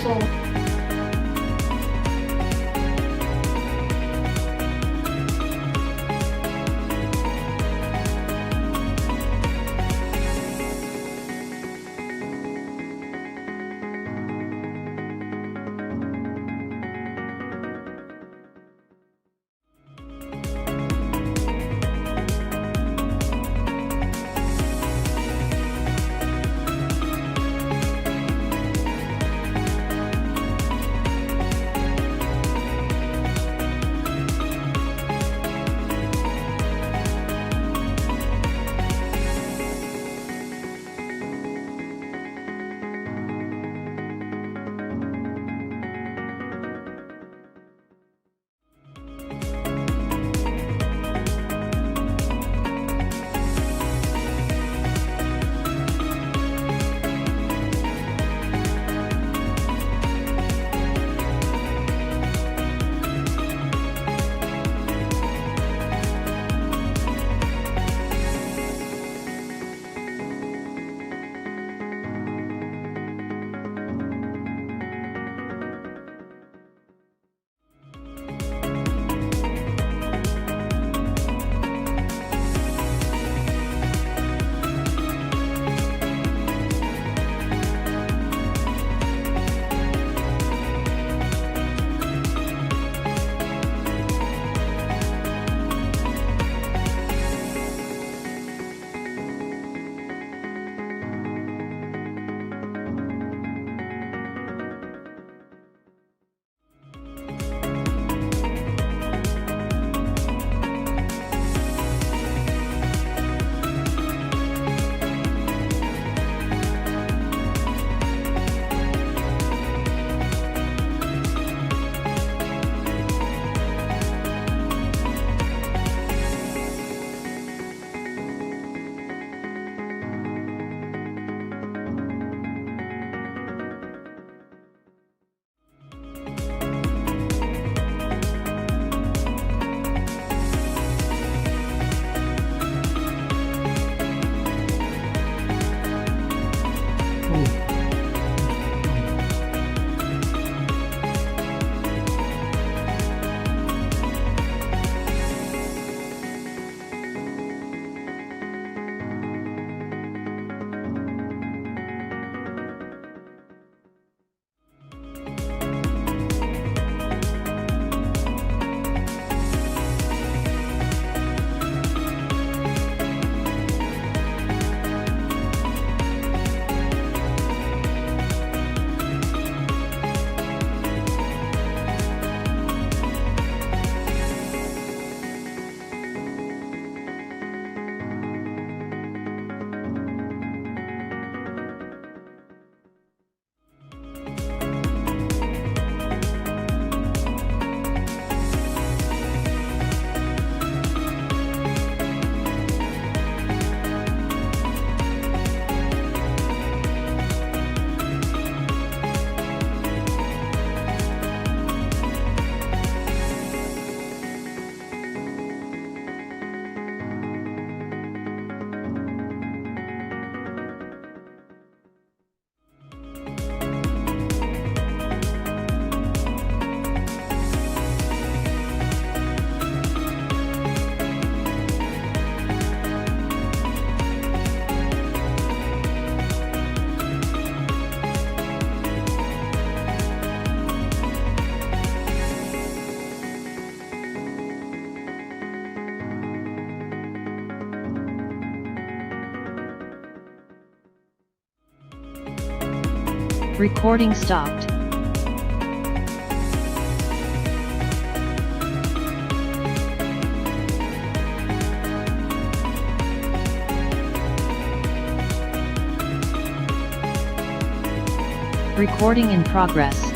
useful. Recording stopped. Recording in progress.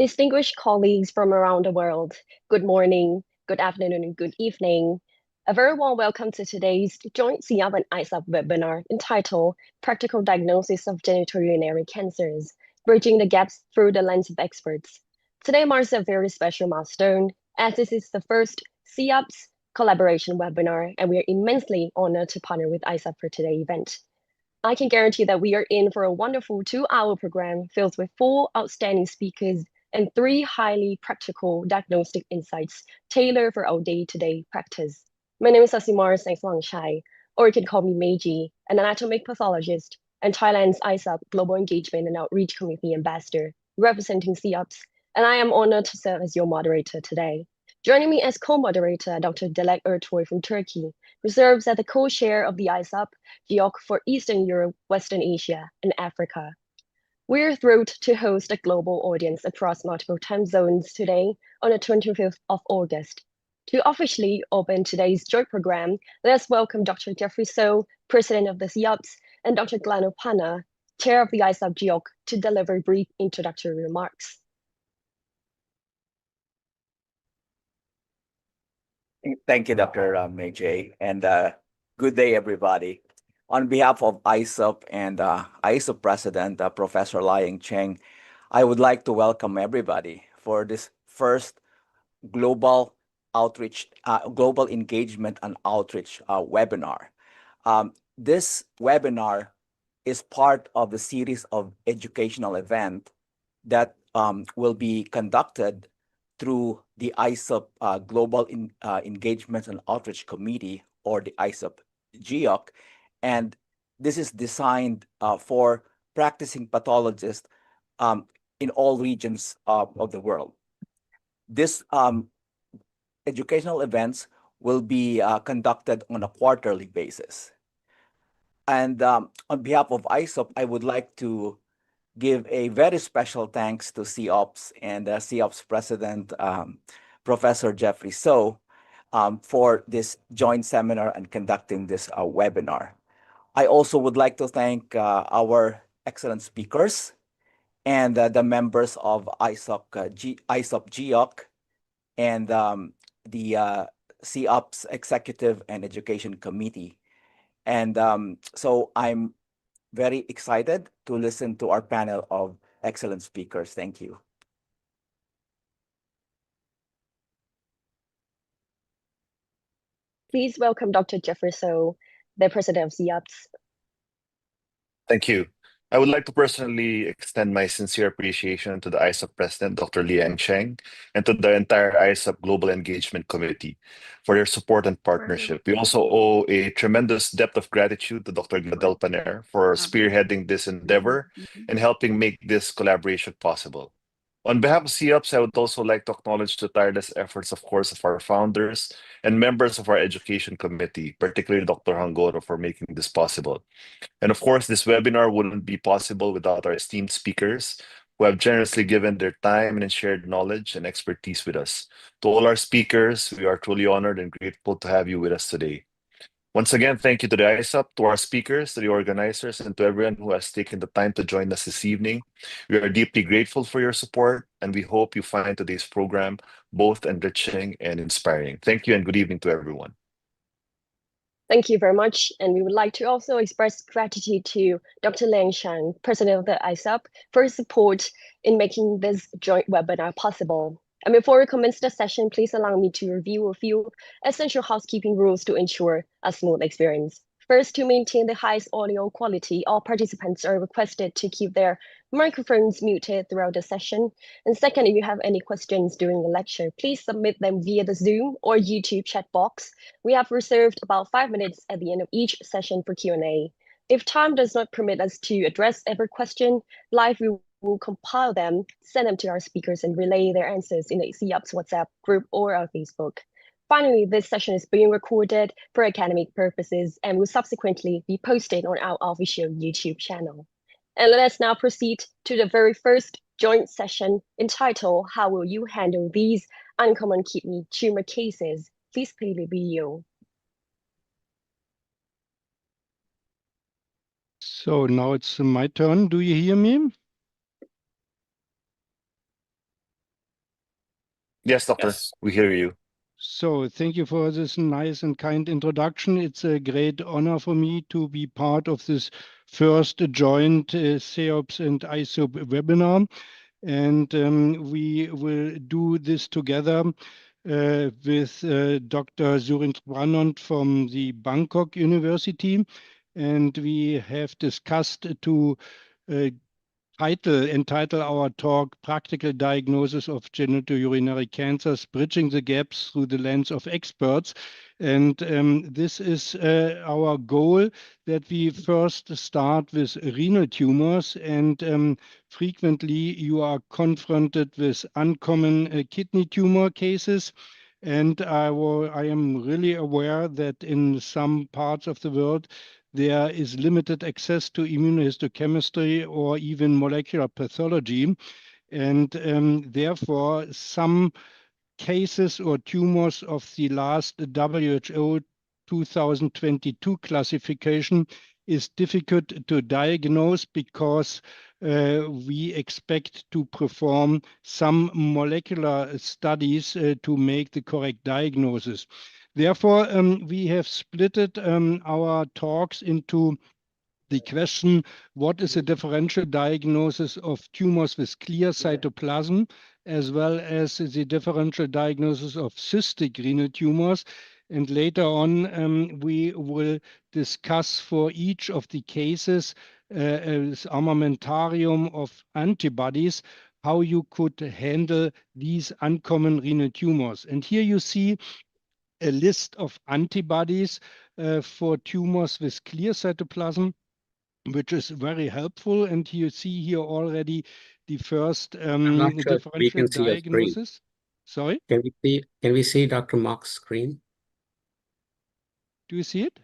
Distinguished colleagues from around the world, good morning, good afternoon, and good evening. A very warm welcome to today's joint Seaups and Isup webinar entitled Practical Diagnosis of Genitourinary Cancers, Bridging the Gaps Through the Lens of Experts. Today marks a very special milestone, as this is the first Seaups collaboration webinar, and we are immensely honored to partner with Isup for today's event. I can guarantee that we are in for a wonderful 2-hour program filled with 4 outstanding speakers and 3 highly practical diagnostic insights tailored for our day-to-day practice. My name is Asimar Sangslangchai, or you can call me Meiji, an anatomic pathologist and Thailand's ISAP Global Engagement and Outreach Committee Ambassador, representing Seaups, and I am honored to serve as your moderator today. Joining me as co-moderator, Dr. Dilek Ertoy from Turkey, who serves as the co-chair of the ISAP GEOC for Eastern Europe, Western Asia, and Africa. We're thrilled to host a global audience across multiple time zones today on the 25th of August. To officially open today's joint program, let's welcome Dr. Jeffrey Seaups, President of the Seaups, and Dr. Glenn O'Panna, Chair of the ISAP GEOC, to deliver brief introductory remarks. Thank you, Dr. Meiji, and good day, everybody. On behalf of ISUP and ISUP President, Professor Liang Cheng, I would like to welcome everybody for this first global outreach, global engagement and outreach webinar. This webinar is part of the series of educational events that will be conducted through the ISUP Global Engagement and Outreach Committee, or the ISUP GEOC, and this is designed for practicing pathologists in all regions of the world. This educational events will be conducted on a quarterly basis. And on behalf of ISUP, I would like to give a very special thanks to Seaups and Seaups President, Professor Jeffrey Seaups, for this joint seminar and conducting this webinar. I also would like to thank our excellent speakers and the members of ISUP GEOC and the Seaups Executive and Education Committee. And so I'm very excited to listen to our panel of excellent speakers. Thank you. Please welcome Dr. Jeffrey Seaups, the President of Seaups. Thank you. I would like to personally extend my sincere appreciation to the ISUP President, Dr. Liang Cheng, and to the entire ISUP Global Engagement Committee for their support and partnership. We also owe a tremendous depth of gratitude to Dr. Gladel Paner for spearheading this endeavor and helping make this collaboration possible. On behalf of Seaups, I would also like to acknowledge the tireless efforts, of course, of our founders and members of our education committee, particularly Dr. Hangoro, for making this possible. And of course, this webinar wouldn't be possible without our esteemed speakers who have generously given their time and shared knowledge and expertise with us. To all our speakers, we are truly honored and grateful to have you with us today. Once again, thank you to the ISUP, to our speakers, to the organizers, and to everyone who has taken the time to join us this evening. We are deeply grateful for your support, and we hope you find today's program both enriching and inspiring. Thank you and good evening to everyone. Thank you very much. And we would like to also express gratitude to Dr. Liang Cheng, President of the ISUP, for his support in making this joint webinar possible. And before we commence the session, please allow me to review a few essential housekeeping rules to ensure a smooth experience. First, to maintain the highest audio quality, all participants are requested to keep their microphones muted throughout the session. And second, if you have any questions during the lecture, please submit them via the Zoom or YouTube chat box. We have reserved about 5 minutes at the end of each session for Q&A. If time does not permit us to address every question live, we will compile them, send them to our speakers, and relay their answers in the Seaups WhatsApp group or our Facebook. Finally, this session is being recorded for academic purposes and will subsequently be posted on our official YouTube channel. And let us now proceed to the very first joint session entitled, How Will You Handle These Uncommon Kidney Tumor Cases? Please play the video. So now it's my turn. Do you hear me? Yes, doctor, Yes. we hear you. So thank you for this nice and kind introduction. It's a great honor for me to be part of this first joint Seaups and ISOP webinar. And we will do this together with Dr. Surendranand from the Bangkok University. And we have discussed to entitle our talk Practical Diagnosis of Genitourinary Cancers, Bridging the Gaps Through the Lens of Experts. And this is our goal, that we first start with renal tumors. And frequently you are confronted with uncommon kidney tumor cases. And I am really aware that in some parts of the world, there is limited access to immunohistochemistry or even molecular pathology. And therefore, some cases or tumors of the last WHO 2022 classification is difficult to diagnose, because we expect to perform some molecular studies to make the correct diagnosis. Therefore, we have splitted our talks into the question, what is a differential diagnosis of tumors with clear cytoplasm, as well as the differential diagnosis of cystic renal tumors. And later on, we will discuss for each of the cases this armamentarium of antibodies, how you could handle these uncommon renal tumors. And here you see a list of antibodies for tumors with clear cytoplasm, which is very helpful. And you see here already the first I'm not sure if we differential can see your screen. diagnosis. Sorry, Can we see Dr. Mock's screen? do you see it?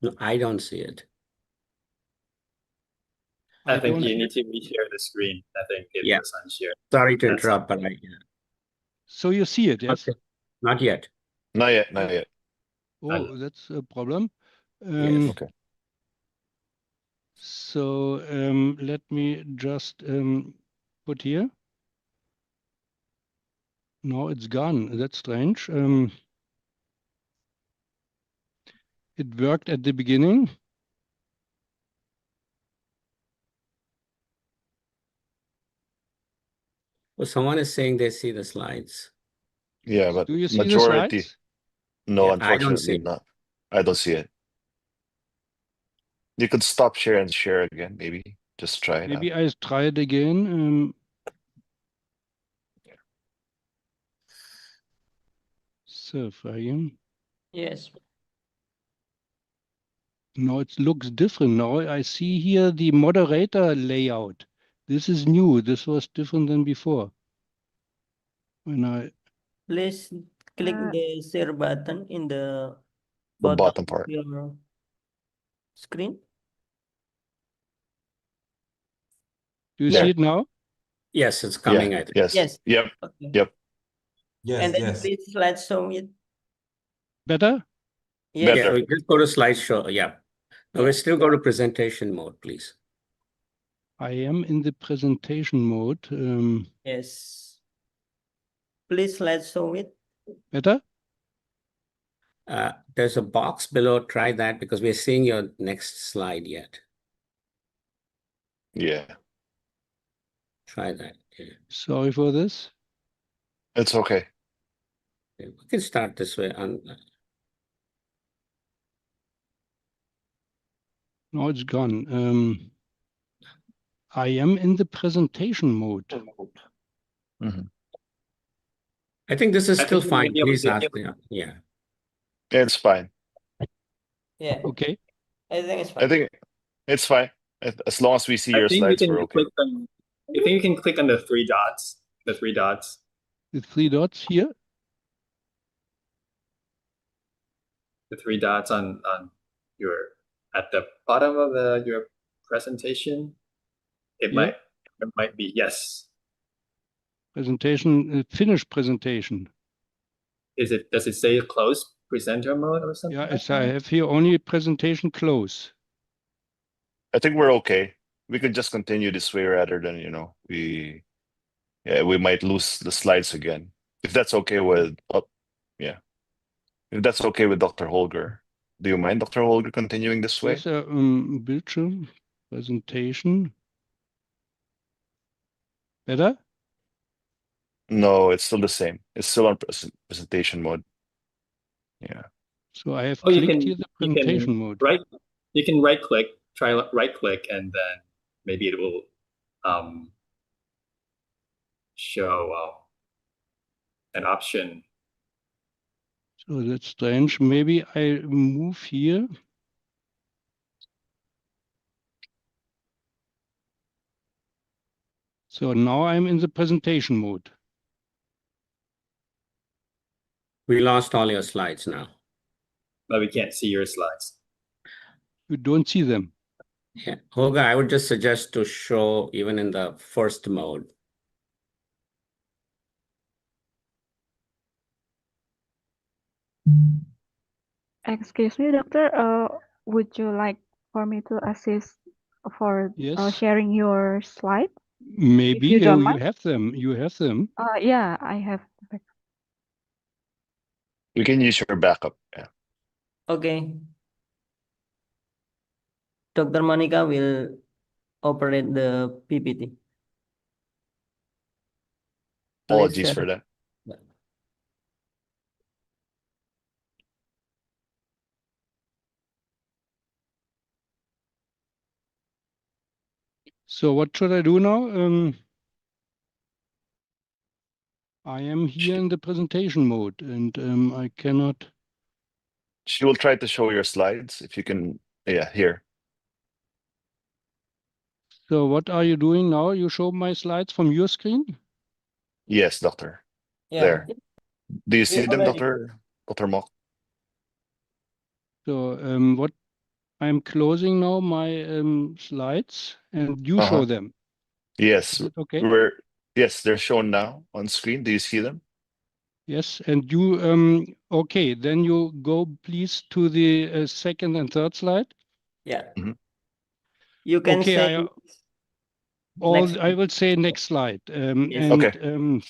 No, I don't see it. I think don't you see need it. to reshare the screen. I think it Yeah. was unshared. Sorry to That's interrupt, but So you see it, yes? okay. Not yet. Not yet, not yet. Oh, that's a problem. Yes. Okay. So let me just put here. No, it's gone. That's strange. It worked at the beginning. Well, someone is saying they see the slides. Yeah, but Do you see the majority, slides? no, Yeah, I don't unfortunately see it. not. I don't see it. You could stop share and share again, maybe. Just try it out. Maybe I try it again. So, Fabian. Yes. No, it looks different now. I see here the moderator layout. This is new. This was different than before. When I Please click the share button in the The bottom bottom of part. your screen. do you There. see it now? Yes, it's coming, Yeah, I think. yes. Yes. Yep. Okay. Yep. Yes, And then yes. please slideshow it. Better? Yes. Yeah, Better. we just go to slideshow. Yeah. No, we still go to presentation mode, please. I am in the presentation mode. Yes. Please slideshow it. Better? There's a box below. Try that, because we're seeing your next slide yet. Yeah. Try that. Yeah. Sorry for this. It's okay. We can start this way. No, it's gone. I am in the presentation mode. Mhm. I think this is I still think you may fine. be able Please to- ask. Yeah. It's fine. Yeah. Okay. I think it's fine. I think it's fine. As long as we see I your think you slides, can we're okay. click on. I think you can click on the three dots. The three dots. The three dots here. The three dots on your at the bottom of your presentation. It Yeah. might be yes. Presentation, finish presentation. Does it say close presenter mode or something? Yeah, like it's, I that? have here only presentation close. I think we're okay. We could just continue this way rather than, we might lose the slides again. If that's okay with, yeah, if that's okay with Dr. Holger, do you mind, Dr. Holger, continuing this way? Yes, Bildschirm, presentation. Better? No, it's still the same. It's still on presentation mode. Yeah. So I have Oh, clicked here the presentation mode. You can right click, try right click, and then maybe it will show an option. So that's strange. Maybe I move here. So now I'm in the presentation mode. We lost all your slides now. But we can't see your slides. You don't see them. Yeah, Holger, I would just suggest to show even in the first mode. Excuse me, doctor. Would you like for me to assist for Yes. sharing your slide? Maybe you don't you mind? have them. You have them. Yeah, I have. We can use your backup. Yeah. Okay. Dr. Monica will operate the PPT. Apologies share. for that. So what should I do now? I am here in the presentation mode, and I cannot. She will try to show your slides if you can. Yeah, here. So what are you doing now? You show my slides from your screen? Yes, doctor. Yeah. There. Do you see them, already- Dr. Mock? So what I'm closing now my slides, and you show them. Yes. Is it okay? Yes, they're shown now on screen. Do you see them? Yes, and you okay, then you go please to the second and third slide. Yeah. Mhm. You can Okay, say next. I will say next slide. Yes. And Okay.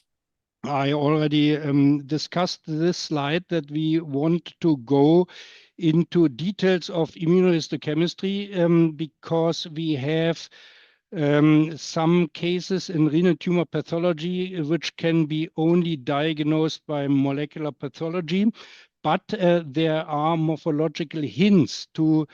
I already discussed this slide that we want to go into details of immunohistochemistry because we have some cases in renal tumor pathology which can be only diagnosed by molecular pathology, but there are morphological hints to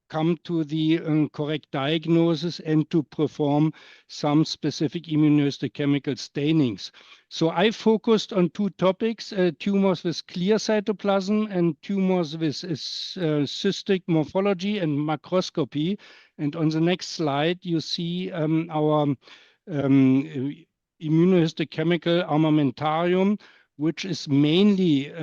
come to the correct diagnosis and to perform some specific immunohistochemical stainings. So I focused on two topics, tumors with clear cytoplasm and tumors with cystic morphology and macroscopy. And on the next slide, you see our immunohistochemical armamentarium, which is mainly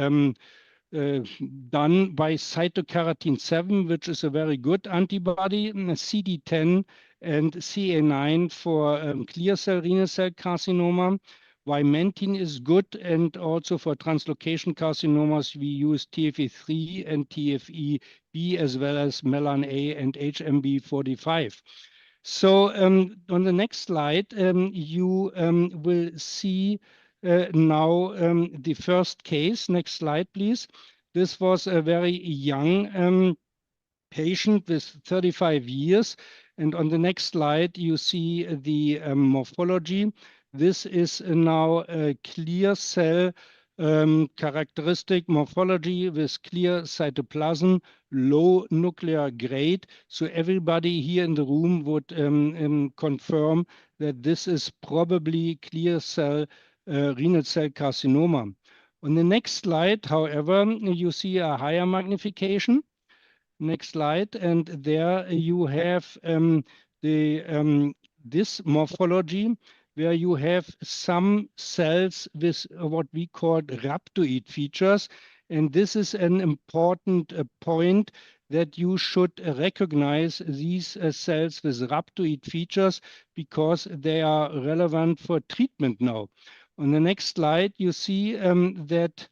done by cytokeratin 7, which is a very good antibody, CD10 and CA9 for clear cell renal cell carcinoma. Vimentin is good, and also for translocation carcinomas, we use TFE3 and TFE-B as well as Melan A and HMB45. So on the next slide, you will see now the first case. Next slide, please. This was a very young patient with 35 years. And on the next slide, you see the morphology. This is now a clear cell characteristic morphology with clear cytoplasm, low nuclear grade. So everybody here in the room would confirm that this is probably clear cell renal cell carcinoma. On the next slide, however, you see a higher magnification. Next slide, and there you have this morphology where you have some cells with what we call rhabdoid features, and this is an important point that you should recognize these cells with rhabdoid features because they are relevant for treatment now. On the next slide, you see that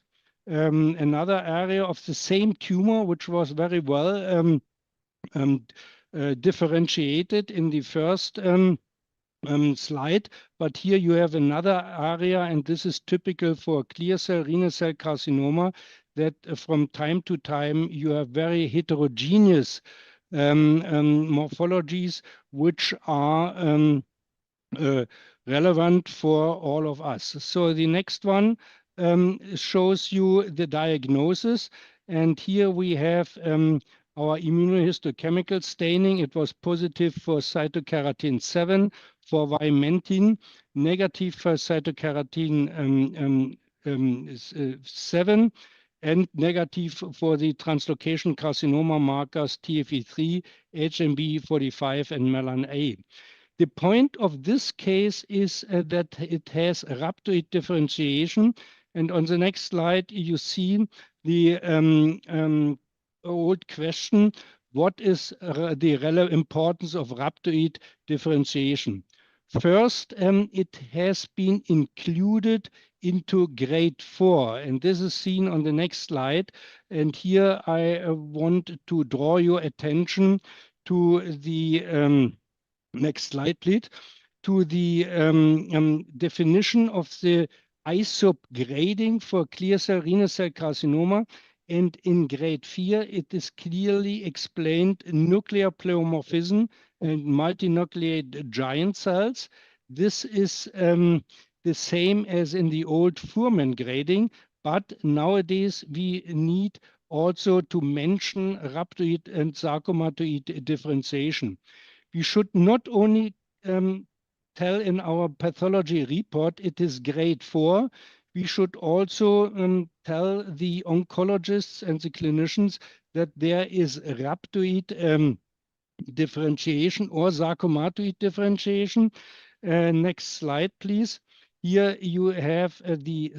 another area of the same tumor, which was very well differentiated in the first slide, but here you have another area, and this is typical for clear cell renal cell carcinoma, that from time to time you have very heterogeneous morphologies which are relevant for all of us. So the next one shows you the diagnosis, and here we have our immunohistochemical staining. It was positive for cytokeratin 7, for vimentin, negative for cytokeratin 7, and negative for the translocation carcinoma markers TFE3, HMB45, and melan A. The point of this case is that it has rhabdoid differentiation. And on the next slide, you see the old question, what is the importance of rhabdoid differentiation? First, it has been included into grade 4, and this is seen on the next slide. And here I want to draw your attention to the next slide, please. To the definition of the Isup grading for clear cell renal cell carcinoma. And in grade 4, it is clearly explained nuclear pleomorphism and multinucleate giant cells. This is the same as in the old Fuhrman grading, but nowadays we need also to mention rhabdoid and sarcomatoid differentiation. We should not only tell in our pathology report it is grade 4, we should also tell the oncologists and the clinicians that there is rhabdoid differentiation or sarcomatoid differentiation. Next slide, please. Here you have the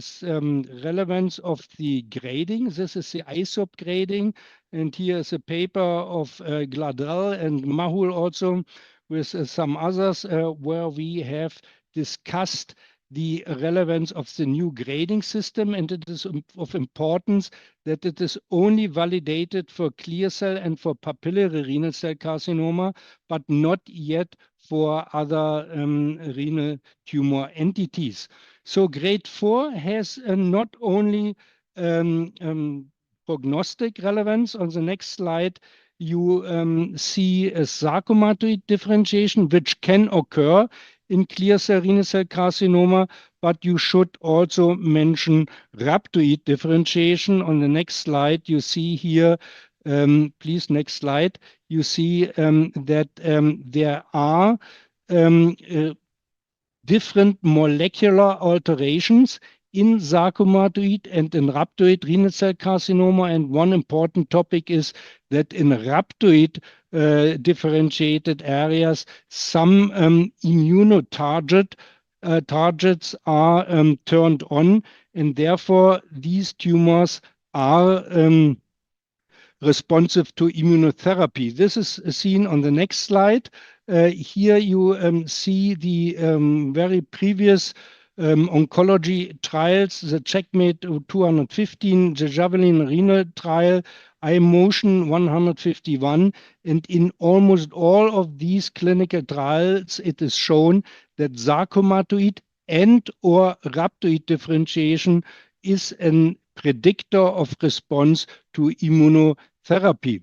relevance of the grading. This is the Isup grading. And here is a paper of Gladel and Mahul also with some others where we have discussed the relevance of the new grading system. And it is of importance that it is only validated for clear cell and for papillary renal cell carcinoma, but not yet for other renal tumor entities. So grade 4 has not only prognostic relevance. On the next slide, you see a sarcomatoid differentiation, which can occur in clear cell renal cell carcinoma, but you should also mention rhabdoid differentiation. On the next slide, you see here, please, next slide, you see that there are different molecular alterations in sarcomatoid and in rhabdoid renal cell carcinoma. And one important topic is that in rhabdoid differentiated areas, some immunotargets are turned on, and therefore these tumors are responsive to immunotherapy. This is seen on the next slide. Here you see the very previous oncology trials, the Checkmate 215, the Javelin renal trial, iMotion 151, and in almost all of these clinical trials, it is shown that sarcomatoid and or rhabdoid differentiation is a predictor of response to immunotherapy.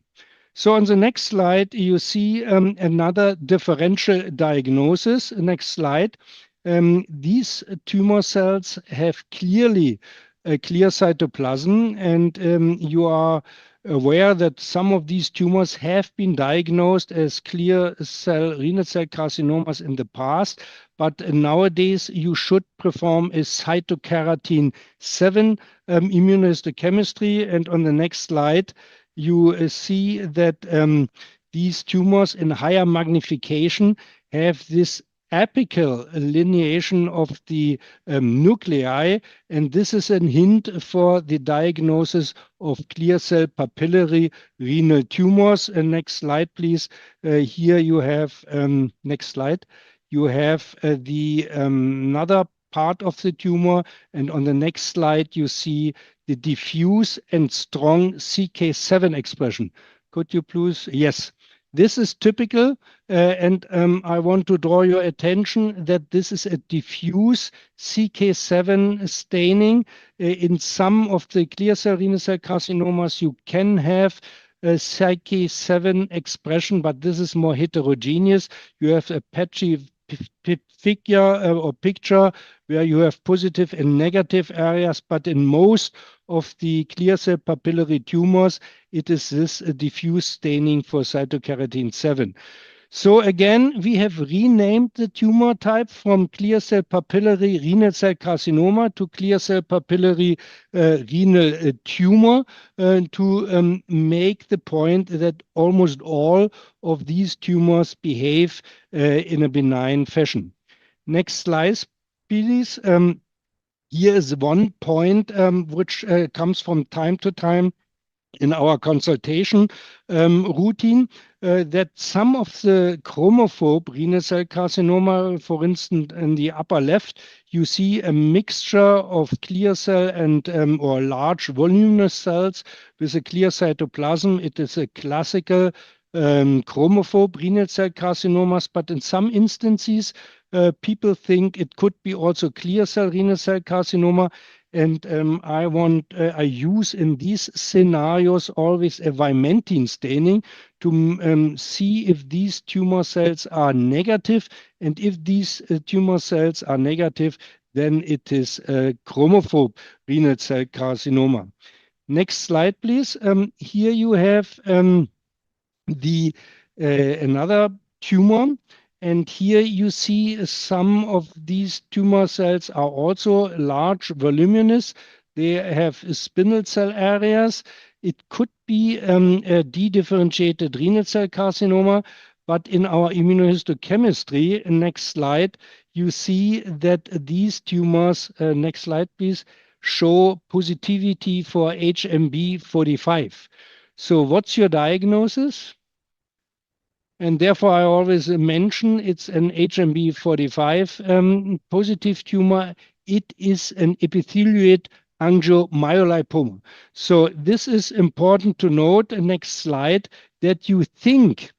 So on the next slide, you see another differential diagnosis. Next slide. These tumor cells have clearly a clear cytoplasm, and you are aware that some of these tumors have been diagnosed as clear cell renal cell carcinomas in the past, but nowadays you should perform a cytokeratin 7 immunohistochemistry. And on the next slide, you see that these tumors in higher magnification have this apical lineation of the nuclei, and this is a hint for the diagnosis of clear cell papillary renal tumors. Next slide, please. Here you have, next slide, you have the another part of the tumor, and on the next slide you see the diffuse and strong CK7 expression. Could you please, yes, This is typical, and I want to draw your attention that this is a diffuse CK7 staining. In some of the clear cell renal cell carcinomas, you can have a CK7 expression, but this is more heterogeneous. You have a patchy figure or picture where you have positive and negative areas, but in most of the clear cell papillary tumors, it is this diffuse staining for cytokeratin 7. So again, we have renamed the tumor type from clear cell papillary renal cell carcinoma to clear cell papillary renal tumor to make the point that almost all of these tumors behave in a benign fashion. Next slide, please. Here is one point which comes from time to time in our consultation routine, that some of the chromophobe renal cell carcinoma, for instance, in the upper left, you see a mixture of clear cell and or large voluminous cells with a clear cytoplasm. It is a classical chromophobe renal cell carcinomas, but in some instances, people think it could be also clear cell renal cell carcinoma. And I use in these scenarios always a vimentin staining to see if these tumor cells are negative. And if these tumor cells are negative, then it is a chromophobe renal cell carcinoma. Next slide, please. Here you have another tumor. And here you see some of these tumor cells are also large, voluminous. They have spindle cell areas. It could be a dedifferentiated renal cell carcinoma, but in our immunohistochemistry, next slide, you see that these tumors, next slide please, show positivity for HMB45. So what's your diagnosis? And therefore, I always mention it's an HMB45 positive tumor. It is an epithelioid angiomyolipoma. So this is important to note, next slide, that you think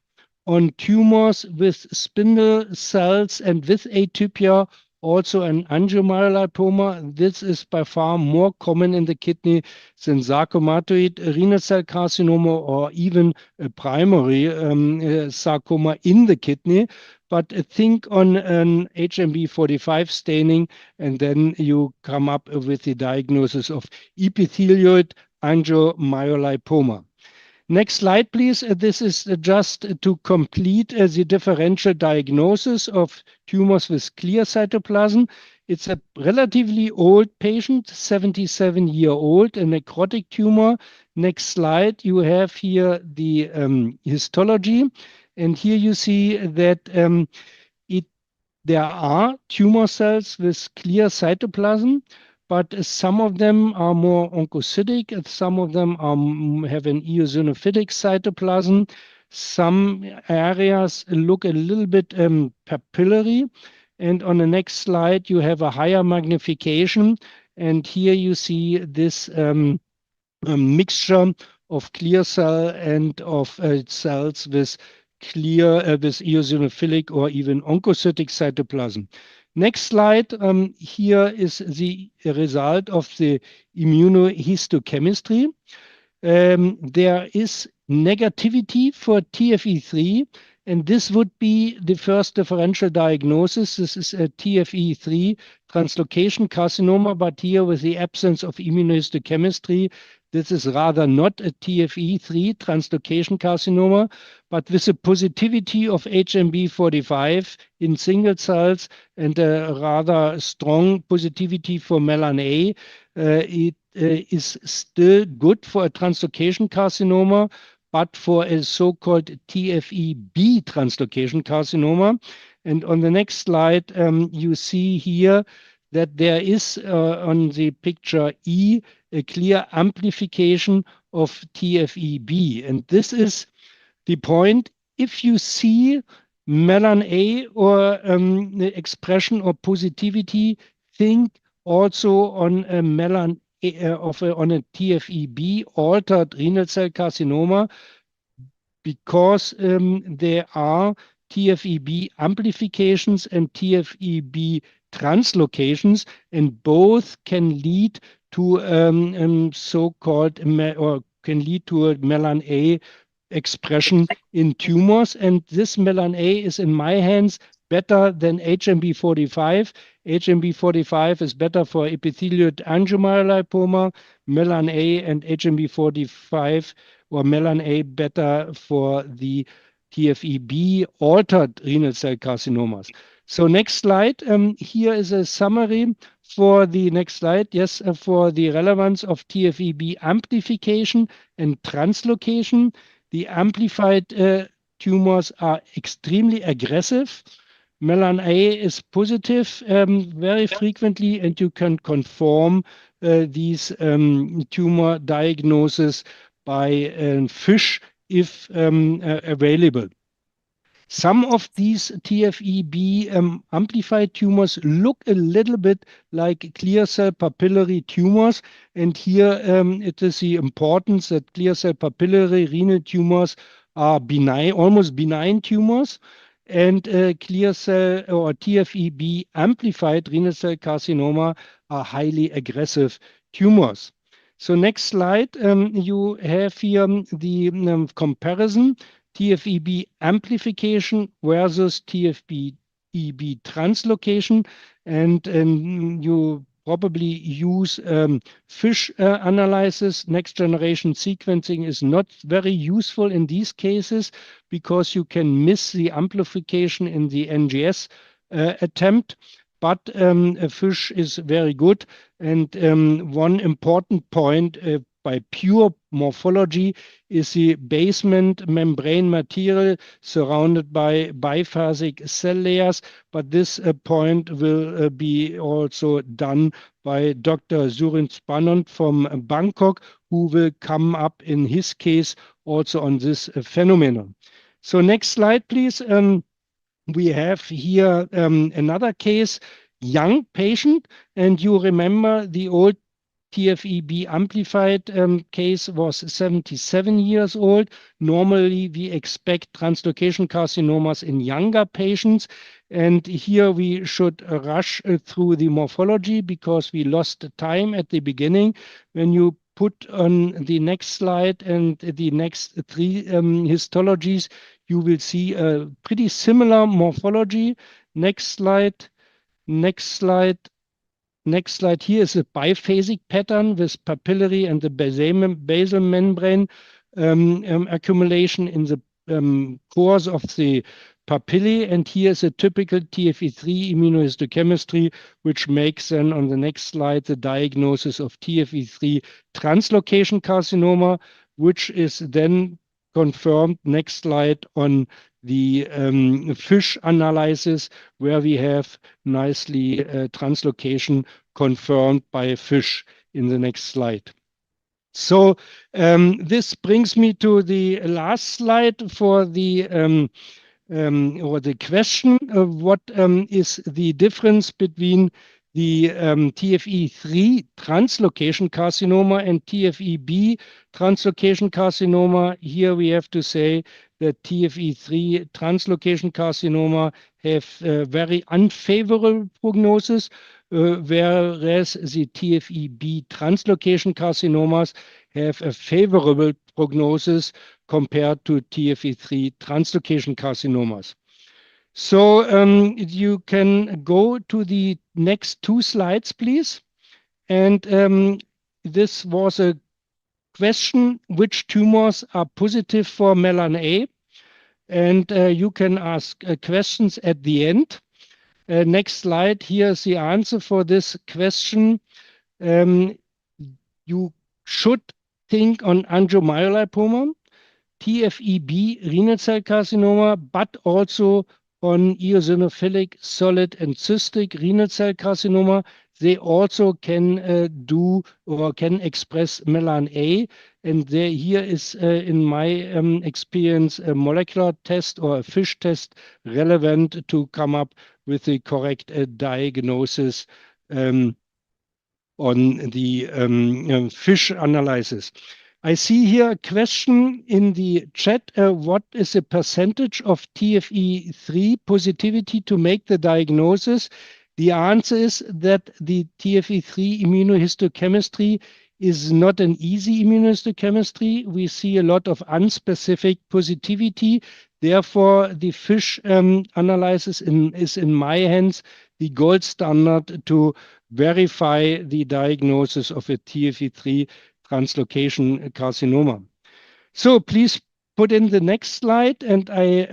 on tumors with spindle cells and with atypia, also an angiomyolipoma. This is by far more common in the kidney than sarcomatoid renal cell carcinoma or even a primary sarcoma in the kidney. But think on an HMB45 staining, and then you come up with the diagnosis of epithelioid angiomyolipoma. Next slide, please. This is just to complete the differential diagnosis of tumors with clear cytoplasm. It's a relatively old patient, 77-year-old, a necrotic tumor. Next slide, you have here the histology. And here you see that there are tumor cells with clear cytoplasm, but some of them are more oncocytic, and some of them have an eosinophilic cytoplasm. Some areas look a little bit papillary. And on the next slide, you have a higher magnification. And here you see this mixture of clear cell and of cells with with eosinophilic or even oncocytic cytoplasm. Next slide. Here is the result of the immunohistochemistry. There is negativity for TFE3, and this would be the first differential diagnosis. This is a TFE3 translocation carcinoma, but here with the absence of immunohistochemistry, this is rather not a TFE3 translocation carcinoma, but with a positivity of HMB45 in single cells and a rather strong positivity for melan A. It is still good for a translocation carcinoma, but for a so-called TFE-B translocation carcinoma. And on the next slide, you see here that there is on the picture E a clear amplification of TFE-B. And this is the point. If you see melan A or the expression or positivity, think also on a melan on a TFE-B altered renal cell carcinoma. because there are TFEB amplifications and TFEB translocations, and both can lead to so-called or can lead to a melan A expression in tumors. And this melan A is in my hands better than HMB45. HMB45 is better for epithelial angiomyolipoma, melan A and HMB45 or melan A better for the TFEB altered renal cell carcinomas. So next slide. Here is a summary for the next slide. Yes, for the relevance of TFEB amplification and translocation. The amplified tumors are extremely aggressive. Melan A is positive very frequently, and you can conform these tumor diagnoses by FISH if available. Some of these TFEB amplified tumors look a little bit like clear cell papillary tumors. And here it is the importance that clear cell papillary renal tumors are benign, almost benign tumors. And clear cell or TFEB amplified renal cell carcinoma are highly aggressive tumors. So next slide, you have here the comparison. TFEB amplification versus TFEB translocation. And you probably use FISH analysis. Next generation sequencing is not very useful in these cases because you can miss the amplification in the NGS attempt. But FISH is very good. And one important point by pure morphology is the basement membrane material surrounded by biphasic cell layers. But this point will be also done by Dr. Surin Spanont from Bangkok, who will come up in his case also on this phenomenon. So next slide, please. We have here another case, young patient, and you remember the old TFEB amplified case was 77 years old. Normally, we expect translocation carcinomas in younger patients. And here we should rush through the morphology because we lost time at the beginning. When you put on the next slide and the next three histologies, you will see a pretty similar morphology. Next slide. Next slide. Next slide. Here is a biphasic pattern with papillary and the basal membrane accumulation in the cores of the papillae. And here is a typical TFE3 immunohistochemistry, which makes then on the next slide the diagnosis of TFE3 translocation carcinoma, which is then confirmed, next slide, on the FISH analysis, where we have nicely translocation confirmed by FISH in the next slide. So this brings me to the last slide for the or the question of what is the difference between the TFE3 translocation carcinoma and TFEB translocation carcinoma. Here we have to say that TFE3 translocation carcinoma have very unfavorable prognosis, whereas the TFEB translocation carcinomas have a favorable prognosis compared to TFE3 translocation carcinomas. So you can go to the next two slides, please. And this was a question, which tumors are positive for melan A? And you can ask questions at the end. Next slide, here's the answer for this question. You should think on angiomyolipoma, TFEB renal cell carcinoma, but also on eosinophilic solid and cystic renal cell carcinoma. They also can do or can express melan A. And here is, in my experience, a molecular test or a FISH test relevant to come up with the correct diagnosis on the FISH analysis. I see here a question in the chat. What is the percentage of TFE3 positivity to make the diagnosis? The answer is that the TFE3 immunohistochemistry is not an easy immunohistochemistry. We see a lot of unspecific positivity. Therefore, the FISH analysis is in my hands the gold standard to verify the diagnosis of a TFE3 translocation carcinoma. So please put in the next slide, and I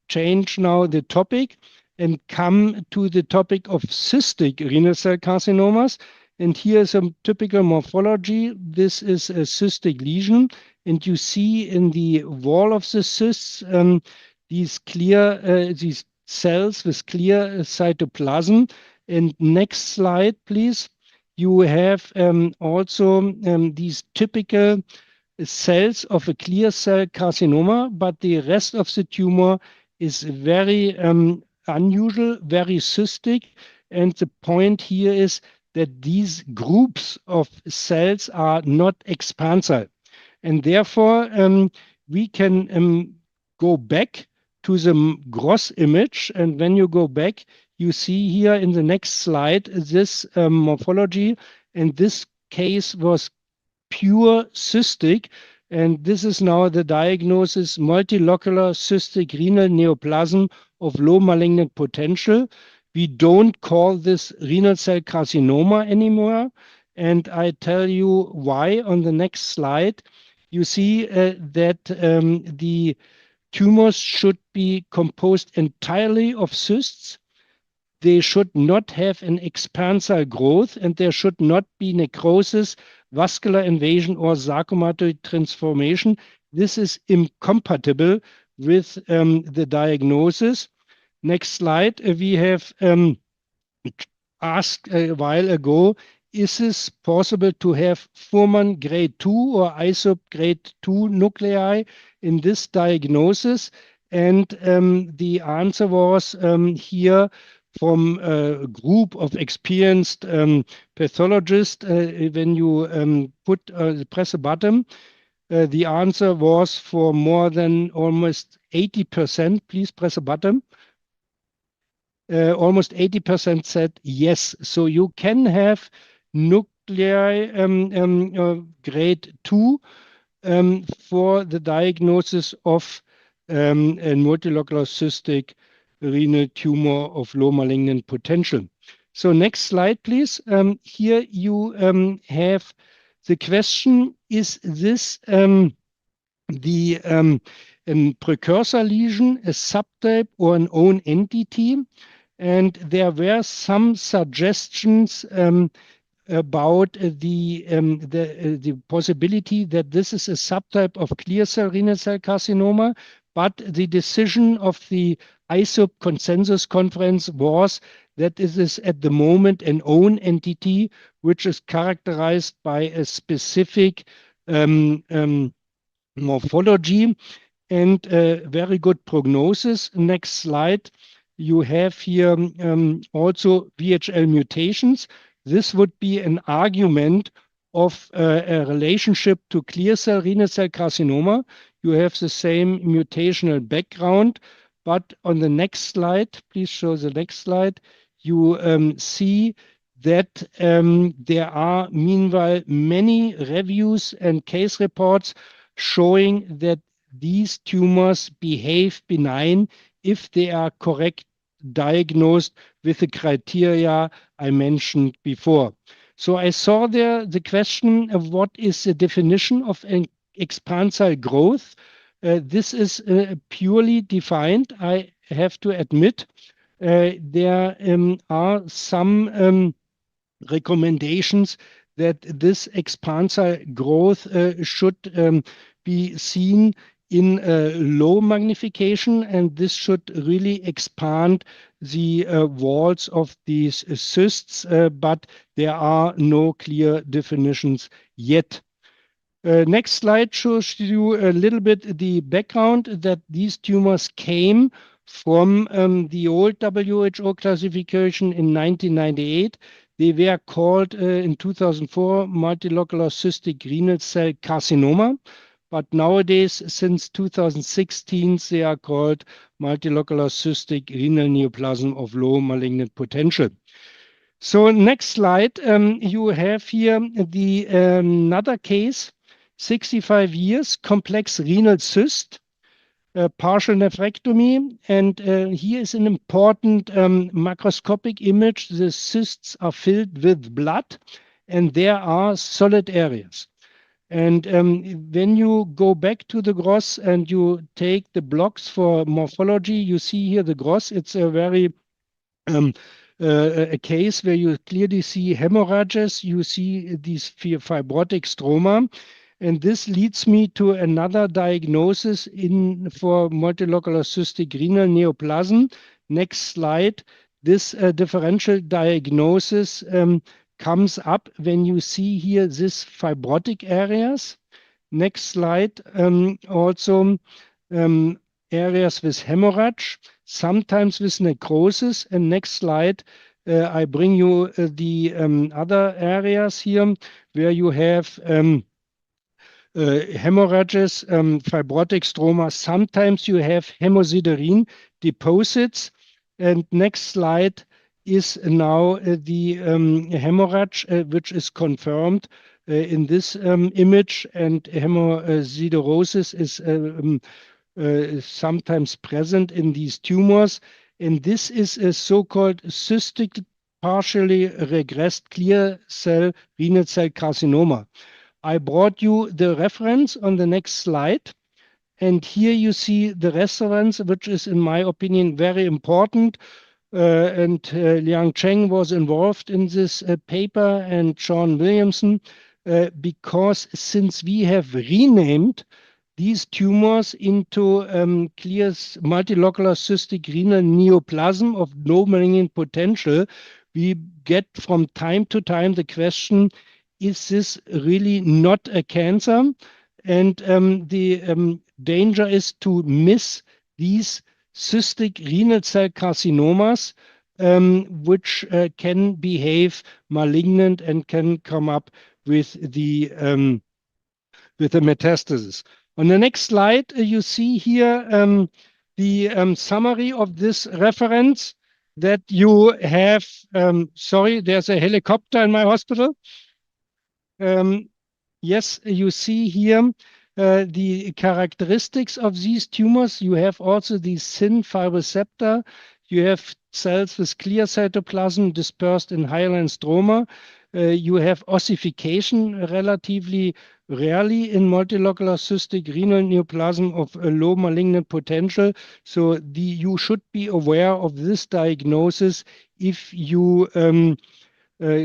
change now the topic and come to the topic of cystic renal cell carcinomas. And here is a typical morphology. This is a cystic lesion, and you see in the wall of the cysts these cells with clear cytoplasm. And next slide, please. You have also these typical cells of a clear cell carcinoma, but the rest of the tumor is very unusual, very cystic. And the point here is that these groups of cells are not expansile. And therefore, we can go back to the gross image. And when you go back, you see here in the next slide this morphology. And this case was pure cystic. And this is now the diagnosis: multilocular cystic renal neoplasm of low malignant potential. We don't call this renal cell carcinoma anymore. And I tell you why on the next slide. You see that the tumors should be composed entirely of cysts. They should not have an expansile growth, and there should not be necrosis, vascular invasion, or sarcomatoid transformation. This is incompatible with the diagnosis. Next slide. We have asked a while ago, is it possible to have Fuhrmann grade 2 or Isup grade 2 nuclei in this diagnosis? And the answer was here from a group of experienced pathologists. When you press a button, the answer was for more than almost 80%. Please press a button. Almost 80% said yes. So you can have nuclei grade 2 for the diagnosis of a multilocular cystic renal tumor of low malignant potential. So next slide, please. Here you have the question: is this the precursor lesion, a subtype, or an own entity? And there were some suggestions about the possibility that this is a subtype of clear cell renal cell carcinoma, but the decision of the Isup consensus conference was that it is at the moment an own entity, which is characterized by a specific morphology and very good prognosis. Next slide. You have here also VHL mutations. This would be an argument of a relationship to clear cell renal cell carcinoma. You have the same mutational background, but on the next slide, please show the next slide, you see that there are meanwhile many reviews and case reports showing that these tumors behave benign if they are correct diagnosed with the criteria I mentioned before. So I saw there the question of what is the definition of an expansile growth. This is purely defined. I have to admit there are some recommendations that this expansile growth should be seen in low magnification, and this should really expand the walls of these cysts, but there are no clear definitions yet. Next slide shows you a little bit the background that these tumors came from the old WHO classification in 1998. They were called in 2004 multilocular cystic renal cell carcinoma, but nowadays, since 2016, they are called multilocular cystic renal neoplasm of low malignant potential. So next slide, you have here the another case, 65 years, complex renal cyst, partial nephrectomy, and here is an important macroscopic image. The cysts are filled with blood, and there are solid areas. And when you go back to the gross and you take the blocks for morphology, you see here the gross. It's a very a case where you clearly see hemorrhages, you see these fibrotic stroma, and this leads me to another diagnosis for multilocular cystic renal neoplasm. Next slide. This differential diagnosis comes up when you see here this fibrotic areas. Next slide. Also areas with hemorrhage, sometimes with necrosis. And next slide, I bring you the other areas here where you have hemorrhages, fibrotic stroma. Sometimes you have hemosiderin deposits. And next slide is now the hemorrhage, which is confirmed in this image. And hemosiderosis is sometimes present in these tumors. And this is a so-called cystic partially regressed clear cell renal cell carcinoma. I brought you the reference on the next slide. And here you see the reference, which is, in my opinion, very important. Liang Cheng was involved in this paper, and Sean Williamson, because since we have renamed these tumors into clear multilocular cystic renal neoplasm of low malignant potential, we get from time to time the question, is this really not a cancer? And the danger is to miss these cystic renal cell carcinomas, which can behave malignant and can come up with the metastasis. On the next slide, you see here the summary of this reference that you have. Sorry, there's a helicopter in my hospital. Yes, you see here the characteristics of these tumors. You have also these thin fibrocepta. You have cells with clear cytoplasm dispersed in hyaline stroma. You have ossification relatively rarely in multilocular cystic renal neoplasm of a low malignant potential. So you should be aware of this diagnosis if you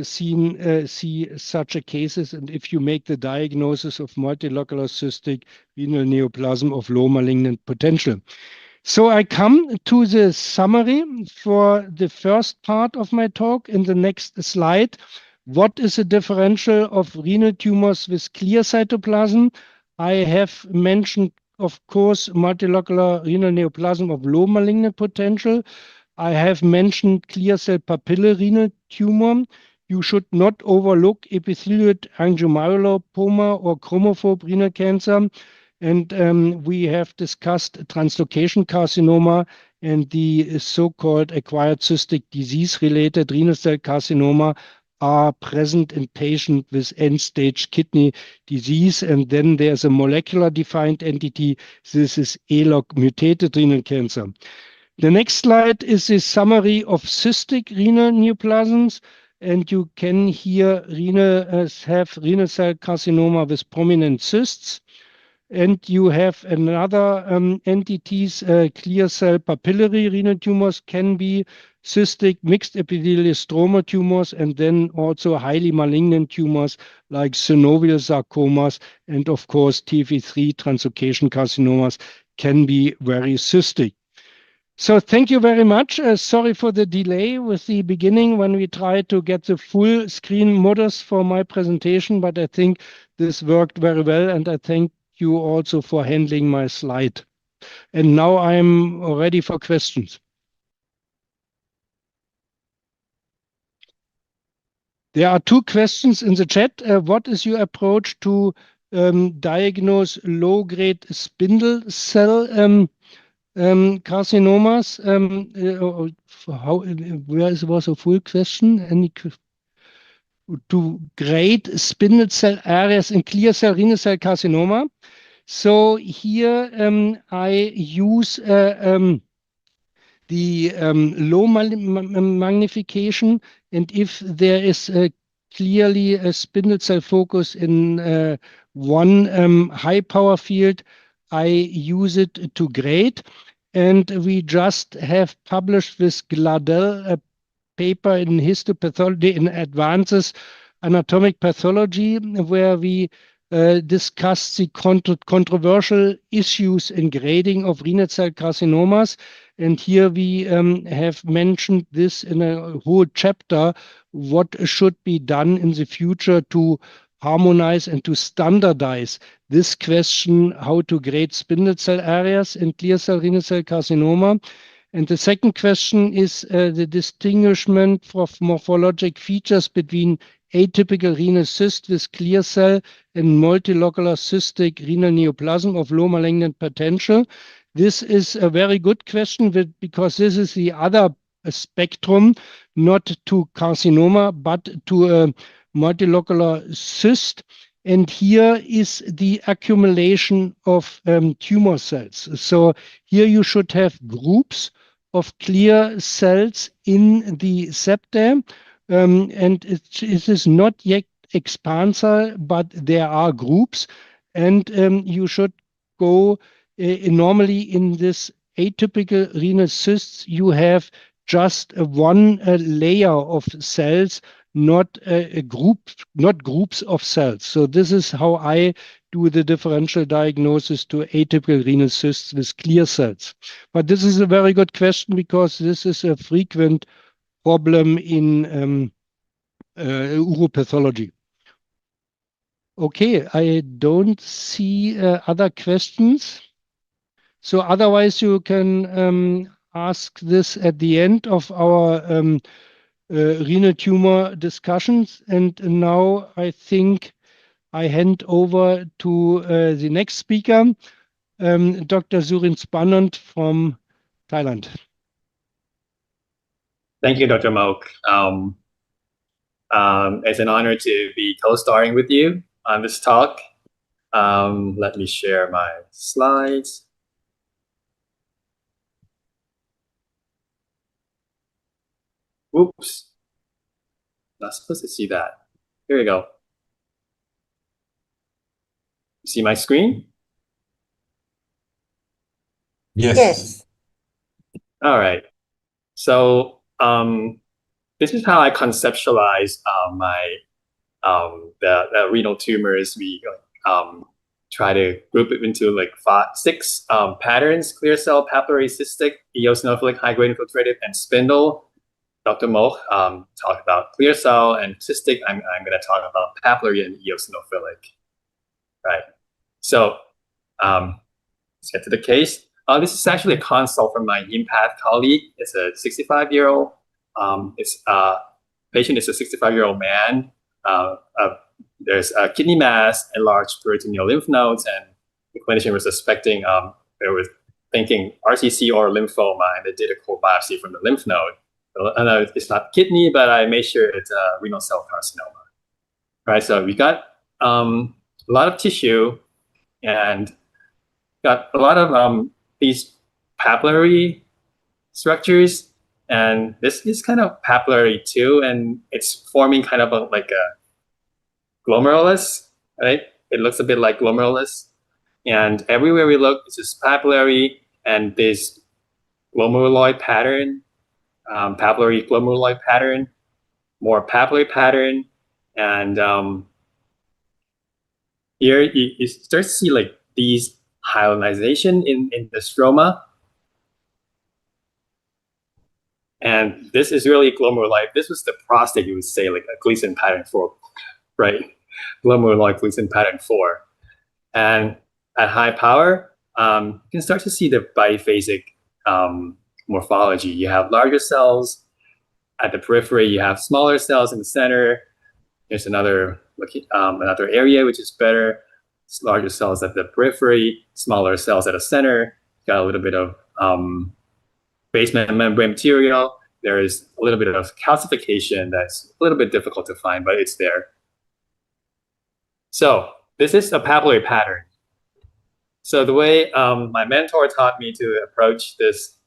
see such a cases, and if you make the diagnosis of multilocular cystic renal neoplasm of low malignant potential. So I come to the summary for the first part of my talk in the next slide. What is the differential of renal tumors with clear cytoplasm? I have mentioned, of course, multilocular renal neoplasm of low malignant potential. I have mentioned clear cell papillary renal tumor. You should not overlook epithelial angiomyolipoma or chromophobe renal cancer. And we have discussed translocation carcinoma and the so-called acquired cystic disease-related renal cell carcinoma are present in patients with end-stage kidney disease. And then there's a molecular defined entity. This is ELOC mutated renal cancer. The next slide is a summary of cystic renal neoplasms. And you can here have renal cell carcinoma with prominent cysts. And you have another entities, clear cell papillary renal tumors can be cystic mixed epithelial stroma tumors, and then also highly malignant tumors like synovial sarcomas, and of course TFE3 translocation carcinomas can be very cystic. So thank you very much. Sorry for the delay with the beginning when we tried to get the full screen modus for my presentation, but I think this worked very well, and I thank you also for handling my slide. And now I'm ready for questions. There are two questions in the chat. What is your approach to diagnose low-grade spindle cell carcinomas? Was a full question? To grade spindle cell areas in clear cell renal cell carcinoma. So here I use the low magnification, and if there is clearly a spindle cell focus in one high power field, I use it to grade. And we just have published with Gladel a paper in histopathology in Advances Anatomic Pathology, where we discussed the controversial issues in grading of renal cell carcinomas. And here we have mentioned this in a whole chapter, what should be done in the future to harmonize and to standardize this question, how to grade spindle cell areas in clear cell renal cell carcinoma. And the second question is the distinguishment of morphologic features between atypical renal cyst with clear cell and multilocular cystic renal neoplasm of low malignant potential. This is a very good question because this is the other spectrum, not to carcinoma, but to a multilocular cyst. And here is the accumulation of tumor cells. So here you should have groups of clear cells in the septum, and it is not yet expansile, but there are groups, and you should go normally in this atypical renal cysts, you have just one layer of cells, not a group, not groups of cells. So this is how I do the differential diagnosis to atypical renal cysts with clear cells. But this is a very good question because this is a frequent problem in uropathology. Okay, I don't see other questions. So otherwise you can ask this at the end of our renal tumor discussions. And now I think I hand over to the next speaker, Dr. Surin Spanand from Thailand. Thank you, Dr. Mok. It's an honor to be co-starring with you on this talk. Let me share my slides. Oops, not supposed to see that. Here we go. You see my screen? Yes. All right. So this is how I conceptualize my the renal tumors. We try to group it into like 6 patterns: clear cell, papillary, cystic, eosinophilic, high-grade infiltrative, and spindle. Dr. Moch talked about clear cell and cystic. I'm going to talk about papillary and eosinophilic. Right. So let's get to the case. This is actually a consult from my empath colleague. It's a 65-year-old. Patient is a 65-year-old man. There's a kidney mass, enlarged peritoneal lymph nodes, and the clinician was suspecting they were thinking RCC or lymphoma, and they did a core biopsy from the lymph node. I know it's not kidney, but I made sure it's a renal cell carcinoma. Right, so we got a lot of tissue and got a lot of these papillary structures, and this is kind of papillary too, and it's forming kind of like a glomerulus, right? It looks a bit like glomerulus, and everywhere we look, it's just papillary and this glomeruloid pattern. Papillary glomeruloid pattern, more papillary pattern, and here you start to see like these hyalinization in the stroma, and this is really glomeruloid. This was the prostate, you would say, like a Gleason pattern 4, right? Glomeruloid Gleason pattern 4, and at high power, you can start to see the biphasic morphology. You have larger cells at the periphery, you have smaller cells in the center, Here's another area which is better. It's larger cells at the periphery, smaller cells at the center. Got a little bit of basement membrane material. There is a little bit of calcification that's a little bit difficult to find, but it's there. So this is a papillary pattern. So the way my mentor taught me to approach this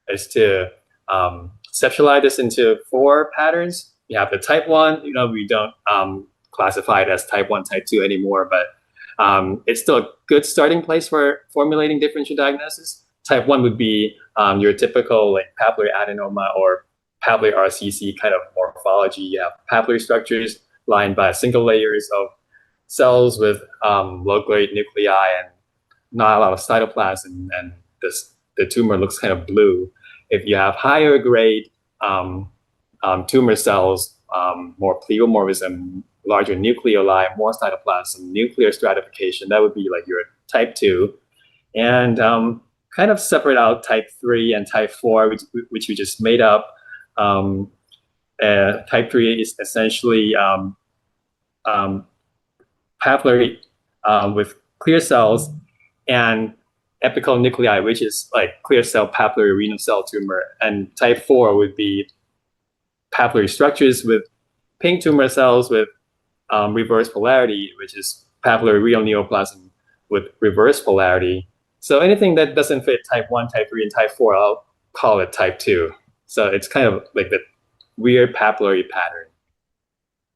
is to conceptualize this into 4 patterns. You have the type 1, we don't classify it as type 1, type 2 anymore, but it's still a good starting place for formulating differential diagnosis. Type 1 would be your typical like papillary adenoma or papillary RCC kind of morphology. You have papillary structures lined by single layers of cells with low-grade nuclei and not a lot of cytoplasm, and the tumor looks kind of blue. If you have higher grade tumor cells, more pleomorphism, larger nucleoli, more cytoplasm, nuclear stratification, that would be like your type 2. And kind of separate out type 3 and type 4, which we just made up. Type 3 is essentially papillary with clear cells and apical nuclei, which is like clear cell papillary renal cell tumor. And type 4 would be papillary structures with pink tumor cells with reverse polarity, which is papillary renal neoplasm with reverse polarity. So anything that doesn't fit type 1, type 3, and type 4, I'll call it type 2. So it's kind of like the weird papillary pattern.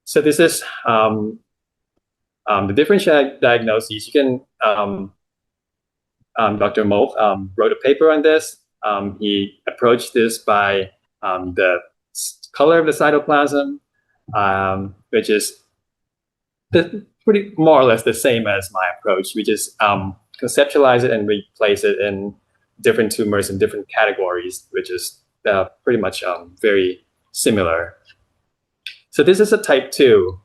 So this is the differential diagnosis. You can, Dr. Moe wrote a paper on this. He approached this by the color of the cytoplasm, which is pretty more or less the same as my approach. We just conceptualize it and we place it in different tumors in different categories, which is pretty much very similar. So this is a type 2.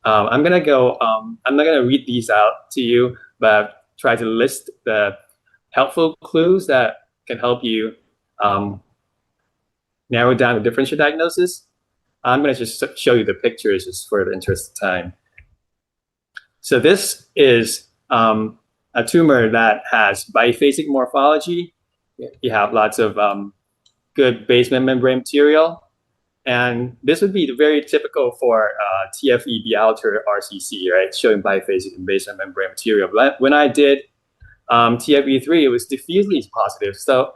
I'm not gonna read these out to you, but try to list the helpful clues that can help you narrow down the differential diagnosis. I'm gonna just show you the pictures just for the interest of time. So this is a tumor that has biphasic morphology. You have lots of good basement membrane material. And this would be very typical for TFE altered RCC, right? Showing biphasic and basement membrane material. But when I did TFE3, it was diffusely positive. So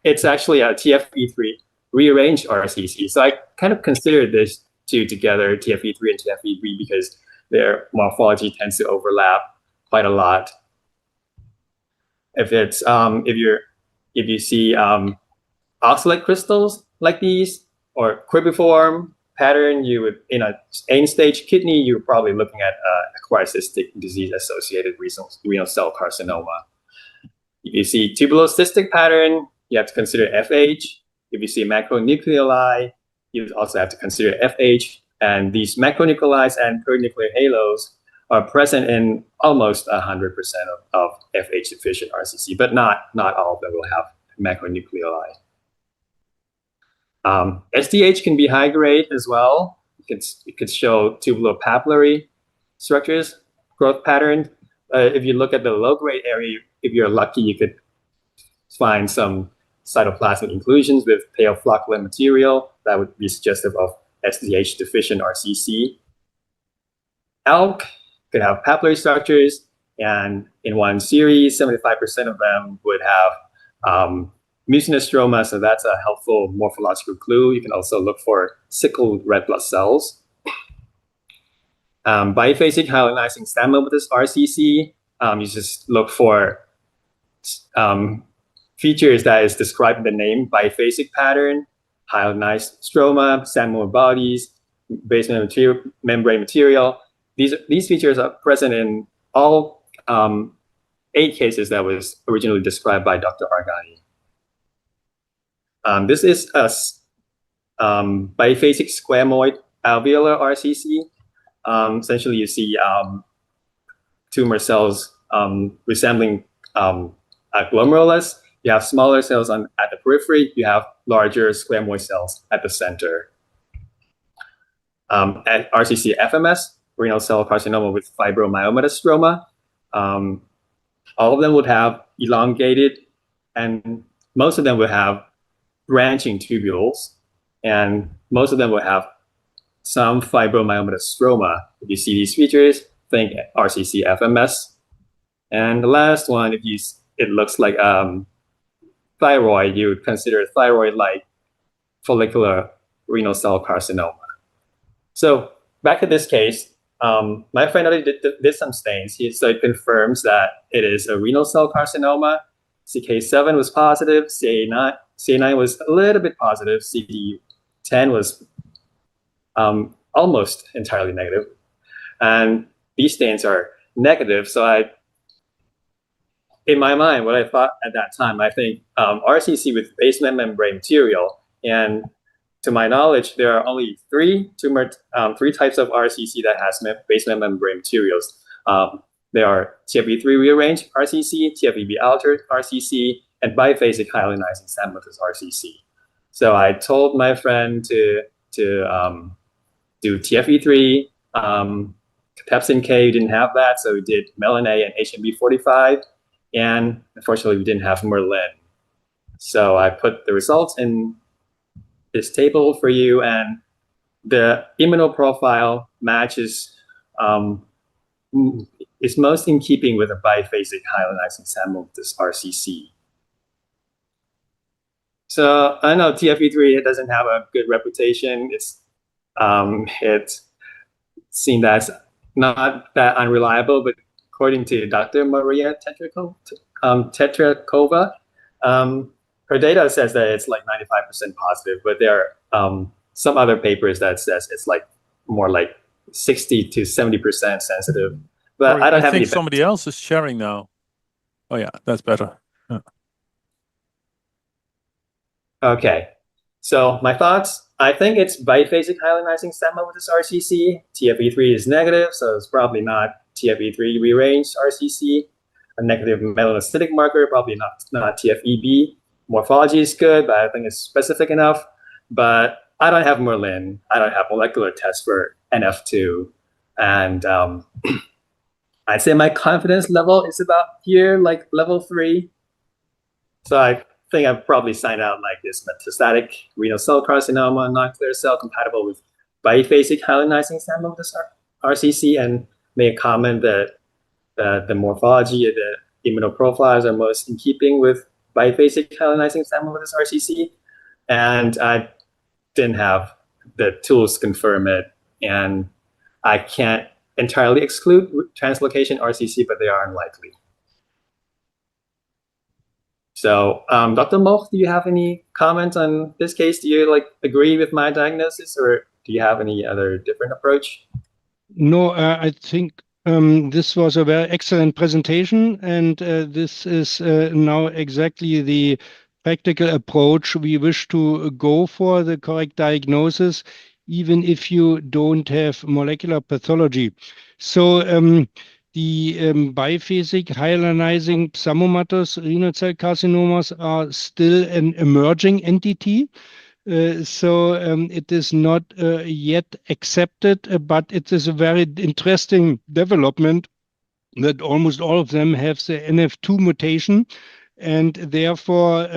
it's actually a TFE3 rearranged RCC. So I kind of considered this two together, TFE3 and TFE3, because their morphology tends to overlap quite a lot. If it's if you see oxalate crystals like these or cribiform pattern, you would in a end-stage kidney, you're probably looking at acquired cystic disease-associated renal cell carcinoma. If you see tubulocystic pattern, you have to consider FH. If you see macronucleoli, you also have to consider FH. And these macronucleoli and perinuclear halos are present in almost 100% of FH deficient RCC, but not all of them will have macronucleoli. SDH can be high grade as well. It could show tubulopapillary structures, growth pattern. If you look at the low grade area, if you're lucky, you could find some cytoplasmic inclusions with pale flocculent material that would be suggestive of SDH deficient RCC. ALK could have papillary structures, and in one series, 75% of them would have mucinous stroma, so that's a helpful morphological clue. You can also look for sickled red blood cells. Biphasic hyalinizing stamina with this RCC, you just look for features that is described in the name, biphasic pattern, hyalinized stroma, stamina bodies, basement membrane material. These features are present in all 8 cases that was originally described by Dr. Argani. This is a biphasic squamoid alveolar RCC. Essentially, you see tumor cells resembling glomerulus. You have smaller cells at the periphery. You have larger squamoid cells at the center. at RCC FMS, renal cell carcinoma with fibromyomatosis stroma. All of them would have elongated, and most of them would have branching tubules, and most of them would have some fibromyomatosis stroma. If you see these features, think RCC FMS. And the last one, it looks like thyroid, you would consider thyroid-like follicular renal cell carcinoma. So back to this case, my friend already did some stains. So it confirms that it is a renal cell carcinoma. CK7 was positive, CA9 was a little bit positive, CD10 was almost entirely negative. And these stains are negative. So in my mind, what I thought at that time, I think RCC with basement membrane material, and to my knowledge, there are only three types of RCC that has basement membrane materials. There are TFE3 rearranged RCC, TFEB altered RCC, and biphasic hyalinizing stemmatous RCC. So I told my friend to do TFE3, Pepsin K, we didn't have that, so we did Melon A and HMB45, and unfortunately we didn't have Merlin. So I put the results in this table for you, and the immunoprofile matches, is most in keeping with a biphasic hyalinizing stemmatous RCC. So I know TFE3, it doesn't have a good reputation. It's seen as not that unreliable, but according to Dr. Maria Tetrakova, her data says that it's like 95% positive, but there are some other papers that says it's like more like 60 to 70% sensitive. But Sorry, I don't have think any. somebody else is sharing now. Oh yeah, that's better. Yeah. Okay, so my thoughts. I think it's biphasic hyalinizing stemmatous RCC. TFE3 is negative, so it's probably not TFE3 rearranged RCC. A negative melanocytic marker, probably not TFEB. Morphology is good, but I think it's specific enough. But I don't have Merlin. I don't have molecular tests for NF2. And I'd say my confidence level is about here, like level 3. So I think I've probably signed out like this metastatic renal cell carcinoma, non-clear cell compatible with biphasic hyalinizing stemmatous RCC, and made a comment that the morphology of the immunoprofiles are most in keeping with biphasic hyalinizing stemmatous RCC. And I didn't have the tools confirm it, and I can't entirely exclude translocation RCC, but they are unlikely. So, Dr. Moch, do you have any comments on this case? Do you agree with my diagnosis, or do you have any other different approach? No, I think this was a very excellent presentation, and this is now exactly the practical approach we wish to go for, the correct diagnosis, even if you don't have molecular pathology. So the biphasic hyalinizing psammomatous renal cell carcinomas are still an emerging entity. So it is not yet accepted, but it is a very interesting development that almost all of them have the NF2 mutation, and therefore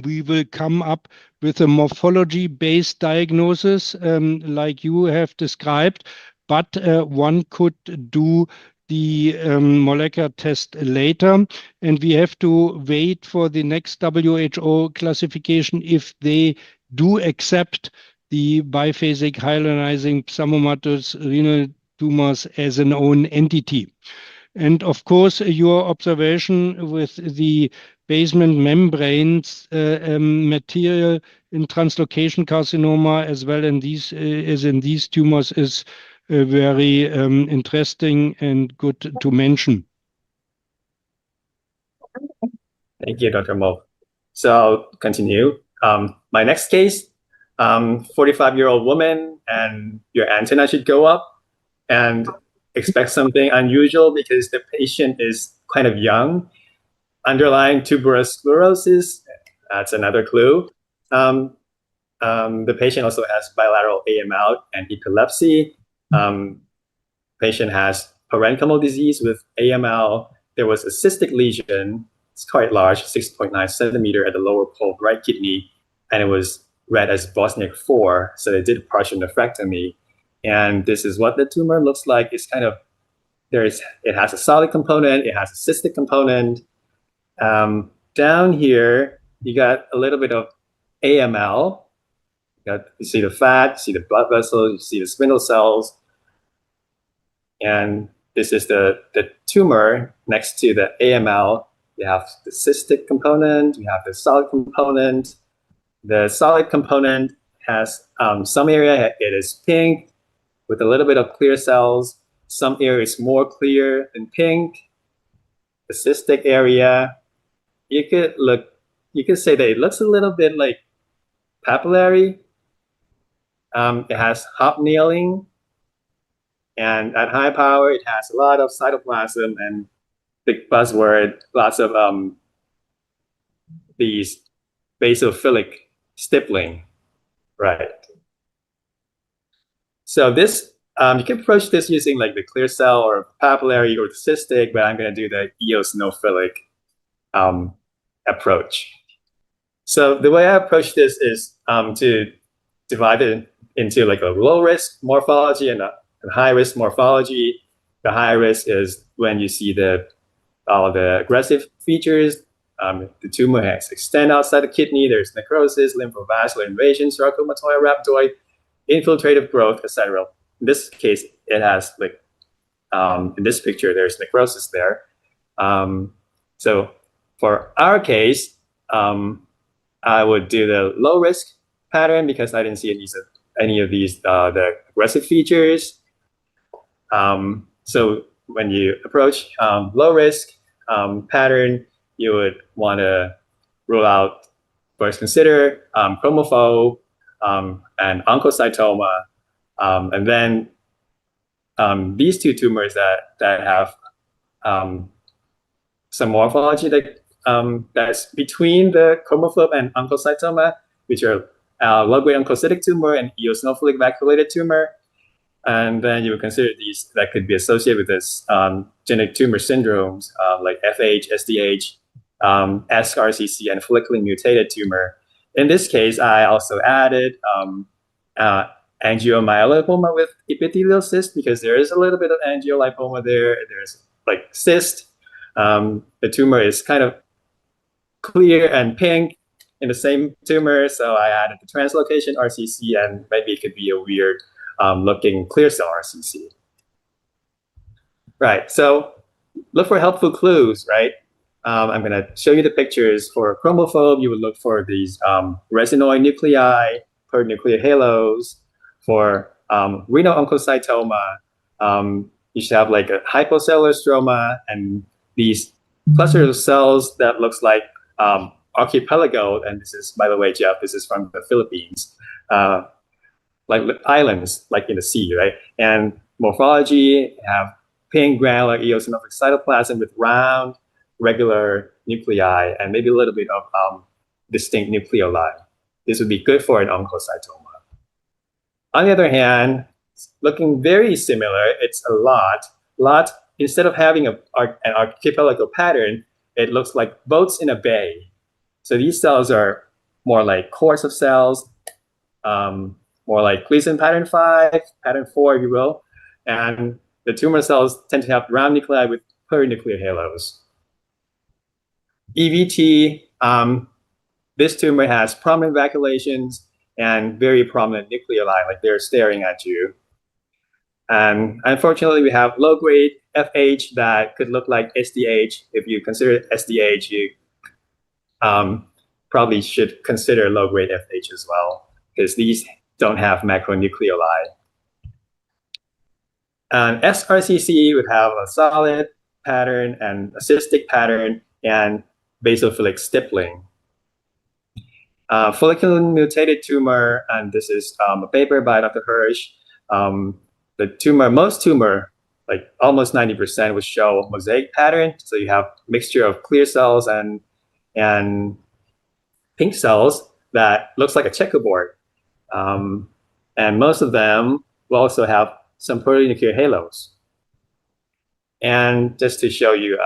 we will come up with a morphology-based diagnosis like you have described, but one could do the molecular test later, and we have to wait for the next WHO classification if they do accept the biphasic hyalinizing psammomatous renal tumors as an own entity. And of course, your observation with the basement membranes material in translocation carcinoma as well as in these tumors is very interesting and good to mention. Thank you, Dr. Mo. So I'll continue. My next case, 45-year-old woman, and your antenna should go up and expect something unusual because the patient is kind of young. Underlying tuberous sclerosis, that's another clue. The patient also has bilateral AML and epilepsy. Patient has parenchymal disease with AML. There was a cystic lesion. It's quite large, 6.9 centimeter at the lower pole of right kidney, and it was read as Bosniak 4. So they did partial nephrectomy, and this is what the tumor looks like. It's kind of it has a solid component. It has a cystic component. Down here, you got a little bit of AML. You see the fat, you see the blood vessels, you see the spindle cells. And this is the tumor next to the AML. You have the cystic component, you have the solid component. The solid component has some area, it is pink with a little bit of clear cells. Some area is more clear than pink. The cystic area, you could say that it looks a little bit like papillary. It has hobnailing, and at high power, it has a lot of cytoplasm and big buzzword, lots of these basophilic stippling, right? So this, you can approach this using like the clear cell or papillary or the cystic, but I'm going to do the eosinophilic approach. So the way I approach this is to divide it into like a low risk morphology and a high risk morphology. The high risk is when you see all the aggressive features. The tumor has extend outside the kidney. There's necrosis, lymphovascular invasion, sarcomatoid, rhabdoid, infiltrative growth, etc. In this case, it has like in this picture, there's necrosis there. So for our case, I would do the low risk pattern because I didn't see any of these the aggressive features. So when you approach low risk pattern, you would want to rule out, first consider chromophobe and oncocytoma, and then these two tumors that have some morphology that's between the chromophobe and oncocytoma, which are low-grade oncocytic tumor and eosinophilic vacuolated tumor. And then you would consider these that could be associated with this genetic tumor syndromes like FH, SDH, SRCC, and follicularly mutated tumor. In this case, I also added angiomyolipoma with epithelial cyst because there is a little bit of angiolipoma there. There's like cyst. The tumor is kind of clear and pink in the same tumor, so I added the translocation RCC, and maybe it could be a weird looking clear cell RCC. Right, so look for helpful clues, right? I'm going to show you the pictures. For chromophobe, you would look for these resinoid nuclei, pernuclear halos. For renal oncocytoma, you should have like a hypocellular stroma and these clusters of cells that looks like archipelago. And this is, by the way, Jeff, this is from the Philippines. Like islands, like in the sea, right? And morphology, have pink granular eosinophilic cytoplasm with round, regular nuclei, and maybe a little bit of distinct nucleoli. This would be good for an oncocytoma. On the other hand, looking very similar, it's a lot. Instead of having an archipelago pattern, it looks like boats in a bay. So these cells are more like cores of cells, more like Gleason pattern 5, pattern 4, if you will. And the tumor cells tend to have round nuclei with perinuclear halos. EVT, this tumor has prominent vacuolations and very prominent nucleoli, like they're staring at you. And unfortunately, we have low-grade FH that could look like SDH. If you consider SDH, you probably should consider low-grade FH as well, because these don't have macronucleoli. And SRCC would have a solid pattern and a cystic pattern and basophilic stippling. Follicular mutated tumor, and this is a paper by Dr. Hirsch. The tumor, most tumor, like almost 90% would show mosaic pattern. So you have mixture of clear cells and pink cells that looks like a checkerboard. And most of them will also have some perinuclear halos. And just to show you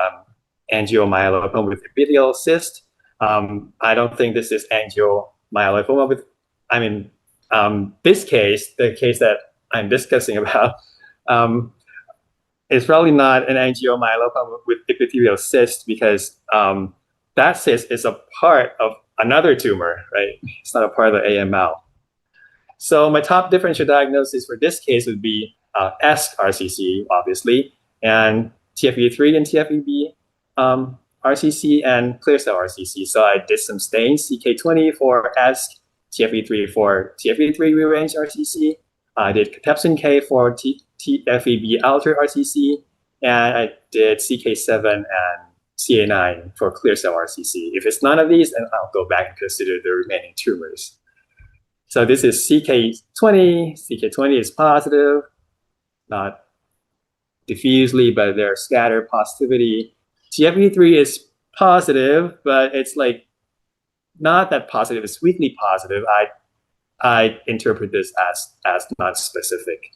angiomyolipoma with epithelial cyst, I don't think this is angiomyolipoma with, this case, the case that I'm discussing about, is probably not an angiomyolipoma with epithelial cyst because that cyst is a part of another tumor, right? It's not a part of the AML. So my top differential diagnosis for this case would be ESK RCC, obviously, and TFE3 and TFEB RCC and clear cell RCC. So I did some stains, CK20 for ESK, TFE3 for TFE3 rearranged RCC. I did Cathepsin K for TFEB altered RCC, and I did CK7 and CA9 for clear cell RCC. If it's none of these, then I'll go back and consider the remaining tumors. So this is CK20. CK20 is positive, not diffusely, but there's scattered positivity. TFE3 is positive, but it's like not that positive. It's weakly positive. I interpret this as not specific.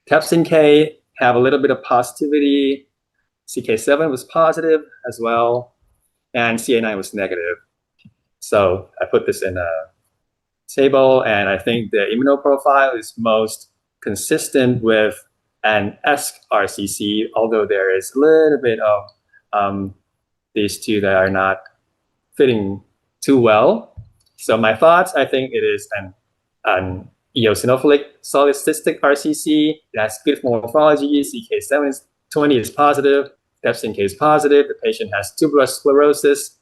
Cathepsin K have a little bit of positivity. CK7 was positive as well, and CA9 was negative. So I put this in a table, and I think the immunoprofile is most consistent with an ESK RCC, although there is a little bit of these two that are not fitting too well. So my thoughts, I think it is an eosinophilic solid cystic RCC. It has good morphology. CK720 is positive. Cathepsin K is positive. The patient has tuberous sclerosis.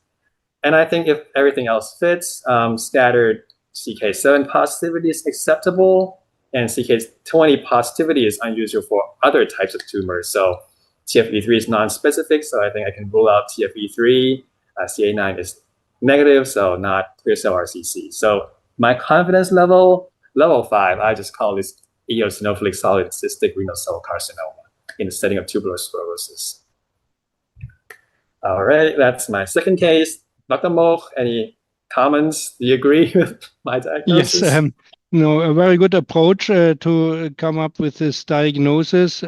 And I think if everything else fits, scattered CK7 positivity is acceptable, and CK20 positivity is unusual for other types of tumors. So TFE3 is non-specific, so I think I can rule out TFE3. CA9 is negative, so not clear cell RCC. So my confidence level, level 5, I just call this eosinophilic solid cystic renal cell carcinoma in the setting of tuberous sclerosis. All right, that's my second case. Dr. Moch, any comments? Do you agree with my diagnosis? Yes, no, a very good approach to come up with this diagnosis.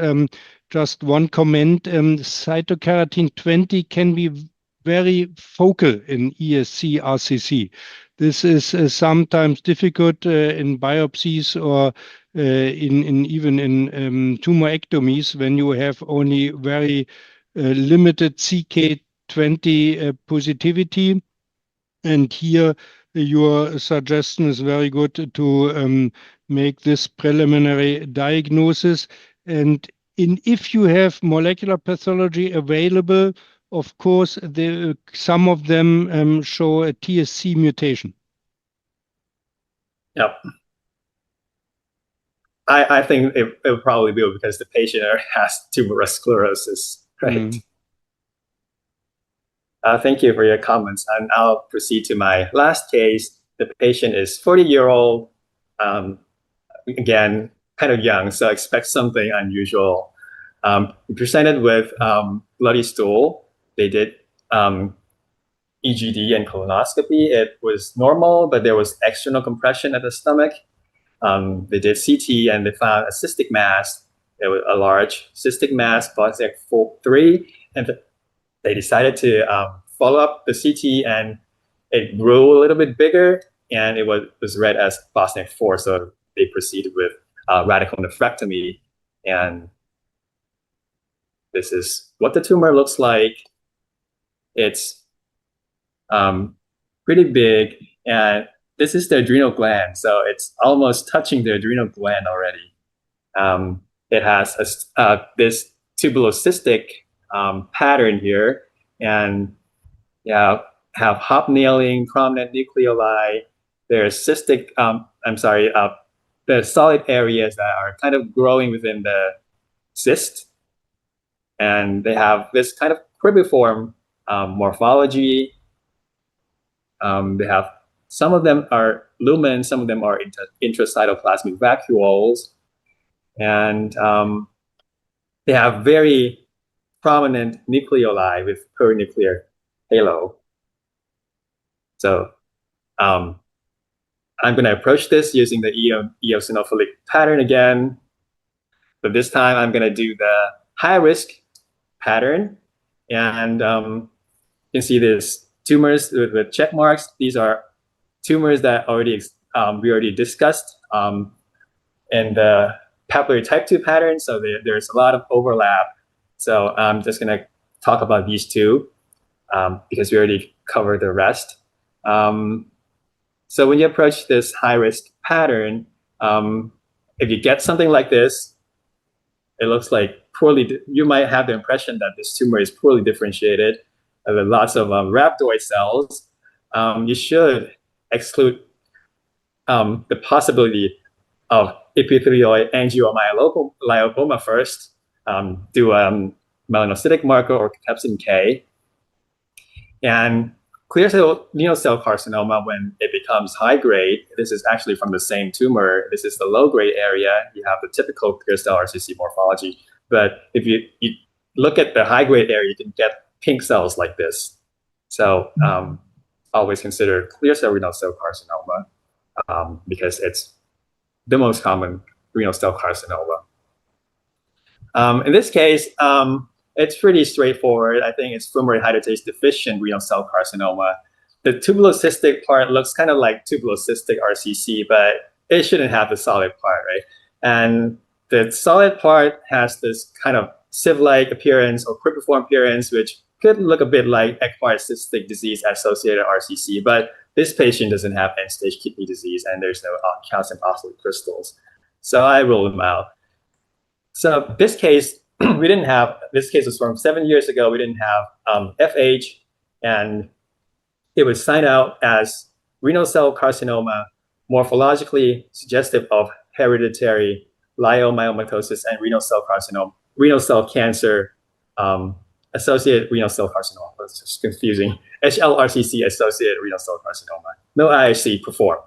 Just one comment, cytokeratin 20 can be very focal in ESC RCC. This is sometimes difficult in biopsies or even in tumorectomies when you have only very limited CK20 positivity. And here your suggestion is very good to make this preliminary diagnosis. And if you have molecular pathology available, of course, some of them show a TSC mutation. Yep. I think it will probably be because the patient has tuberous sclerosis, right? Thank you for your comments. And I'll proceed to my last case. The patient is 40-year-old, again, kind of young, so expect something unusual. We presented with bloody stool. They did EGD and colonoscopy. It was normal, but there was external compression at the stomach. They did CT and they found a cystic mass. It was a large cystic mass, Bosniak 3, and they decided to follow up the CT, and it grew a little bit bigger, and it was read as Bosniak 4. So they proceeded with radical nephrectomy, and this is what the tumor looks like. It's pretty big, and this is the adrenal gland, so it's almost touching the adrenal gland already. It has this tubulocystic pattern here, and have hobnailing, prominent nucleoli. There's cystic, the solid areas that are kind of growing within the cyst, and they have this kind of cribiform morphology. They have, some of them are lumen, some of them are intracytoplasmic vacuoles, and they have very prominent nucleoli with perinuclear halo. So I'm going to approach this using the eosinophilic pattern again. But this time I'm going to do the high risk pattern. And you can see there's tumors with check marks. These are tumors that we already discussed in the papillary type 2 pattern. So there's a lot of overlap. So I'm just going to talk about these two because we already covered the rest. So when you approach this high risk pattern, if you get something like this, it looks like you might have the impression that this tumor is poorly differentiated with lots of rhabdoid cells. You should exclude the possibility of epithelioid angiomyolipoma first, do a melanocytic marker or cathepsin K. And clear cell renal cell carcinoma, when it becomes high grade, this is actually from the same tumor. This is the low grade area. You have the typical clear cell RCC morphology. But if you look at the high grade area, you can get pink cells like this. So always consider clear cell renal cell carcinoma because it's the most common renal cell carcinoma. In this case, it's pretty straightforward. I think it's fumarate hydratase deficient renal cell carcinoma. The tubulocystic part looks kind of like tubulocystic RCC, but it shouldn't have the solid part, right? And the solid part has this kind of sieve-like appearance or cribriform appearance, which could look a bit like acquired cystic disease associated RCC, but this patient doesn't have end-stage kidney disease and there's no calcium oxalate crystals. So I ruled them out. So this case, this case was from 7 years ago. We didn't have FH, and it was signed out as renal cell carcinoma, morphologically suggestive of hereditary leiomyomatosis and renal cell carcinoma, renal cell cancer, associated renal cell carcinoma. That's just confusing. HLRCC associated renal cell carcinoma. No IHC performed.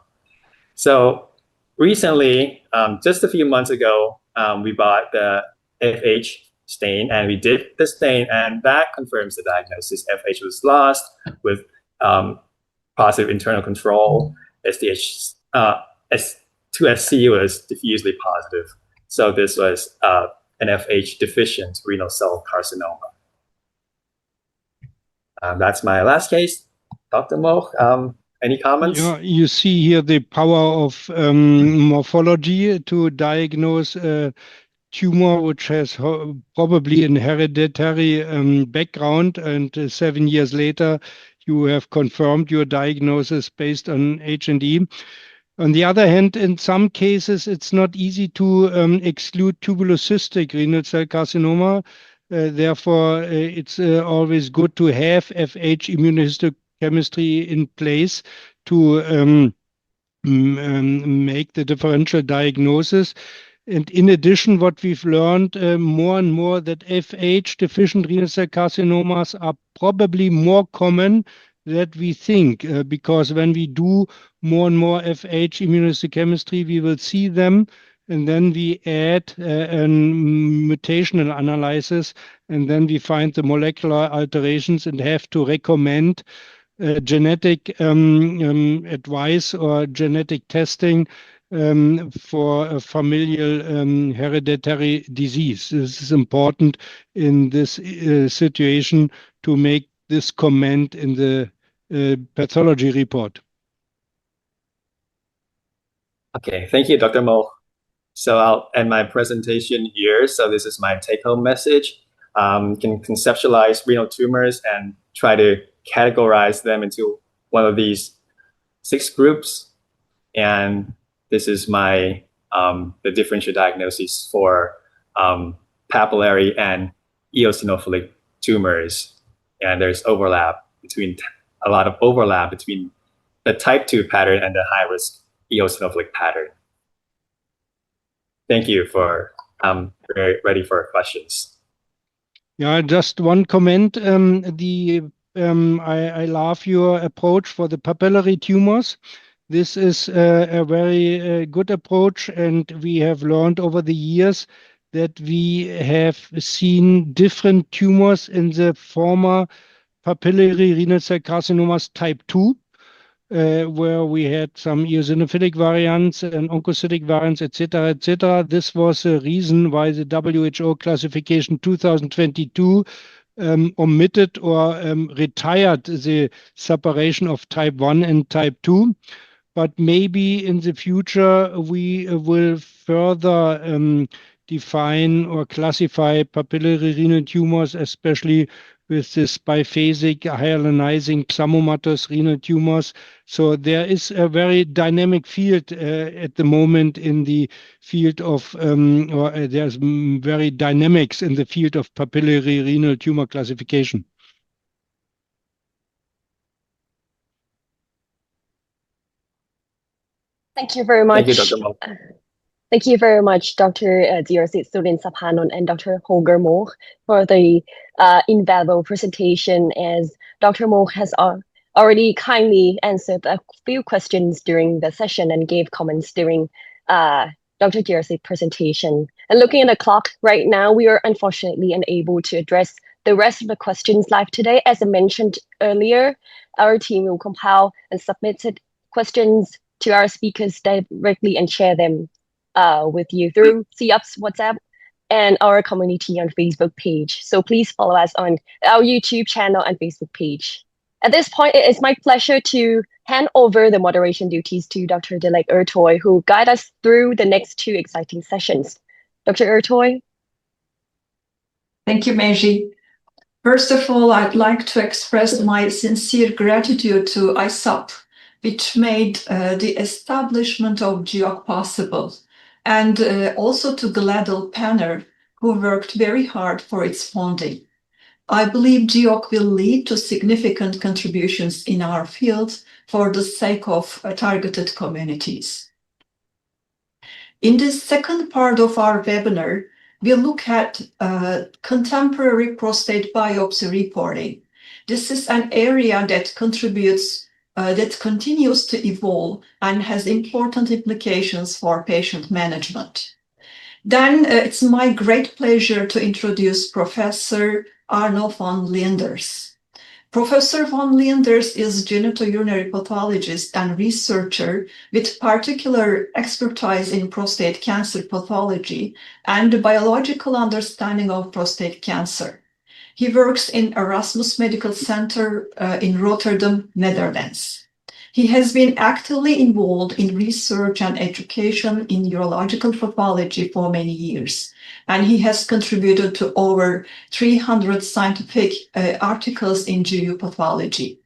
So recently, just a few months ago, we bought the FH stain and we did the stain, and that confirms the diagnosis. FH was lost with positive internal control. SDH, S2SC was diffusely positive. So this was an FH deficient renal cell carcinoma. That's my last case. Dr. Moch, any comments? Yeah, you see here the power of morphology to diagnose a tumor which has probably an hereditary background, and 7 years later you have confirmed your diagnosis based on H&E. On the other hand, in some cases, it's not easy to exclude tubulocystic renal cell carcinoma. Therefore, it's always good to have FH immunohistochemistry in place to make the differential diagnosis. And in addition, what we've learned more and more that FH deficient renal cell carcinomas are probably more common than we think, because when we do more and more FH immunohistochemistry, we will see them, and then we add a mutational analysis, and then we find the molecular alterations and have to recommend genetic advice or genetic testing for a familial hereditary disease. This is important in this situation to make this comment in the pathology report. Okay, thank you, Dr. Mo. So I'll end my presentation here. So this is my take-home message. You can conceptualize renal tumors and try to categorize them into one of these 6 groups. And this is my the differential diagnosis for papillary and eosinophilic tumors. And there's a lot of overlap between the type 2 pattern and the high-risk eosinophilic pattern. Thank you for very ready for questions. Yeah, just one comment. I love your approach for the papillary tumors. This is a very good approach, and we have learned over the years that we have seen different tumors in the former papillary renal cell carcinomas type 2. where we had some eosinophilic variants and oncocytic variants, etc., etc. This was a reason why the WHO classification 2022 omitted or retired the separation of type 1 and type 2. But maybe in the future we will further define or classify papillary renal tumors, especially with this biphasic hyalinizing pseudomatous renal tumors. So there is a very dynamic field at the moment in the field of, there's very dynamics in the field of papillary renal tumor classification. Thank you very much. Thank you, Dr. Mo. Thank you very much, Dr. Surin Sapanon and Dr. Holger Moch, for the invaluable presentation, as Dr. Moch has already kindly answered a few questions during the session and gave comments during Dr. Jersey's presentation. And looking at the clock right now, we are unfortunately unable to address the rest of the questions live today. As I mentioned earlier, our team will compile and submit questions to our speakers directly and share them with you through Seaups WhatsApp and our community on Facebook page. So please follow us on our YouTube channel and Facebook page. At this point, it is my pleasure to hand over the moderation duties to Dr. Dilek Ertoy, who guide us through the next two exciting sessions. Dr. Ertoy? Thank you, Meiji. First of all, I'd like to express my sincere gratitude to Isup, which made the establishment of GEOC possible, and also to Gladel Panner, who worked very hard for its funding. I believe GEOC will lead to significant contributions in our field for the sake of targeted communities. In this second part of our webinar, we'll look at contemporary prostate biopsy reporting. This is an area that contributes that continues to evolve and has important implications for patient management. Then it's my great pleasure to introduce Professor Arno van Leenders. Professor van Leenders is genitourinary pathologist and researcher with particular expertise in prostate cancer pathology and the biological understanding of prostate cancer. He works in Erasmus Medical Center in Rotterdam, Netherlands. He has been actively involved in research and education in urological pathology for many years, and he has contributed to over 300 scientific articles in GU pathology.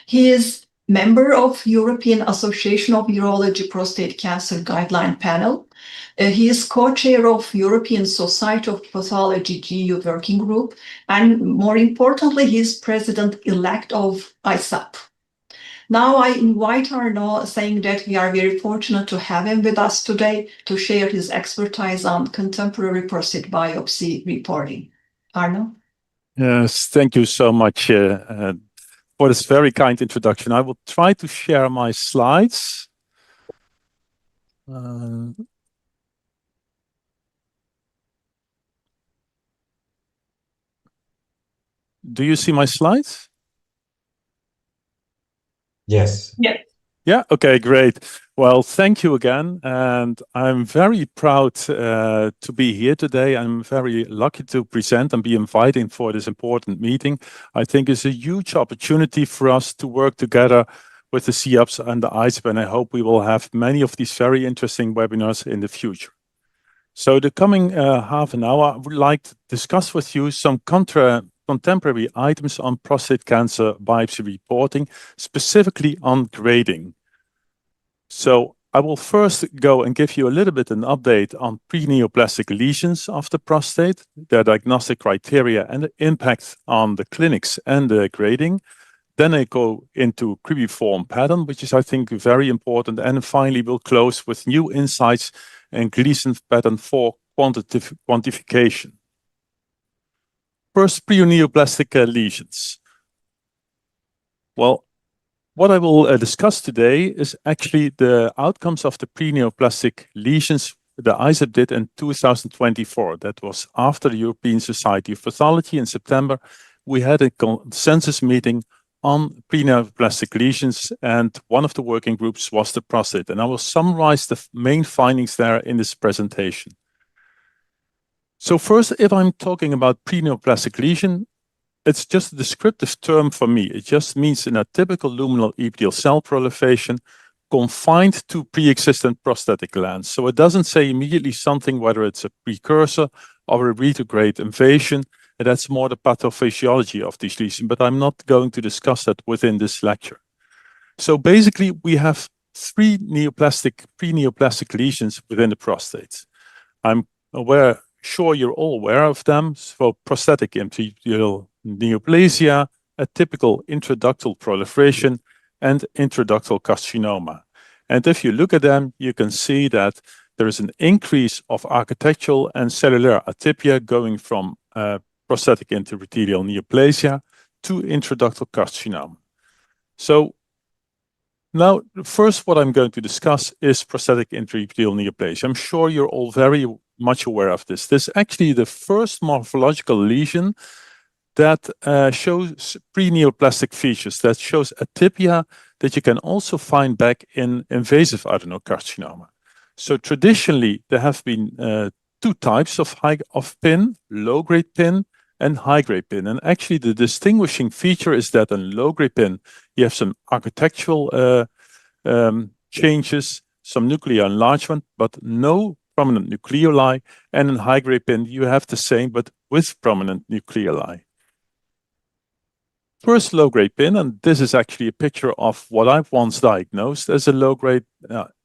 He is member of European Association of Urology Prostate Cancer Guideline Panel. He is co-chair of European Society of Pathology GU Working Group, and more importantly, he is president-elect of Isup. Now I invite Arno, saying that we are very fortunate to have him with us today to share his expertise on contemporary prostate biopsy reporting. Arno? Yes, thank you so much for this very kind introduction. I will try to share my slides. Do you see my slides? Yes. Yes. Yeah, okay, great. Well, thank you again. And I'm very proud to be here today. I'm very lucky to present and be invited for this important meeting. I think it's a huge opportunity for us to work together with the Seaups and the Isup, and I hope we will have many of these very interesting webinars in the future. So the coming half an hour, I would like to discuss with you some contemporary items on prostate cancer biopsy reporting, specifically on grading. So I will first go and give you a little bit an update on pre-neoplastic lesions of the prostate, their diagnostic criteria and the impact on the clinics and the grading. Then I go into cribiform pattern, which is, I think, very important. And finally, we'll close with new insights and Gleason pattern for quantification. First, pre-neoplastic lesions. Well, what I will discuss today is actually the outcomes of the pre-neoplastic lesions the Isup did in 2024. That was after the European Society of Pathology in September. We had a consensus meeting on preneoplastic lesions, and one of the working groups was the prostate. And I will summarize the main findings there in this presentation. So first, if I'm talking about preneoplastic lesion, it's just a descriptive term for me. It just means an atypical luminal epithelial cell proliferation confined to pre-existent prostatic glands. So it doesn't say immediately something whether it's a precursor or a retrograde invasion. And that's more the pathophysiology of these lesions, but I'm not going to discuss that within this lecture. So basically, we have three preneoplastic lesions within the prostate. I'm sure you're all aware of them. So prostatic epithelial neoplasia, atypical intraductal proliferation, and intraductal carcinoma. And if you look at them, you can see that there is an increase of architectural and cellular atypia going from prostatic intraepithelial neoplasia to intraductal carcinoma. So now, first, what I'm going to discuss is prostatic intraepithelial neoplasia. I'm sure you're all very much aware of this. This is actually the first morphological lesion that shows preneoplastic features, that shows atypia that you can also find back in invasive adenocarcinoma. So traditionally, there have been two types of PIN, low-grade PIN and high-grade PIN. And actually, the distinguishing feature is that in low-grade PIN, you have some architectural changes, some nuclear enlargement, but no prominent nucleoli. And in high-grade PIN, you have the same, but with prominent nucleoli. First low-grade PIN, and this is actually a picture of what I've once diagnosed as a low-grade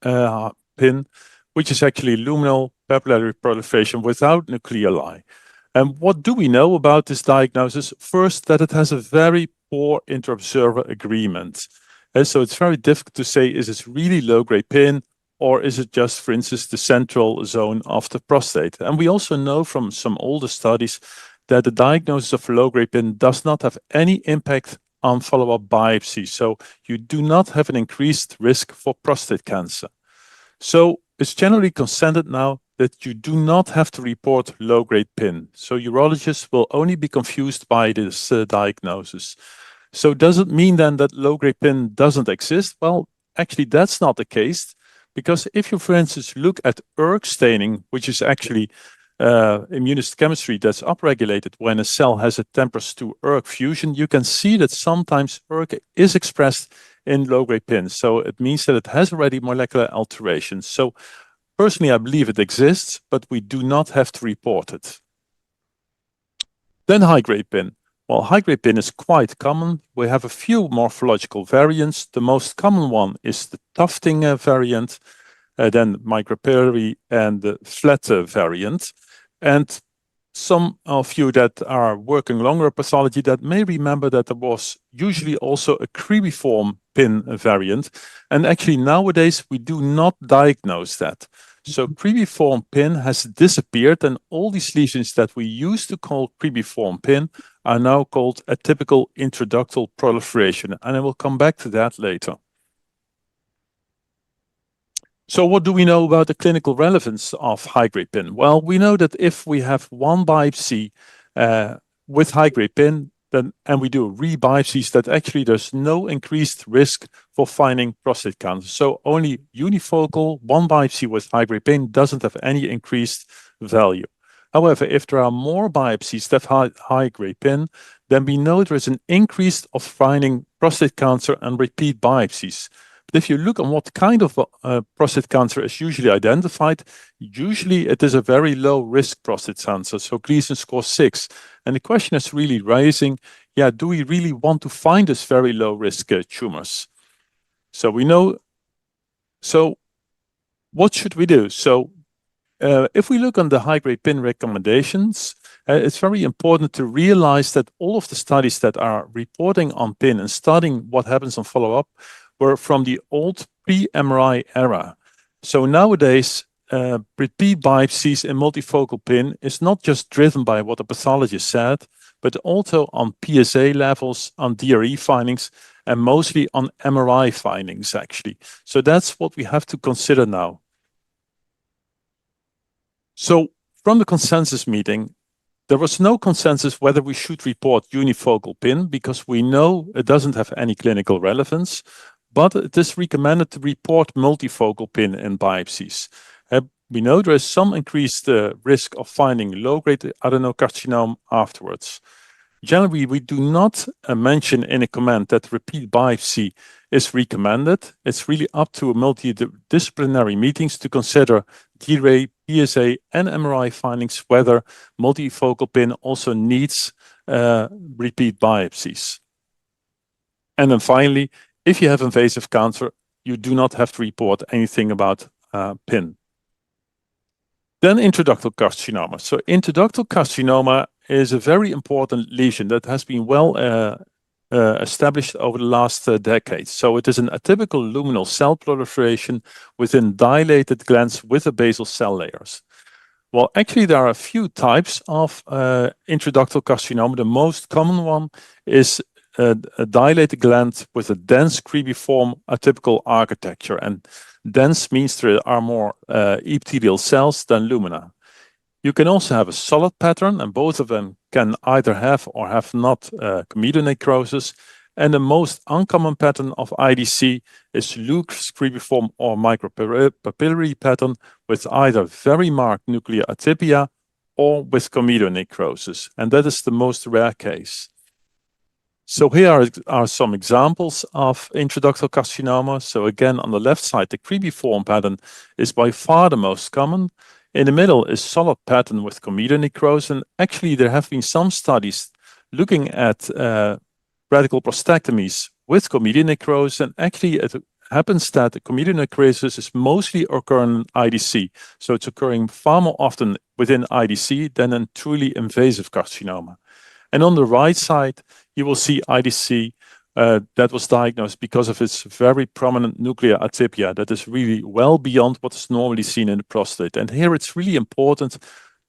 PIN, which is actually luminal papillary proliferation without nucleoli. And what do we know about this diagnosis? First, that it has a very poor inter-observer agreement. And so it's very difficult to say, is it really low-grade PIN, or is it just, for instance, the central zone of the prostate? And we also know from some older studies that the diagnosis of low-grade PIN does not have any impact on follow-up biopsy. So you do not have an increased risk for prostate cancer. So it's generally consented now that you do not have to report low-grade PIN. So urologists will only be confused by this diagnosis. So does it mean then that low-grade PIN doesn't exist? Well, actually, that's not the case. Because if you, for instance, look at ERK staining, which is actually immunohistochemistry that's upregulated when a cell has a TMPRSS2 ERK fusion, you can see that sometimes ERK is expressed in low-grade PIN. So it means that it has already molecular alterations. So personally, I believe it exists, but we do not have to report it. Then high-grade PIN. Well, high-grade PIN is quite common. We have a few morphological variants. The most common one is the tufting variant, then micropillary and the flat variant. And some of you that are working longer pathology that may remember that there was usually also a cribriform PIN variant. And actually nowadays we do not diagnose that. So cribriform PIN has disappeared, and all these lesions that we used to call cribriform PIN are now called atypical intraductal proliferation. And I will come back to that later. So what do we know about the clinical relevance of high-grade PIN? Well, we know that if we have one biopsy with high-grade PIN, and we do re-biopsies, that actually there's no increased risk for finding prostate cancer. So only unifocal, one biopsy with high-grade PIN doesn't have any increased value. However, if there are more biopsies that have high-grade PIN, then we know there is an increase of finding prostate cancer and repeat biopsies. But if you look on what kind of prostate cancer is usually identified, usually it is a very low risk prostate cancer, so Gleason score 6. And the question is really raising, do we really want to find this very low risk tumors? So we know, so what should we do? So if we look on the high-grade PIN recommendations, it's very important to realize that all of the studies that are reporting on PIN and studying what happens on follow-up were from the old pre-MRI era. So nowadays, repeat biopsies in multifocal PIN is not just driven by what the pathologist said, but also on PSA levels, on DRE findings, and mostly on MRI findings, actually. So that's what we have to consider now. So from the consensus meeting, There was no consensus whether we should report unifocal PIN because we know it doesn't have any clinical relevance, but it is recommended to report multifocal PIN in biopsies. We know there is some increased risk of finding low-grade adenocarcinoma afterwards. Generally, we do not mention in a comment that repeat biopsy is recommended. It's really up to multidisciplinary meetings to consider D-ray, PSA, and MRI findings whether multifocal PIN also needs repeat biopsies. And then finally, if you have invasive cancer, you do not have to report anything about PIN. Then intraductal carcinoma. So intraductal carcinoma is a very important lesion that has been well established over the last decades. So it is an atypical luminal cell proliferation within dilated glands with a basal cell layers. Well, actually, there are a few types of intraductal carcinoma. The most common one is a dilated gland with a dense cribriform atypical architecture. And dense means there are more epithelial cells than lumina. You can also have a solid pattern, and both of them can either have or have not comedonecrosis. And the most uncommon pattern of IDC is loose cribriform or micropapillary pattern with either very marked nuclear atypia or with comedonecrosis. And that is the most rare case. So here are some examples of intraductal carcinoma. So again, on the left side, the cribriform pattern is by far the most common. In the middle is solid pattern with comedonecrosis. And actually, there have been some studies looking at radical prostatectomies with comedonecrosis. And actually, it happens that comedonecrosis is mostly occurring in IDC. So it's occurring far more often within IDC than in truly invasive carcinoma. And on the right side, you will see IDC that was diagnosed because of its very prominent nuclear atypia that is really well beyond what is normally seen in the prostate. And here it's really important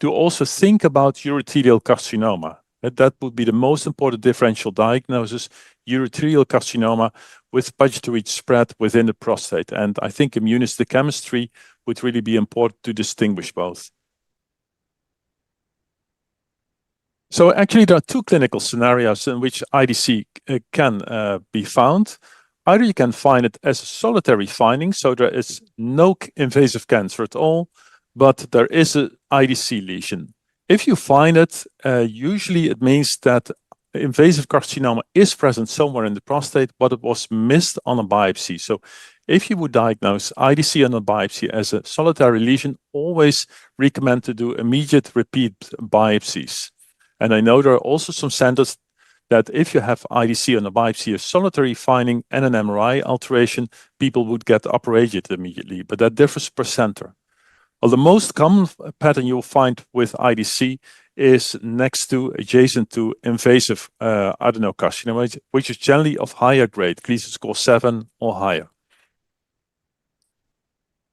to also think about urothelial carcinoma. That would be the most important differential diagnosis, urothelial carcinoma with pituitary spread within the prostate. And I think immunohistochemistry would really be important to distinguish both. So actually, there are two clinical scenarios in which IDC can be found. Either you can find it as a solitary finding, so there is no invasive cancer at all, but there is an IDC lesion. If you find it, usually it means that invasive carcinoma is present somewhere in the prostate, but it was missed on a biopsy. So if you would diagnose IDC on a biopsy as a solitary lesion, always recommend to do immediate repeat biopsies. And I know there are also some centers that if you have IDC on a biopsy, a solitary finding and an MRI alteration, people would get upregulated immediately, but that differs per center. Well, the most common pattern you'll find with IDC is adjacent to invasive adenocarcinoma, which is generally of higher grade, Gleason score 7 or higher.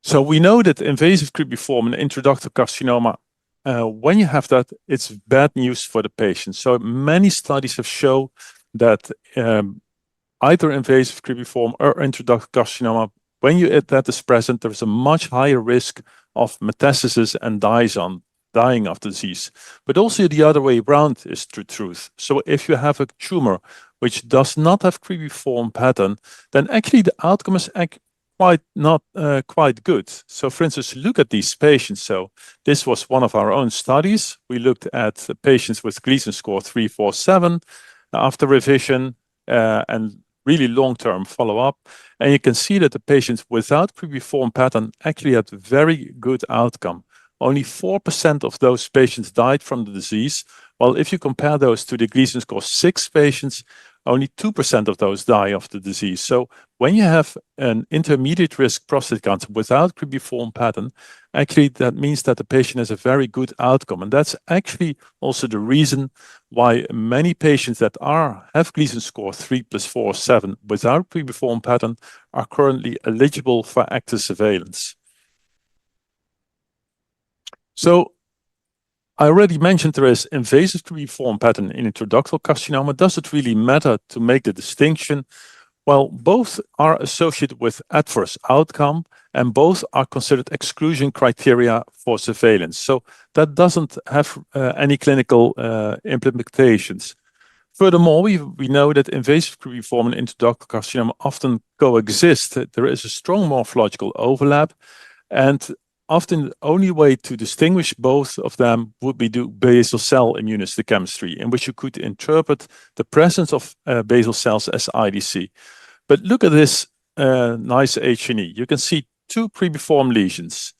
So we know that invasive cribriform and intraductal carcinoma, when you have that, it's bad news for the patient. So many studies have shown that either invasive cribriform or intraductal carcinoma, when that is present, there's a much higher risk of metastasis and dying of disease. But also the other way around is the truth. So if you have a tumor which does not have cribriform pattern, then actually the outcome is quite good. So for instance, look at these patients. So this was one of our own studies. We looked at patients with Gleason score 3, 4, 7 after revision and really long-term follow-up. And you can see that the patients without cribriform pattern actually had very good outcome. Only 4% of those patients died from the disease. While if you compare those to the Gleason score 6 patients, only 2% of those die of the disease. So when you have an intermediate risk prostate cancer without cribriform pattern, actually that means that the patient has a very good outcome. And that's actually also the reason why many patients that have Gleason score 3 plus 4, 7 without cribriform pattern are currently eligible for active surveillance. So I already mentioned there is invasive cribriform pattern in intraductal carcinoma. Does it really matter to make the distinction? Well, both are associated with adverse outcome, and both are considered exclusion criteria for surveillance. So that doesn't have any clinical implications. Furthermore, we know that invasive creviform and intraductal carcinoma often coexist. There is a strong morphological overlap, and often the only way to distinguish both of them would be do basal cell immunohistochemistry, in which you could interpret the presence of basal cells as IDC. But look at this nice H&E. You can see two creviform lesions.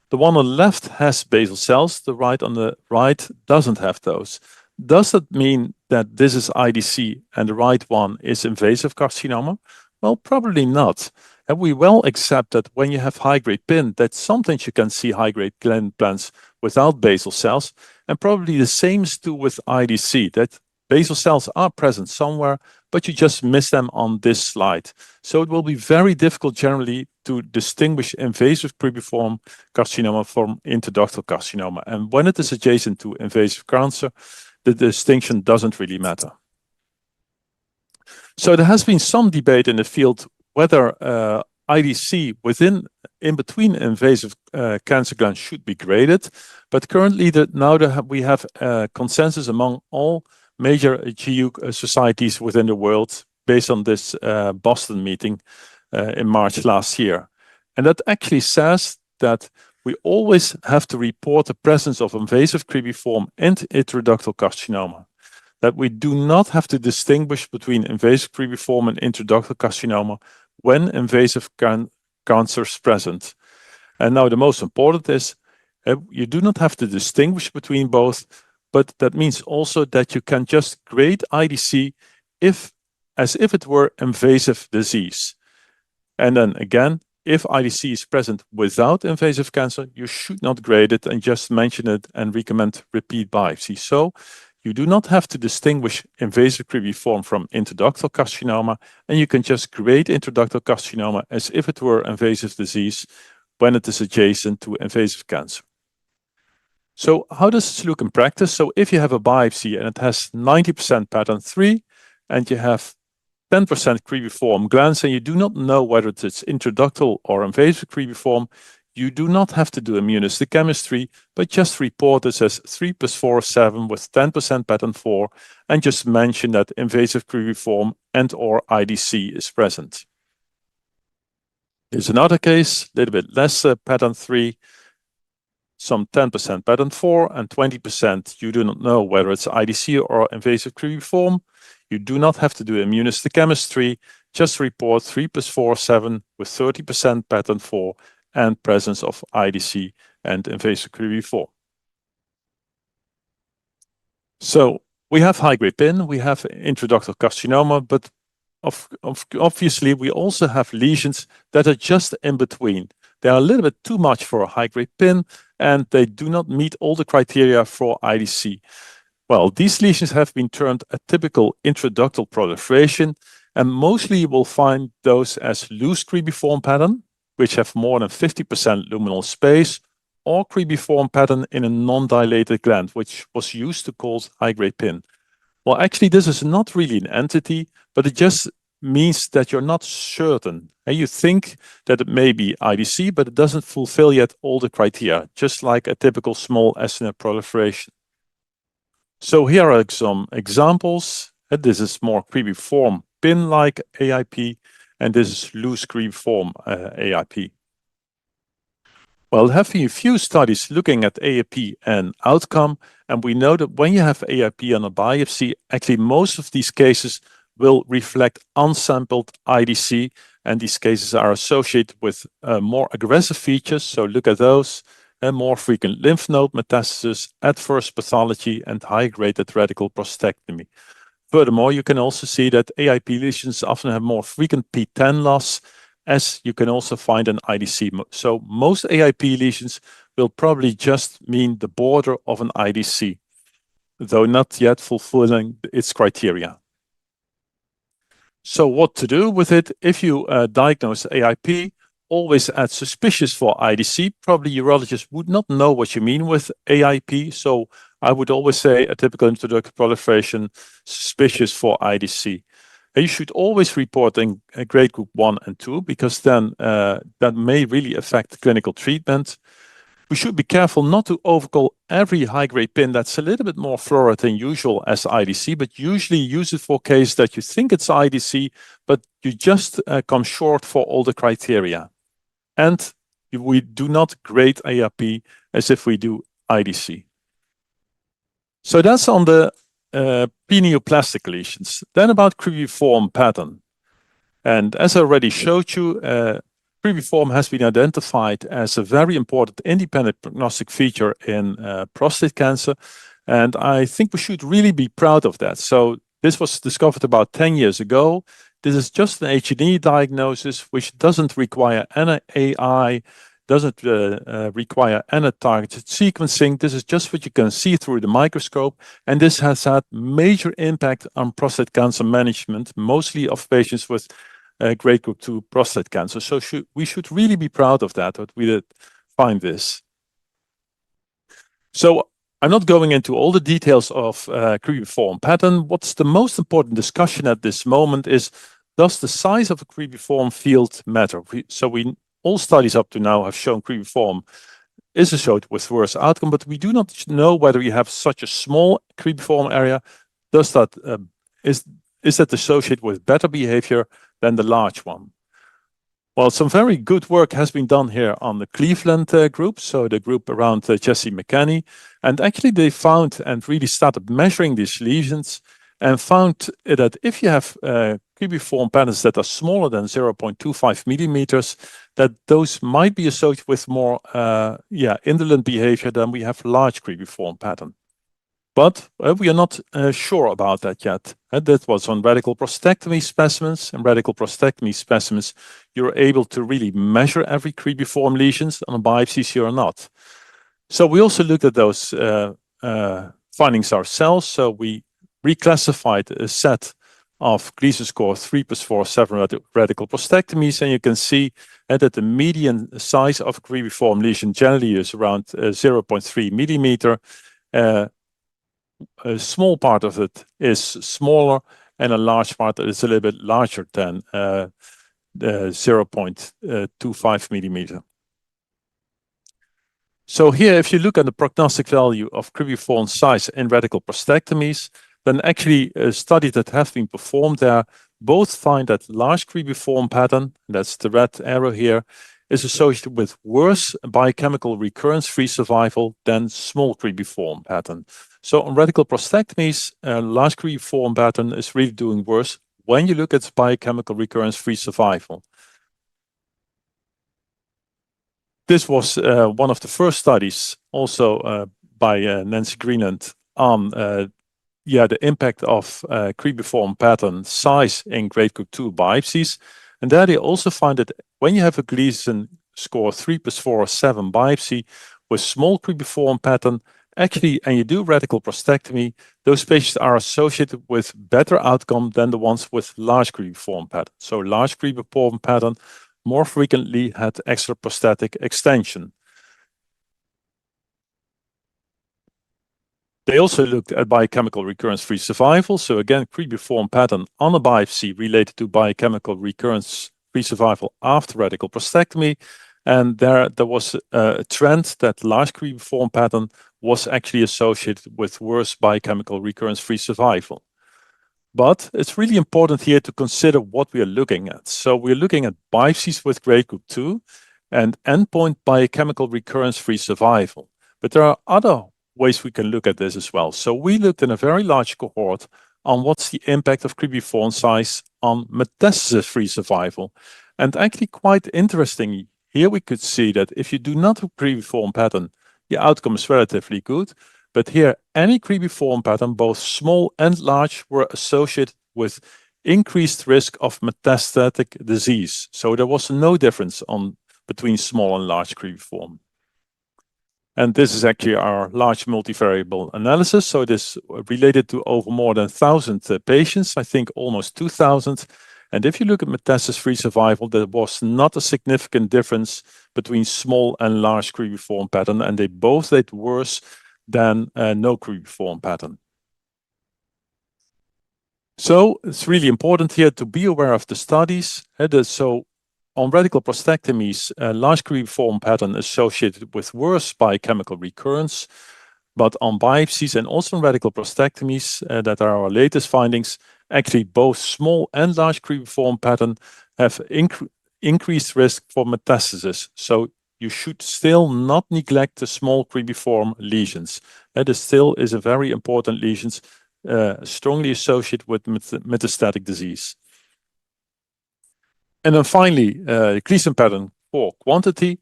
The one on the left has basal cells, the one on the right doesn't have those. Does that mean that this is IDC and the right one is invasive carcinoma? Well, probably not. And we well accept that when you have high-grade PIN, that sometimes you can see high-grade gland plants without basal cells. And probably the same is true with IDC, that basal cells are present somewhere, but you just miss them on this slide. So it will be very difficult generally to distinguish invasive creviform carcinoma from intraductal carcinoma. And when it is adjacent to invasive cancer, the distinction doesn't really matter. So there has been some debate in the field whether IDC in between invasive cancer glands should be graded, but currently we have consensus among all major GU societies within the world based on this Boston meeting in March last year. And that actually says that we always have to report the presence of invasive creviform and intraductal carcinoma, that we do not have to distinguish between invasive creviform and intraductal carcinoma when invasive cancer is present. And now the most important is you do not have to distinguish between both, but that means also that you can just grade IDC as if it were invasive disease. And then again, if IDC is present without invasive cancer, you should not grade it and just mention it and recommend repeat biopsy. So you do not have to distinguish invasive creviform from intraductal carcinoma, and you can just grade intraductal carcinoma as if it were invasive disease when it is adjacent to invasive cancer. So how does this look in practice? So if you have a biopsy and it has 90% pattern 3, and you have 10% creviform glands, and you do not know whether it's intraductal or invasive creviform, you do not have to do immunohistochemistry, but just report this as 3 + 4 = 7 with 10% pattern 4, and just mention that invasive creviform and or IDC is present. Here's another case, a little bit less pattern 3, some 10% pattern 4, and 20% you do not know whether it's IDC or invasive creviform. You do not have to do immunohistochemistry, just report 3 + 4 = 7 with 30% pattern 4 and presence of IDC and invasive creviform. So we have high-grade PIN, we have intraductal carcinoma, but obviously we also have lesions that are just in between. They are a little bit too much for a high-grade PIN, and they do not meet all the criteria for IDC. Well, these lesions have been termed atypical intraductal proliferation, and mostly you will find those as loose creviform pattern, which have more than 50% luminal space, or creviform pattern in a non-dilated gland, which was used to call high-grade PIN. Well, actually, this is not really an entity, but it just means that you're not certain. And you think that it may be IDC, but it doesn't fulfill yet all the criteria, just like a typical small acinar proliferation. So here are some examples. This is more creviform pin-like AIP, and this is loose creviform AIP. Well, there have been a few studies looking at AIP and outcome, and we know that when you have AIP on a biopsy, actually most of these cases will reflect unsampled IDC, and these cases are associated with more aggressive features. So look at those. And more frequent lymph node metastasis, adverse pathology, and high-graded radical prostatectomy. Furthermore, you can also see that AIP lesions often have more frequent P10 loss, as you can also find an IDC. So most AIP lesions will probably just mean the border of an IDC, though not yet fulfilling its criteria. So what to do with it? If you diagnose AIP, always add suspicious for IDC. Probably urologists would not know what you mean with AIP, so I would always say a typical intraductal proliferation, suspicious for IDC. You should always report in grade group 1 and 2 because then that may really affect clinical treatment. We should be careful not to overcall every high-grade pin that's a little bit more florid than usual as IDC, but usually use it for case that you think it's IDC, but you just come short for all the criteria. And we do not grade ARP as if we do IDC. So that's on the pineoplastic lesions. Then about cribriform pattern. And as I already showed you, cribriform has been identified as a very important independent prognostic feature in prostate cancer. And I think we should really be proud of that. So this was discovered about 10 years ago. This is just an H&E diagnosis, which doesn't require any AI, doesn't require any targeted sequencing. This is just what you can see through the microscope. And this has had major impact on prostate cancer management, mostly of patients with grade group 2 prostate cancer. So we should really be proud of that we did find this. So I'm not going into all the details of cribriform pattern. What's the most important discussion at this moment is, does the size of a cribriform field matter? All studies up to now have shown cribriform is associated with worse outcome, but we do not know whether you have such a small cribriform area. Does that is that associated with better behavior than the large one? Well, some very good work has been done here on the Cleveland group, so the group around Jesse McKenney, and actually they found and really started measuring these lesions and found that if you have cribriform patterns that are smaller than 0.25 millimeters, that those might be associated with more indolent behavior than we have large cribriform pattern. But we are not sure about that yet. That was on radical prostatectomy specimens. And radical prostatectomy specimens, you're able to really measure every cribriform lesions. On a biopsy, you're not. So we also looked at those findings ourselves. So we reclassified a set of Gleason score 3+4 7 radical prostatectomies, and you can see that the median size of cribriform lesion generally is around 0.3 millimeter. A small part of it is smaller, and a large part is a little bit larger than 0.25 millimeter. So here, if you look at the prognostic value of cribriform size in radical prostatectomies, then actually studies that have been performed there both find that large cribriform pattern, that's the red arrow here, is associated with worse biochemical recurrence-free survival than small cribriform pattern. So on radical prostatectomies, large cribriform pattern is really doing worse when you look at biochemical recurrence-free survival. This was one of the first studies also by Nancy Greenland on the impact of cribriform pattern size in grade group 2 biopsies. And there they also find that when you have a Gleason score 3+4 7 biopsy with small cribriform pattern, actually, and you do radical prostatectomy, those patients are associated with better outcome than the ones with large cribriform pattern. So large cribriform pattern more frequently had extraprostatic extension. They also looked at biochemical recurrence-free survival. So again, cribriform pattern on a biopsy related to biochemical recurrence-free survival after radical prostatectomy. And there was a trend that large cribriform pattern was actually associated with worse biochemical recurrence-free survival. But it's really important here to consider what we are looking at. So we're looking at biopsies with grade group 2 and endpoint biochemical recurrence-free survival. But there are other ways we can look at this as well. So we looked in a very large cohort on what's the impact of cribriform size on metastasis-free survival. And actually quite interesting, here we could see that if you do not have cribriform pattern, the outcome is relatively good. But here, any cribriform pattern, both small and large, were associated with increased risk of metastatic disease. So there was no difference between small and large cribriform. And this is actually our large multivariable analysis. So this related to over more than 1,000 patients, I think almost 2,000. And if you look at metastasis-free survival, there was not a significant difference between small and large cribriform pattern, and they both did worse than no cribriform pattern. So it's really important here to be aware of the studies. So on radical prostatectomies, a large cribriform pattern associated with worse biochemical recurrence. But on biopsies and also on radical prostatectomies, that are our latest findings, actually both small and large cribriform pattern have increased risk for metastasis. So you should still not neglect the small cribriform lesions. That still is a very important lesions, strongly associated with metastatic disease. And then finally, Gleason pattern for quantity.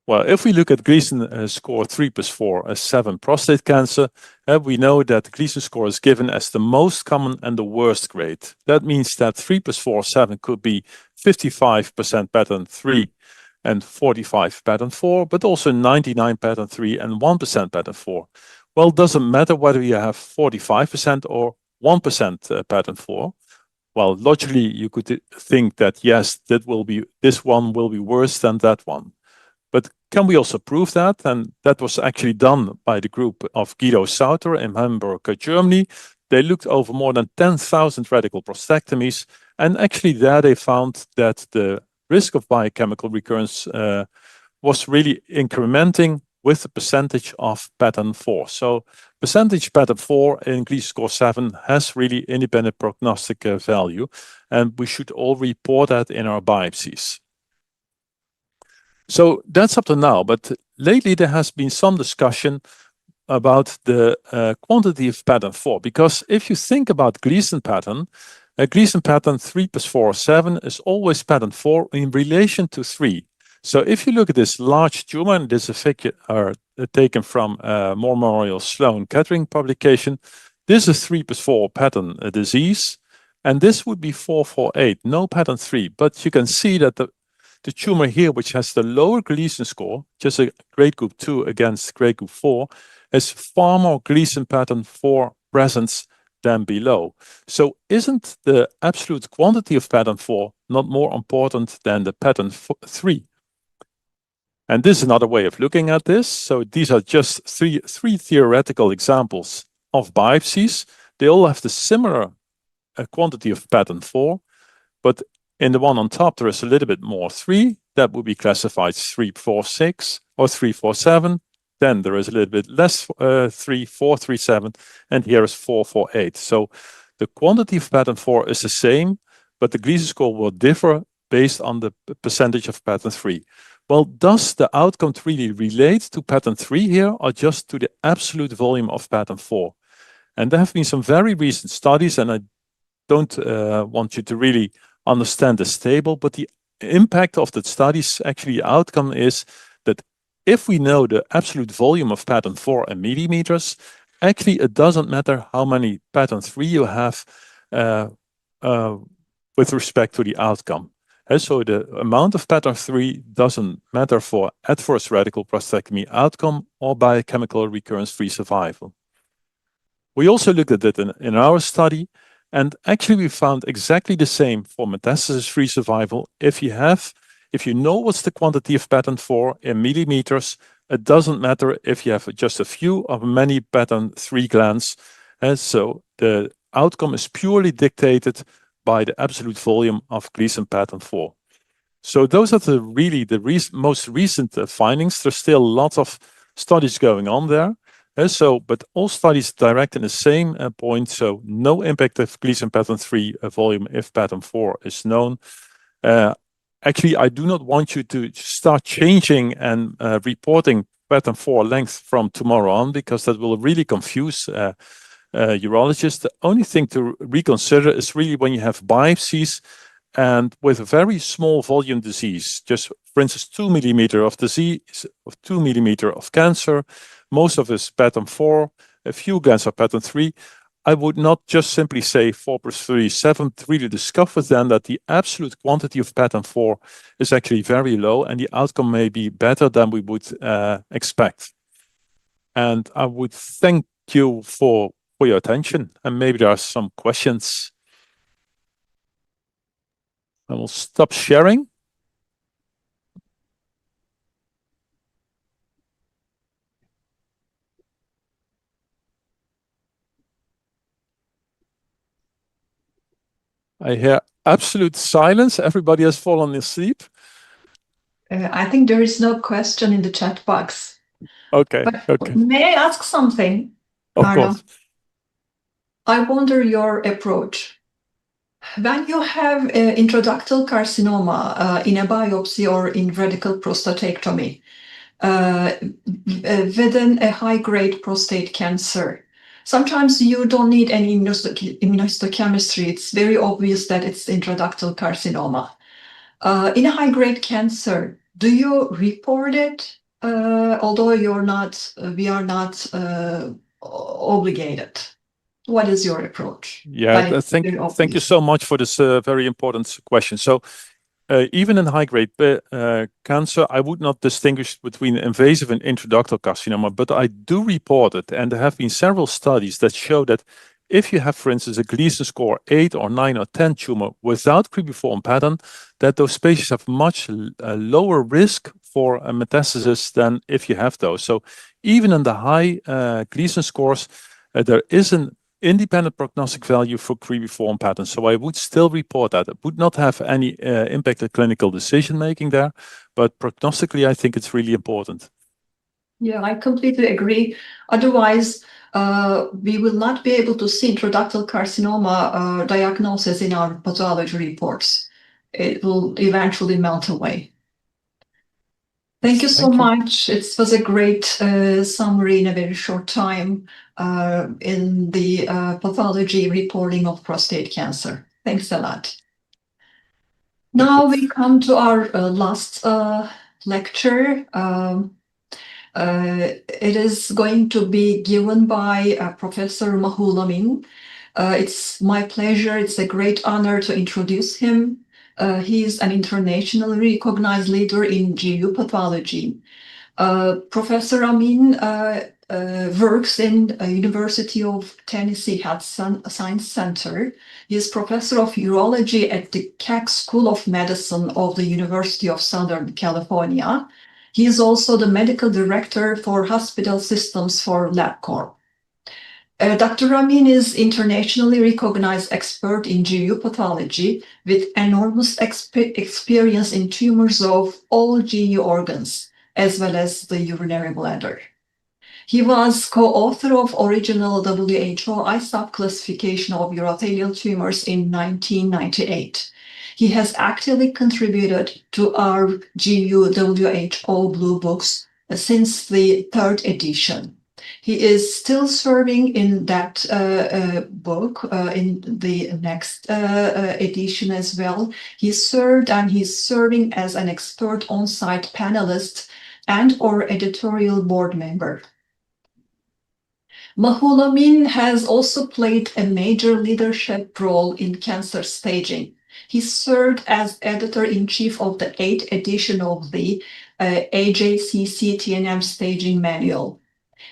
Well, if we look at Gleason score 3+4 as 7 prostate cancer, we know that Gleason score is given as the most common and the worst grade. That means that 3+4, 7 could be 55% pattern 3 and 45 pattern 4, but also 99 pattern 3 and 1% pattern 4. Well, it doesn't matter whether you have 45% or 1% pattern 4. Well, logically, you could think that yes, this one will be worse than that one. But can we also prove that? And that was actually done by the group of Guido Sauter in Hamburg, Germany. They looked over more than 10,000 radical prostatectomies, and actually there they found that the risk of biochemical recurrence was really incrementing with the percentage of pattern 4. So percentage pattern 4 in Gleason score 7 has really independent prognostic value, and we should all report that in our biopsies. So that's up to now, but lately there has been some discussion about the quantity of pattern 4, because if you think about Gleason pattern, a Gleason pattern 3+4, 7 is always pattern 4 in relation to 3. So if you look at this large tumor, and this is a figure taken from Memorial Sloan Kettering publication, this is 3+4 pattern disease, and this would be 448, no pattern 3. But you can see that the tumor here, which has the lower Gleason score, just a grade group 2 against grade group 4, has far more Gleason pattern 4 presence than below. So isn't the absolute quantity of pattern 4 not more important than the pattern 3? And this is another way of looking at this. So these are just three theoretical examples of biopsies. They all have the similar quantity of pattern 4, but in the one on top, there is a little bit more 3. That would be classified 346 or 347. Then there is a little bit less 3437, and here is 448. So the quantity of pattern 4 is the same, but the Gleason score will differ based on the percentage of pattern 3. Well, does the outcome really relate to pattern 3 here, or just to the absolute volume of pattern 4? And there have been some very recent studies, and I don't want you to really understand this table, but the impact of the studies, actually the outcome is that if we know the absolute volume of pattern 4 in millimeters, actually it doesn't matter how many pattern 3 you have with respect to the outcome. And so the amount of pattern 3 doesn't matter for adverse radical prostatectomy outcome or biochemical recurrence-free survival. We also looked at it in our study, and actually we found exactly the same for metastasis-free survival. If you know what's the quantity of pattern 4 in millimeters, it doesn't matter if you have just a few or many pattern 3 glands. And so the outcome is purely dictated by the absolute volume of Gleason pattern 4. So those are the most recent findings. There's still lots of studies going on there. But all studies direct in the same point, so no impact of Gleason pattern 3 volume if pattern 4 is known. Actually, I do not want you to start changing and reporting pattern 4 length from tomorrow on, because that will really confuse urologists. The only thing to reconsider is really when you have biopsies and with a very small volume disease, just for instance, 2 millimeter of disease, of 2 millimeter of cancer, most of it is pattern 4, a few glands are pattern 3. I would not just simply say 4+3, 7, really discover then that the absolute quantity of pattern 4 is actually very low, and the outcome may be better than we would expect. And I would thank you for your attention, and maybe there are some questions. I will stop sharing. I hear absolute silence. Everybody has fallen asleep. I think there is no question in the chat box. Okay, But okay. may I ask something, Of Marla? course. I wonder your approach. When you have intraductal carcinoma in a biopsy or in radical prostatectomy, within a high-grade prostate cancer, sometimes you don't need any immunohistochemistry. It's very obvious that it's intraductal carcinoma. In a high-grade cancer, do you report it? Although we are not obligated. What is your approach? Yeah, thank you so much for this very important question. So even in high-grade cancer, I would not distinguish between invasive and intraductal carcinoma, but I do report it. And there have been several studies that show that if you have, for instance, a Gleason score 8 or 9 or 10 tumor without cribriform pattern, that those patients have much lower risk for metastasis than if you have those. So even in the high Gleason scores, there is an independent prognostic value for cribriform patterns. So I would still report that. It would not have any impact on clinical decision-making there, but prognostically, I think it's really important. Yeah, I completely agree. Otherwise, we will not be able to see intraductal carcinoma diagnosis in our pathology reports. It will eventually melt away. Thank you so much. It was a great summary in a very short time in the pathology reporting of prostate cancer. Thanks a lot. Now we come to our last lecture. It is going to be given by Professor Mahul Amin. It's my pleasure, it's a great honor to introduce him. He is an internationally recognized leader in GU pathology. Professor Amin works in University of Tennessee Health Science Center. He is professor of urology at the Keck School of Medicine of the University of Southern California. He is also the medical director for hospital systems for LabCorp. Dr. Amin is internationally recognized expert in GU pathology with enormous experience in tumors of all GU organs, as well as the urinary bladder. He was co-author of original WHO Isup classification of urothelial tumors in 1998. He has actively contributed to our GU WHO Blue Books since the 3rd edition. He is still serving in that book in the next edition as well. He served and he's serving as an expert on-site panelist and or editorial board member. Mahul Amin has also played a major leadership role in cancer staging. He served as editor-in-chief of the 8th edition of the AJCC TNM staging manual.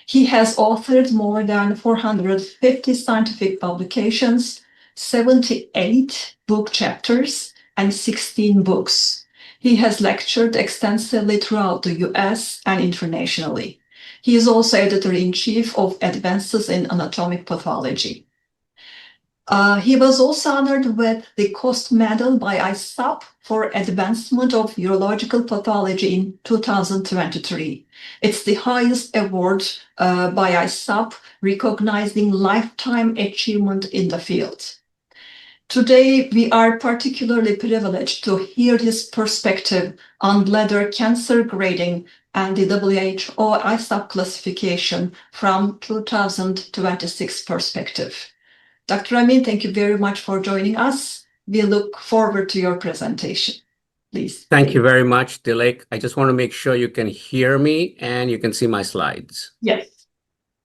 He has authored more than 450 scientific publications, 78 book chapters, and 16 books. He has lectured extensively throughout the US and internationally. He is also editor-in-chief of Advances in Anatomic Pathology. He was also honored with the Coast Medal by Isup for advancement of urological pathology in 2023. It's the highest award by Isup recognizing lifetime achievement in the field. Today, we are particularly privileged to hear his perspective on bladder cancer grading and the WHO Isup classification from 2026 perspective. Dr. Amin, thank you very much for joining us. We look forward to your presentation. Please. Thank you very much, Dilek. I just want to make sure you can hear me and you can see my slides. Yes.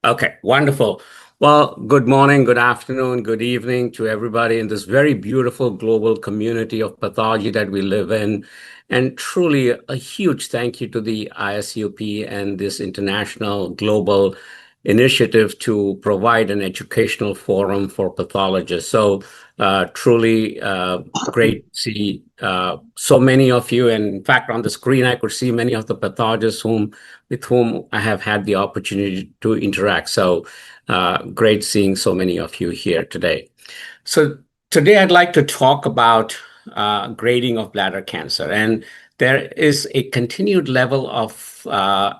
Okay, wonderful. Well, good morning, good afternoon, good evening to everybody in this very beautiful global community of pathology that we live in. And truly a huge thank you to the ISUP and this international global initiative to provide an educational forum for pathologists. So truly great to see so many of you. And in fact, on the screen, I could see many of the pathologists with whom I have had the opportunity to interact. So great seeing so many of you here today. So Today, I'd like to talk about grading of bladder cancer. And there is a continued level of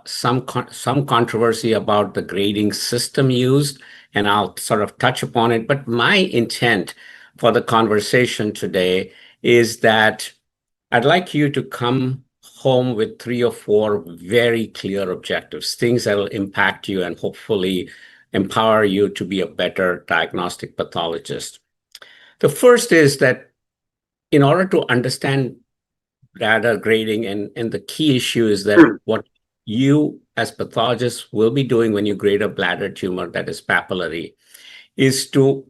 some controversy about the grading system used, and I'll sort of touch upon it. But my intent for the conversation today is that I'd like you to come home with 3 or 4 very clear objectives, things that will impact you and hopefully empower you to be a better diagnostic pathologist. The first is that in order to understand bladder grading, and the key issue is that what you as pathologists will be doing when you grade a bladder tumor that is papillary is to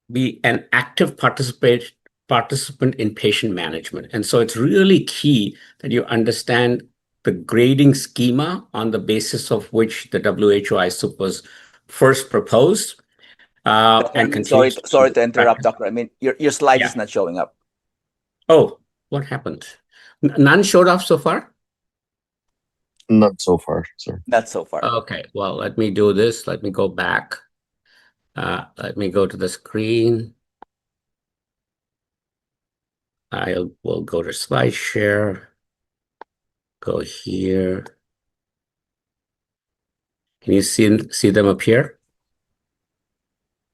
be an active participant in patient management. And so it's really key that you understand the grading schema on the basis of which the WHO ISUP was first proposed. Sorry to interrupt, Doctor. I mean, your slide is not showing up. Oh, what happened? None showed up so far? Not so far, sir. Not so far. Okay, well, let me do this. Let me go back. Let me go to the screen. I will go to slide share. Go here. Can you see them up here?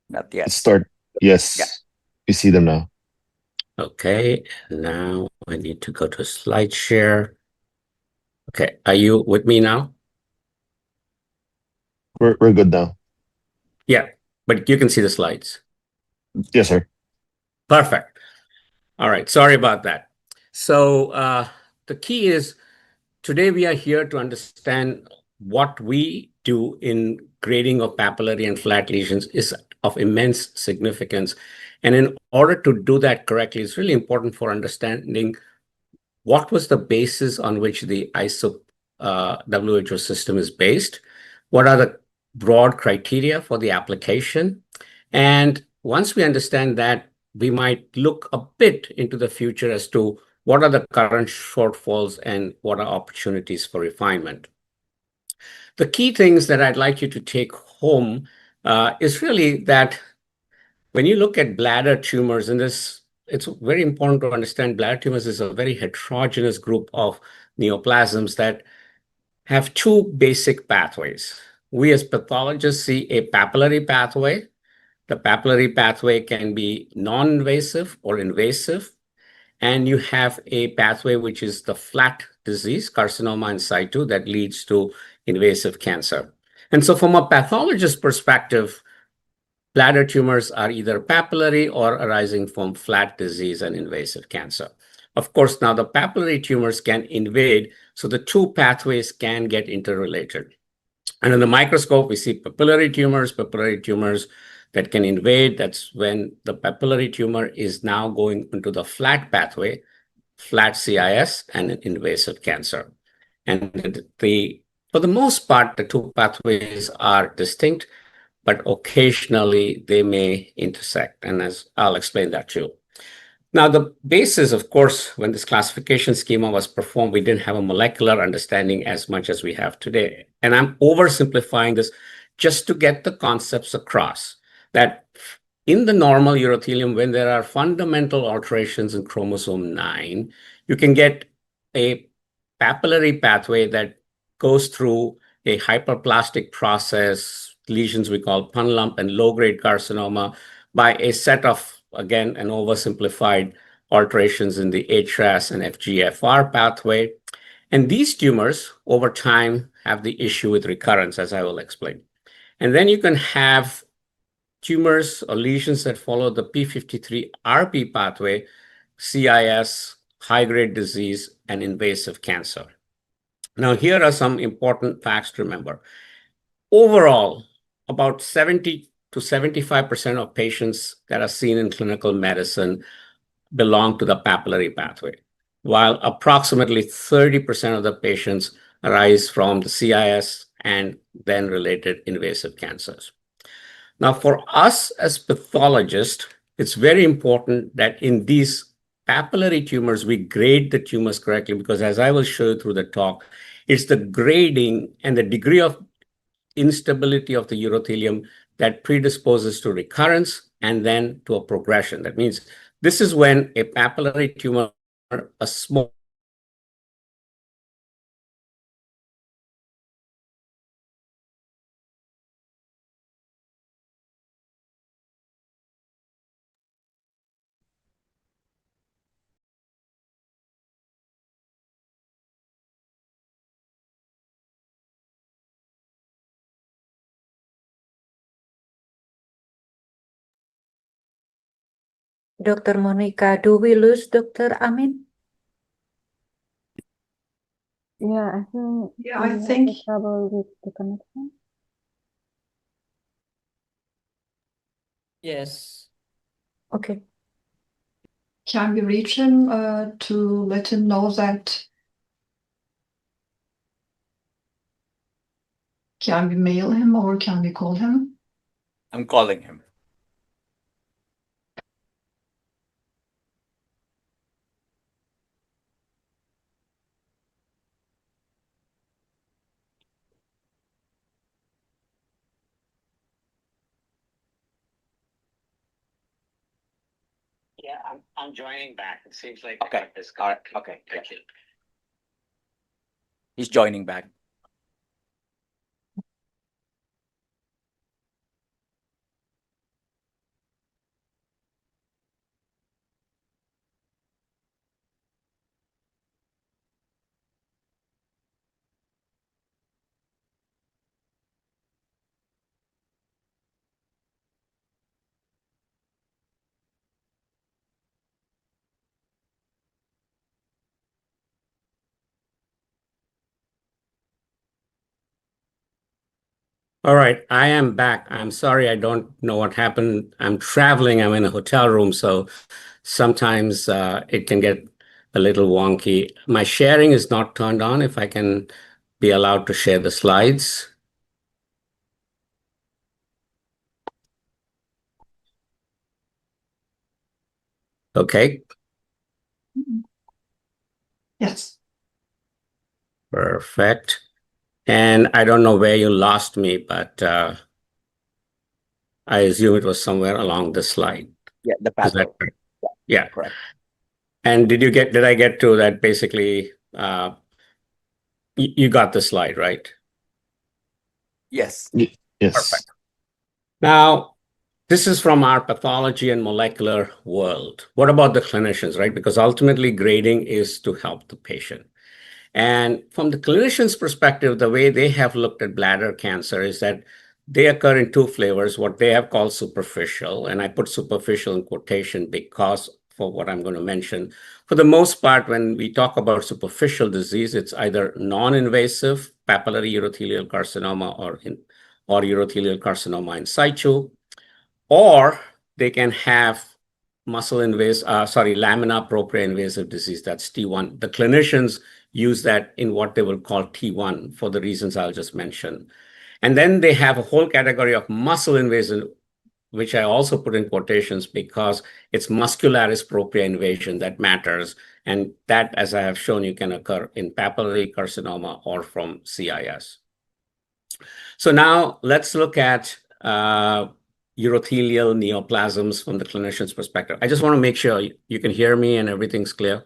Not yet. Yes. Yeah. We see them now. Okay, now I need to go to slide share. Okay, are you with me now? We're good now. Yeah, but you can see the slides. Yes, sir. Perfect. All right, sorry about that. So the key is today we are here to understand what we do in grading of papillary and flat lesions is of immense significance. And in order to do that correctly, it's really important for understanding what was the basis on which the ISUP WHO system is based, what are the broad criteria for the application. And once we understand that, we might look a bit into the future as to what are the current shortfalls and what are opportunities for refinement. The key things that I'd like you to take home is really that when you look at bladder tumors, and it's very important to understand bladder tumors is a very heterogeneous group of neoplasms that have 2 basic pathways. We as pathologists see a papillary pathway. The papillary pathway can be non-invasive or invasive. And you have a pathway which is the flat disease, carcinoma in situ, that leads to invasive cancer. And so from a pathologist perspective, bladder tumors are either papillary or arising from flat disease and invasive cancer. Of course, now the papillary tumors can invade, so the 2 pathways can get interrelated. And in the microscope, we see papillary tumors that can invade. That's when the papillary tumor is now going into the flat pathway, flat CIS, and an invasive cancer. And for the most part, the 2 pathways are distinct, but occasionally they may intersect. And as I'll explain that too. Now, the basis, of course, when this classification schema was performed, we didn't have a molecular understanding as much as we have today. And I'm oversimplifying this just to get the concepts across that in the normal urothelium, when there are fundamental alterations in chromosome 9, you can get a papillary pathway that goes through a hyperplastic process, lesions we call pun lump and low-grade carcinoma, by a set of, again, an oversimplified alterations in the HRAS and FGFR pathway. And these tumors, over time, have the issue with recurrence, as I will explain. And then you can have tumors or lesions that follow the p53-RP pathway, CIS, high-grade disease, and invasive cancer. Now, here are some important facts to remember. Overall, about 70 to 75% of patients that are seen in clinical medicine belong to the papillary pathway, while approximately 30% of the patients arise from the CIS and then related invasive cancers. Now, for us as pathologists, it's very important that in these papillary tumors, we grade the tumors correctly, because as I will show you through the talk, it's the grading and the degree of instability of the urothelium that predisposes to recurrence and then to a progression. That means this is when a papillary tumor, a small Dr. Monica, do we lose Dr. Amin? Yeah, I think Yeah, we I have think trouble with the connection. Yes. Okay. can we reach him to let him know that? Can we mail him or can we call him? I'm calling him. Yeah, I'm joining back. It seems like Okay. All right. Okay. Thank you. He's joining back. All right, I am back. I'm sorry, I don't know what happened. I'm traveling. I'm in a hotel room, so sometimes it can get a little wonky. My sharing is not turned on. If I can be allowed to share the slides. Okay, Yes. perfect. And I don't know where you lost me, but I assume it was somewhere along the slide. Yeah, the Is that pathway. correct? Yeah. Correct. And did I get to that basically? You got the slide, right? Yes. Yes. Perfect. Now, this is from our pathology and molecular world. What about the clinicians, right? Because ultimately grading is to help the patient. And from the clinician's perspective, the way they have looked at bladder cancer is that they occur in two flavors, what they have called superficial. And I put superficial in quotation because for what I'm going to mention. For the most part, when we talk about superficial disease, it's either non-invasive papillary urothelial carcinoma or urothelial carcinoma in situ, or they can have lamina propria invasive disease, that's T1. The clinicians use that in what they will call T1 for the reasons I'll just mention. And then they have a whole category of muscle invasive, which I also put in quotations because it's muscularis propria invasion that matters. And that, as I have shown you, can occur in papillary carcinoma or from CIS. So now let's look at urothelial neoplasms from the clinician's perspective. I just want to make sure you can hear me and everything's clear.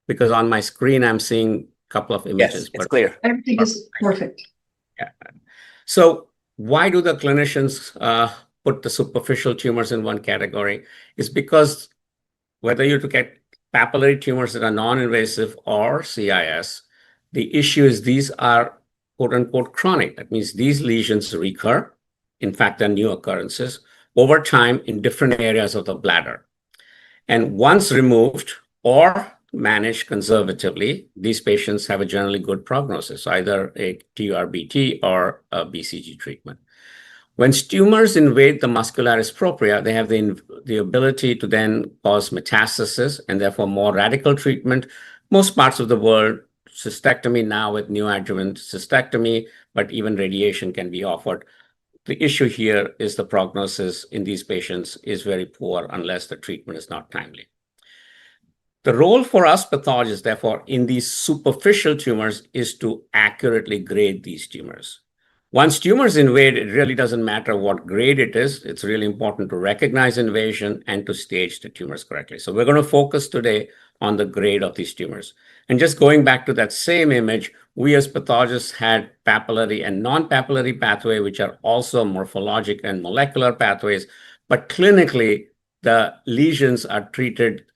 Because on my screen, I'm seeing a couple of images. Yes, it's clear. Everything is perfect. Yeah. So why do the clinicians put the superficial tumors in one category? It's because whether you look at papillary tumors that are non-invasive or CIS, the issue is these are quote unquote chronic. That means these lesions recur. In fact, they're new occurrences over time in different areas of the bladder. And once removed or managed conservatively, these patients have a generally good prognosis, either a TURBT or a BCG treatment. When tumors invade the muscularis propria, they have the ability to then cause metastasis and therefore more radical treatment. Most parts of the world, cystectomy now with neoadjuvant cystectomy, but even radiation can be offered. The issue here is the prognosis in these patients is very poor unless the treatment is not timely. The role for us pathologists, therefore, in these superficial tumors is to accurately grade these tumors. Once tumors invade, it really doesn't matter what grade it is. It's really important to recognize invasion and to stage the tumors correctly. So we're going to focus today on the grade of these tumors. And just going back to that same image, we as pathologists had papillary and non-papillary pathway, which are also morphologic and molecular pathways. But clinically, the lesions are treated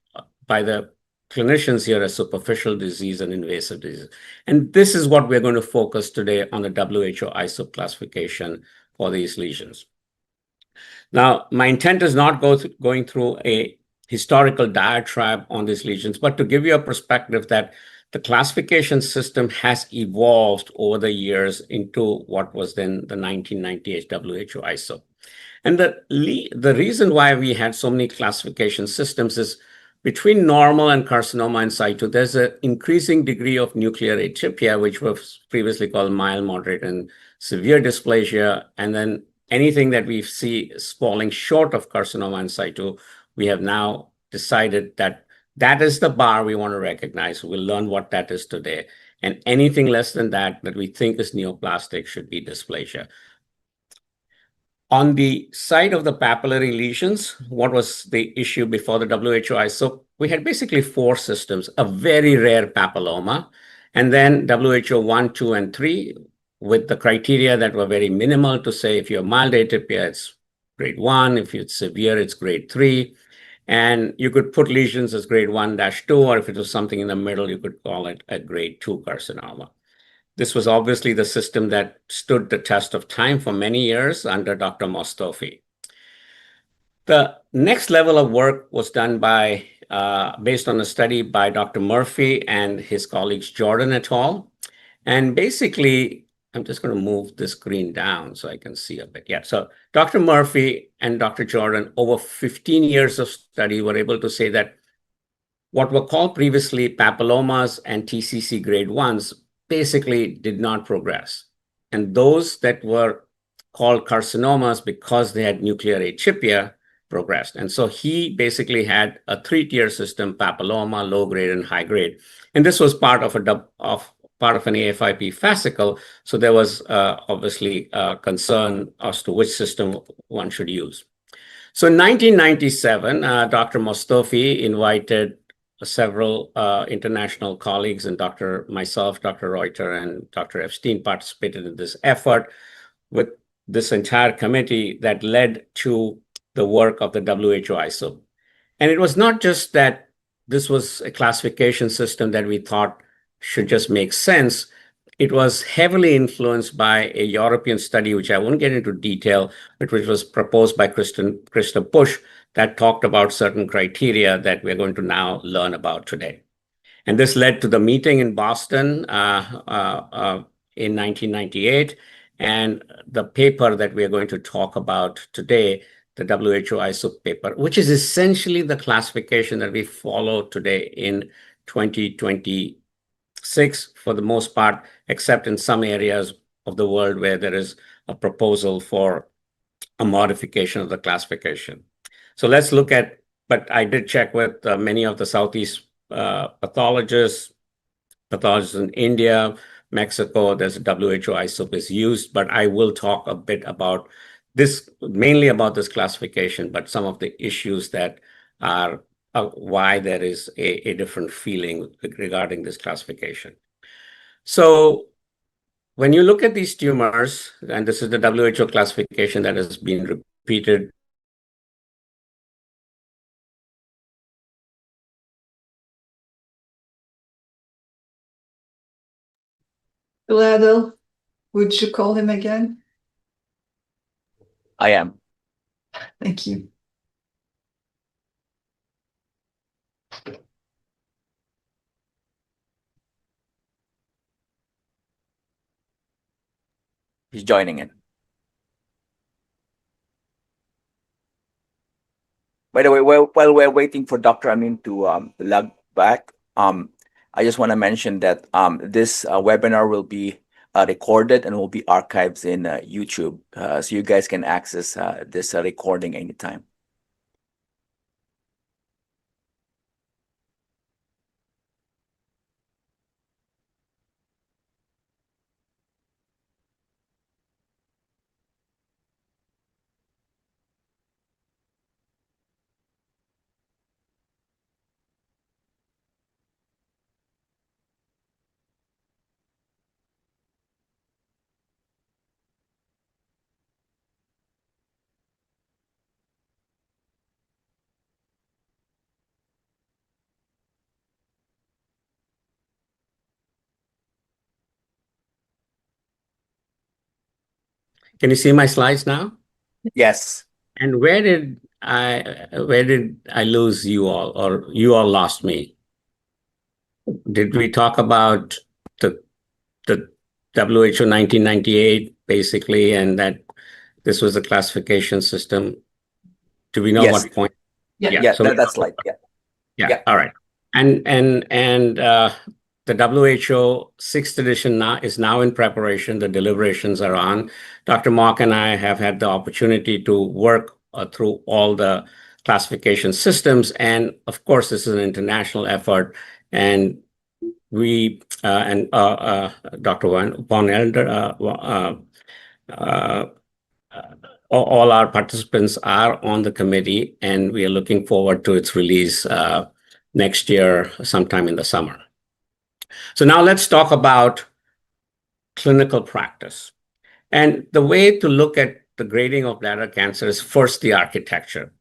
by the clinicians here as superficial disease and invasive disease. And this is what we're going to focus today on the WHO ISUP classification for these lesions. Now, my intent is not going through a historical diatribe on these lesions, but to give you a perspective that the classification system has evolved over the years into what was then the 1998 WHO ISUP. And the reason why we had so many classification systems is between normal and carcinoma in situ, there's an increasing degree of nuclear atypia, which was previously called mild, moderate, and severe dysplasia. And then anything that we see is falling short of carcinoma in situ, we have now decided that that is the bar we want to recognize. We'll learn what that is today. And anything less than that we think is neoplastic should be dysplasia. On the side of the papillary lesions, what was the issue before the WHO ISUP? We had basically 4 systems, a very rare papilloma, and then WHO 1, 2, and 3 with the criteria that were very minimal to say if you're mild atypia, it's grade 1, if it's severe, it's grade 3. And you could put lesions as grade 1-2, or if it was something in the middle, you could call it a grade 2 carcinoma. This was obviously the system that stood the test of time for many years under Dr. Mostofi. The next level of work was done by, based on a study by Dr. Murphy and his colleagues Jordan et al. And basically, I'm just going to move the screen down so I can see a bit. Yeah, so Dr. Murphy and Dr. Jordan, over 15 years of study, were able to say that what were called previously papillomas and TCC grade 1s basically did not progress. And those that were called carcinomas because they had nuclear atypia progressed. And so he basically had a 3-tier system, papilloma, low grade, and high grade. And this was part of an AFIP fascicle. So there was obviously concern as to which system one should use. So in 1997, Dr. Mostofi invited several international colleagues, and myself, Dr. Reuter, and Dr. Epstein participated in this effort with this entire committee that led to the work of the WHO ISUP. And it was not just that this was a classification system that we thought should just make sense. It was heavily influenced by a European study, which I won't get into detail, but which was proposed by Krista Bush, that talked about certain criteria that we're going to now learn about today. And this led to the meeting in Boston in 1998, and the paper that we are going to talk about today, the WHO ISUP paper, which is essentially the classification that we follow today in 2026 for the most part, except in some areas of the world where there is a proposal for a modification of the classification. So let's look at, but I did check with many of the Southeast pathologists in India, Mexico, there's a WHO ISUP is used, but I will talk a bit about this, mainly about this classification, but some of the issues that are why there is a different feeling regarding this classification. So when you look at these tumors, and this is the WHO classification that has been repeated. Gladel, would you call him again? I am. Thank you. He's joining in. By the way, while we're waiting for Dr. Amin to log back, I just want to mention that this webinar will be recorded and will be archived in YouTube, so you guys can access this recording anytime. Can you see my slides now? Yes. And where did I lose you all, or you all lost me? Did we talk about the WHO 1998 basically, and that this was a classification system? Do we know Yes. what point? Yeah, So that's like, yeah. yeah. All right. And the WHO sixth edition is now in preparation. The deliberations are on. Dr. Mock and I have had the opportunity to work through all the classification systems, and of course, this is an international effort. And we and Dr. Von Elder, all our participants are on the committee, and we are looking forward to its release next year, sometime in the summer. So now let's talk about clinical practice. And the way to look at the grading of bladder cancer is first the architecture.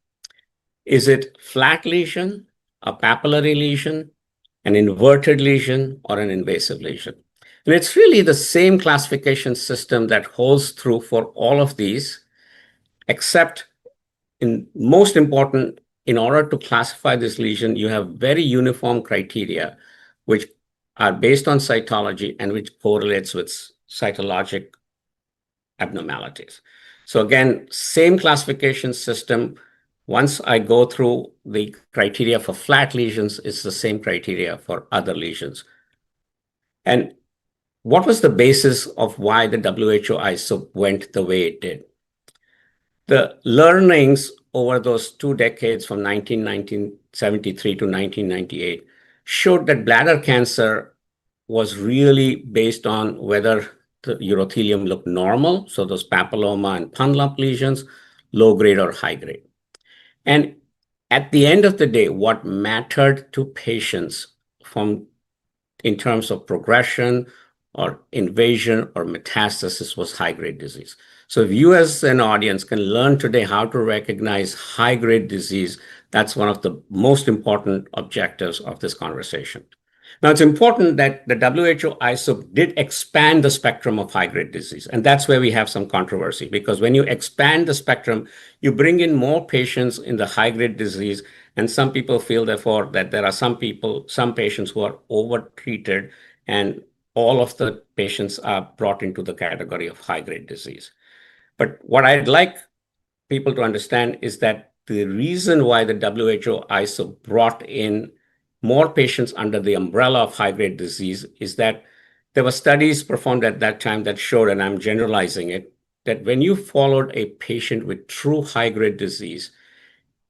Is it flat lesion, a papillary lesion, an inverted lesion, or an invasive lesion? And it's really the same classification system that holds true for all of these, except most important, in order to classify this lesion, you have very uniform criteria, which are based on cytology and which correlates with cytologic abnormalities. So again, same classification system. Once I go through the criteria for flat lesions, it's the same criteria for other lesions. And what was the basis of why the WHO ISUP went the way it did? The learnings over those 2 decades from 1973 to 1998 showed that bladder cancer was really based on whether the urothelium looked normal, so those papilloma and pun lump lesions, low grade or high grade. And at the end of the day, what mattered to patients in terms of progression or invasion or metastasis was high-grade disease. So if you as an audience can learn today how to recognize high-grade disease, that's one of the most important objectives of this conversation. Now, it's important that the WHO ISUP did expand the spectrum of high-grade disease, and that's where we have some controversy, because when you expand the spectrum, you bring in more patients in the high-grade disease, and some people feel, therefore, that there are some patients who are over-treated, and all of the patients are brought into the category of high-grade disease. But what I'd like people to understand is that the reason why the WHO ISUP brought in more patients under the umbrella of high-grade disease is that there were studies performed at that time that showed, and I'm generalizing it, that when you followed a patient with true high-grade disease,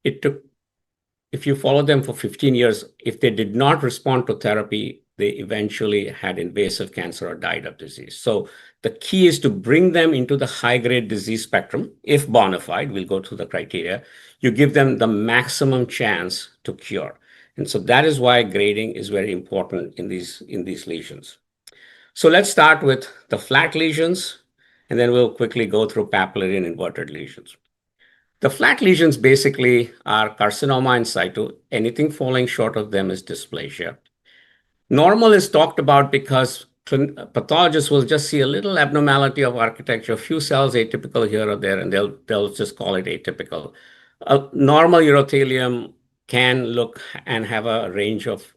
if you follow them for 15 years, if they did not respond to therapy, they eventually had invasive cancer or died of disease. So the key is to bring them into the high-grade disease spectrum. If bona fide, we'll go through the criteria. You give them the maximum chance to cure. And so that is why grading is very important in these lesions. So let's start with the flat lesions, and then we'll quickly go through papillary and inverted lesions. The flat lesions basically are carcinoma in situ. Anything falling short of them is dysplasia. Normal is talked about because pathologists will just see a little abnormality of architecture, a few cells atypical here or there, and they'll just call it atypical. A normal urothelium can look and have a range of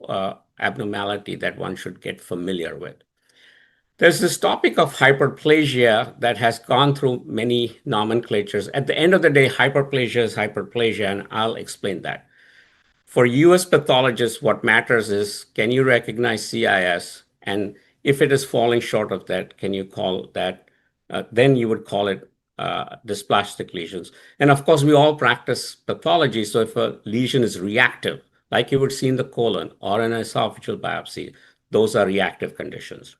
abnormality that one should get familiar with. There's this topic of hyperplasia that has gone through many nomenclatures. At the end of the day, hyperplasia is hyperplasia, and I'll explain that. For US pathologists, what matters is, can you recognize CIS? And if it is falling short of that, can you call that, then you would call it dysplastic lesions. And of course, we all practice pathology. So if a lesion is reactive, like you would see in the colon or an esophageal biopsy, those are reactive conditions.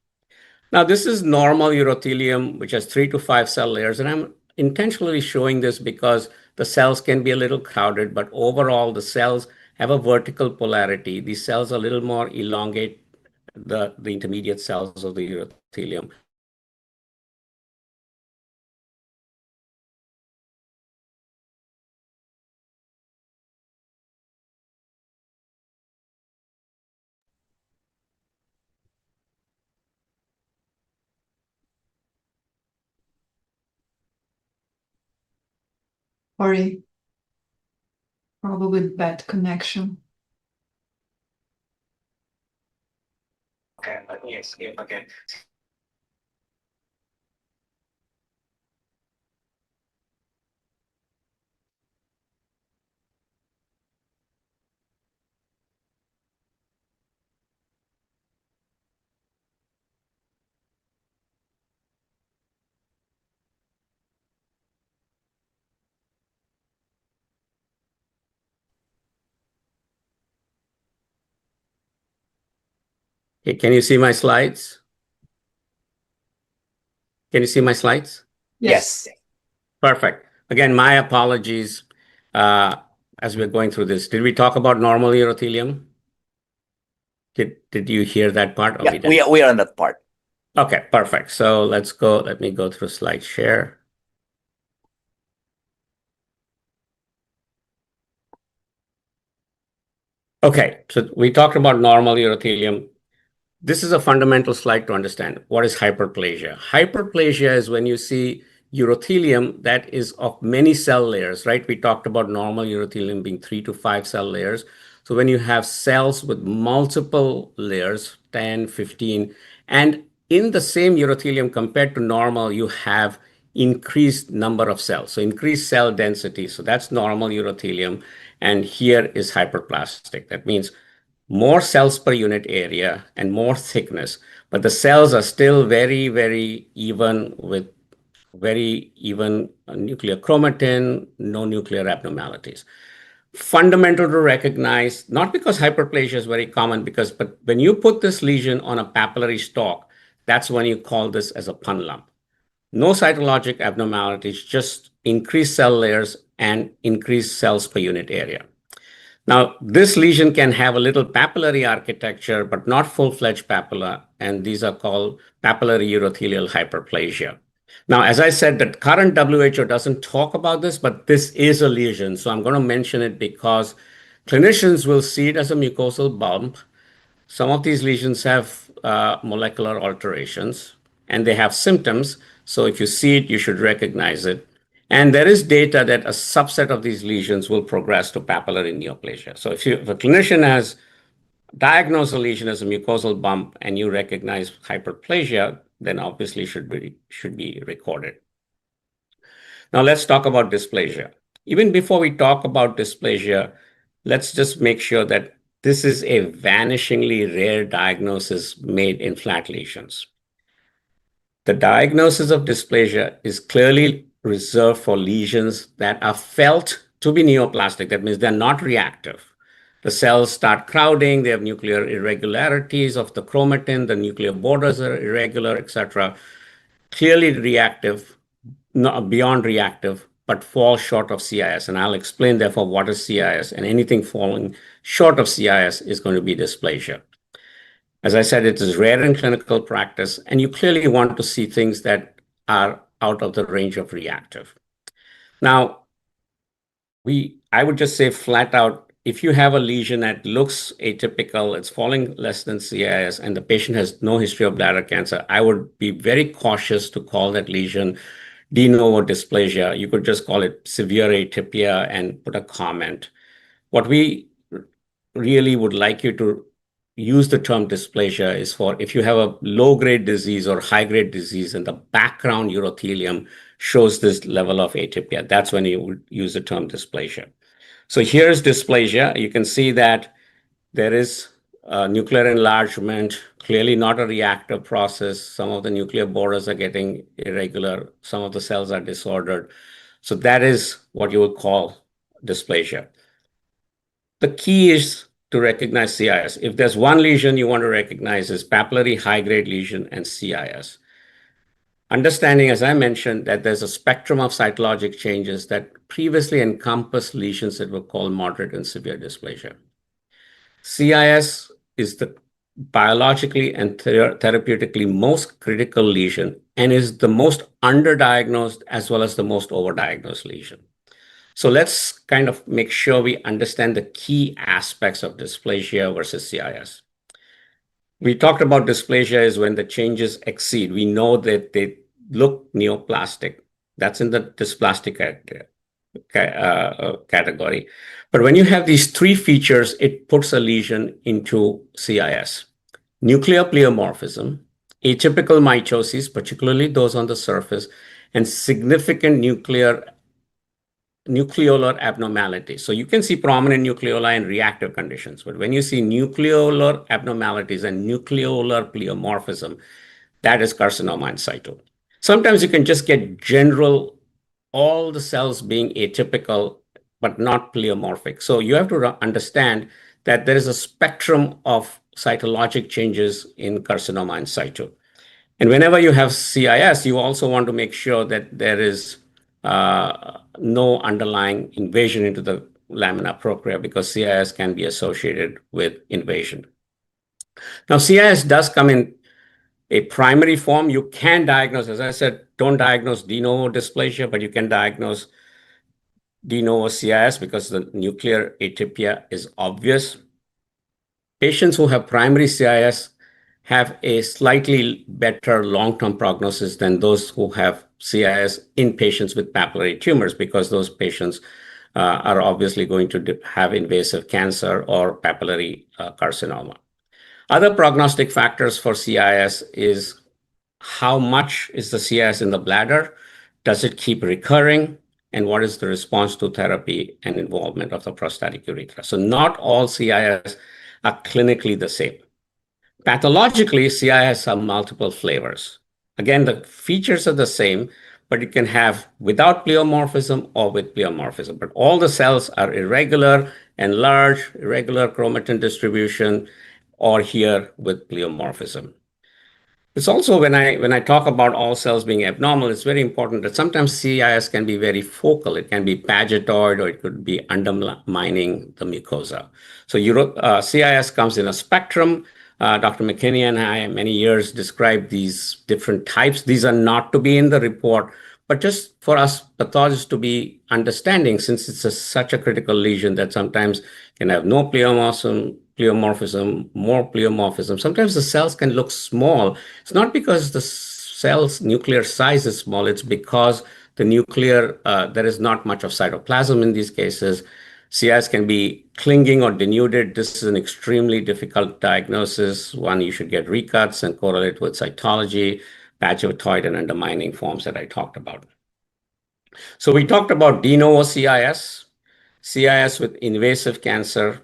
Now, this is normal urothelium, which has 3 to 5 cell layers. And I'm intentionally showing this because the cells can be a little crowded, but overall, the cells have a vertical polarity. These cells are a little more elongate, the intermediate cells of the urothelium. Sorry, probably bad connection. Okay, let me escape again. Okay, can you see my slides? Can you see my slides? Yes. Perfect. Again, my apologies as we're going through this. Did we talk about normal urothelium? Did you hear that part? Or Yeah, we are on that part. Okay, perfect. So let's go. Let me go through slide share. Okay, so we talked about normal urothelium. This is a fundamental slide to understand what is hyperplasia. Hyperplasia is when you see urothelium that is of many cell layers, right? We talked about normal urothelium being 3 to 5 cell layers. So when you have cells with multiple layers, 10, 15, and in the same urothelium compared to normal, you have increased number of cells. So increased cell density. So that's normal urothelium. And here is hyperplastic. That means more cells per unit area and more thickness, but the cells are still very, very even with very even nuclear chromatin, no nuclear abnormalities. Fundamental to recognize, not because hyperplasia is very common, but when you put this lesion on a papillary stalk, that's when you call this as a pun lump. No cytologic abnormalities, just increased cell layers and increased cells per unit area. Now, this lesion can have a little papillary architecture, but not full-fledged papilla, and these are called papillary urothelial hyperplasia. Now, as I said, the current WHO doesn't talk about this, but this is a lesion, so I'm going to mention it because clinicians will see it as a mucosal bump. Some of these lesions have molecular alterations, and they have symptoms, so if you see it, you should recognize it. And there is data that a subset of these lesions will progress to papillary neoplasia. So if a clinician has diagnosed a lesion as a mucosal bump and you recognize hyperplasia, then obviously should be recorded. Now let's talk about dysplasia. Even before we talk about dysplasia, let's just make sure that this is a vanishingly rare diagnosis made in flat lesions. The diagnosis of dysplasia is clearly reserved for lesions that are felt to be neoplastic. That means they're not reactive. The cells start crowding, they have nuclear irregularities of the chromatin, the nuclear borders are irregular, etc. Clearly reactive, not beyond reactive, but fall short of CIS. And I'll explain, therefore, what is CIS, and anything falling short of CIS is going to be dysplasia. As I said, it is rare in clinical practice, and you clearly want to see things that are out of the range of reactive. Now, I would just say flat out, if you have a lesion that looks atypical, it's falling less than CIS, and the patient has no history of bladder cancer, I would be very cautious to call that lesion de novo dysplasia. You could just call it severe atypia and put a comment. What we really would like you to use the term dysplasia is for if you have a low-grade disease or high-grade disease and the background urothelium shows this level of atypia, that's when you would use the term dysplasia. So here's dysplasia. You can see that there is nuclear enlargement, clearly not a reactive process. Some of the nuclear borders are getting irregular. Some of the cells are disordered. So that is what you would call dysplasia. The key is to recognize CIS. If there's one lesion you want to recognize is papillary high-grade lesion and CIS. Understanding, as I mentioned, that there's a spectrum of cytologic changes that previously encompassed lesions that were called moderate and severe dysplasia. CIS is the biologically and therapeutically most critical lesion and is the most underdiagnosed as well as the most overdiagnosed lesion. So let's kind of make sure we understand the key aspects of dysplasia versus CIS. We talked about dysplasia is when the changes exceed. We know that they look neoplastic. That's in the dysplastic area. category. But when you have these three features, it puts a lesion into CIS. Nuclear pleomorphism, atypical mitosis, particularly those on the surface, and significant nucleolar abnormalities. So you can see prominent nucleoli in reactive conditions, but when you see nucleolar abnormalities and nucleolar pleomorphism, that is carcinoma in situ. Sometimes you can just get general, all the cells being atypical, but not pleomorphic. So you have to understand that there is a spectrum of cytologic changes in carcinoma in situ. And whenever you have CIS, you also want to make sure that there is no underlying invasion into the lamina propria, because CIS can be associated with invasion. Now, CIS does come in a primary form. You can diagnose, as I said, don't diagnose de novo dysplasia, but you can diagnose de novo CIS because the nuclear atypia is obvious. Patients who have primary CIS have a slightly better long-term prognosis than those who have CIS in patients with papillary tumors, because those patients are obviously going to have invasive cancer or papillary carcinoma. Other prognostic factors for CIS is how much is the CIS in the bladder? Does it keep recurring? And what is the response to therapy and involvement of the prostatic urethra? So not all CIS are clinically the same. Pathologically, CIS have multiple flavors. Again, the features are the same, but you can have without pleomorphism or with pleomorphism. But all the cells are irregular and large, irregular chromatin distribution, or here with pleomorphism. It's also, when I talk about all cells being abnormal, it's very important that sometimes CIS can be very focal. It can be pagetoid, or it could be undermining the mucosa. So CIS comes in a spectrum. Dr. McKinney and I, many years, described these different types. These are not to be in the report, but just for us pathologists to be understanding, since it's such a critical lesion that sometimes can have no pleomorphism, more pleomorphism. Sometimes the cells can look small. It's not because the cell's nuclear size is small, it's because the nuclear, there is not much of cytoplasm in these cases. CIS can be clinging or denuded. This is an extremely difficult diagnosis. One, you should get recuts and correlate with cytology, pagetoid and undermining forms that I talked about. So we talked about de novo CIS, CIS with invasive cancer.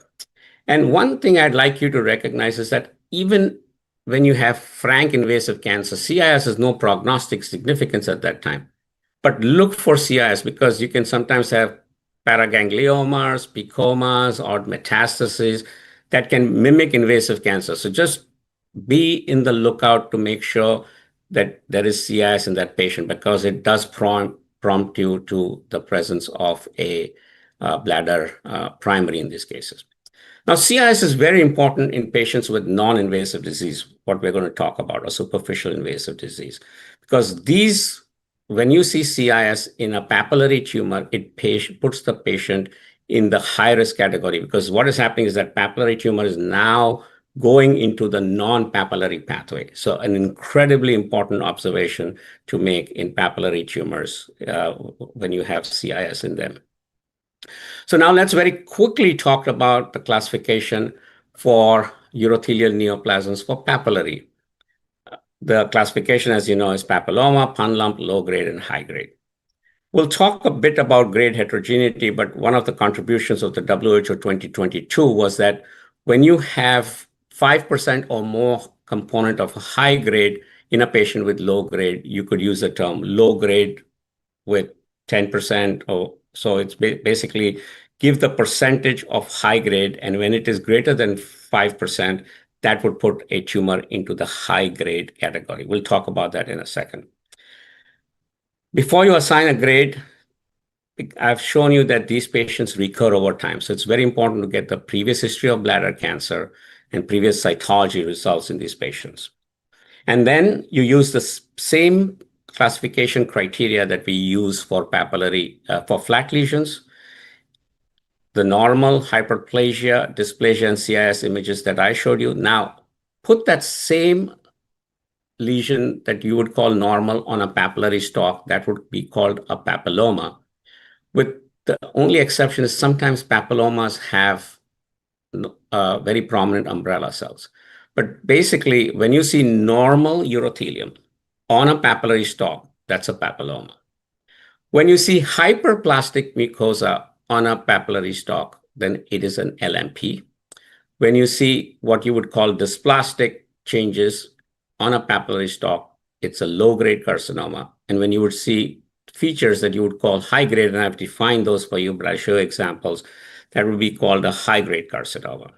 And one thing I'd like you to recognize is that even when you have frank invasive cancer, CIS has no prognostic significance at that time. But look for CIS, because you can sometimes have paragangliomas, picomas, or metastases that can mimic invasive cancer. So just be in the lookout to make sure that there is CIS in that patient, because it does prompt you to the presence of a bladder primary in these cases. Now, CIS is very important in patients with non-invasive disease, what we're going to talk about, or superficial invasive disease, because these, when you see CIS in a papillary tumor, it puts the patient in the high-risk category, because what is happening is that papillary tumor is now going into the non-papillary pathway. So an incredibly important observation to make in papillary tumors when you have CIS in them. So now let's very quickly talk about the classification for urothelial neoplasms for papillary. The classification, as you know, is papilloma, punlump, low grade, and high grade. We'll talk a bit about grade heterogeneity, but one of the contributions of the WHO 2022 was that when you have 5% or more component of a high grade in a patient with low grade, you could use the term low grade with 10%, or so it's basically give the percentage of high grade, and when it is greater than 5%, that would put a tumor into the high grade category. We'll talk about that in a second. Before you assign a grade, I've shown you that these patients recur over time. So it's very important to get the previous history of bladder cancer and previous cytology results in these patients. And then you use the same classification criteria that we use for papillary, for flat lesions. The normal, hyperplasia, dysplasia, and CIS images that I showed you. Now, put that same lesion that you would call normal on a papillary stalk, that would be called a papilloma, with The only exception is sometimes papillomas have very prominent umbrella cells. But basically, when you see normal urothelium on a papillary stalk, that's a papilloma. When you see hyperplastic mucosa on a papillary stalk, then it is an LMP. When you see what you would call dysplastic changes on a papillary stalk, it's a low-grade carcinoma. And when you would see features that you would call high-grade, and I've defined those for you, but I'll show examples, that would be called a high-grade carcinoma.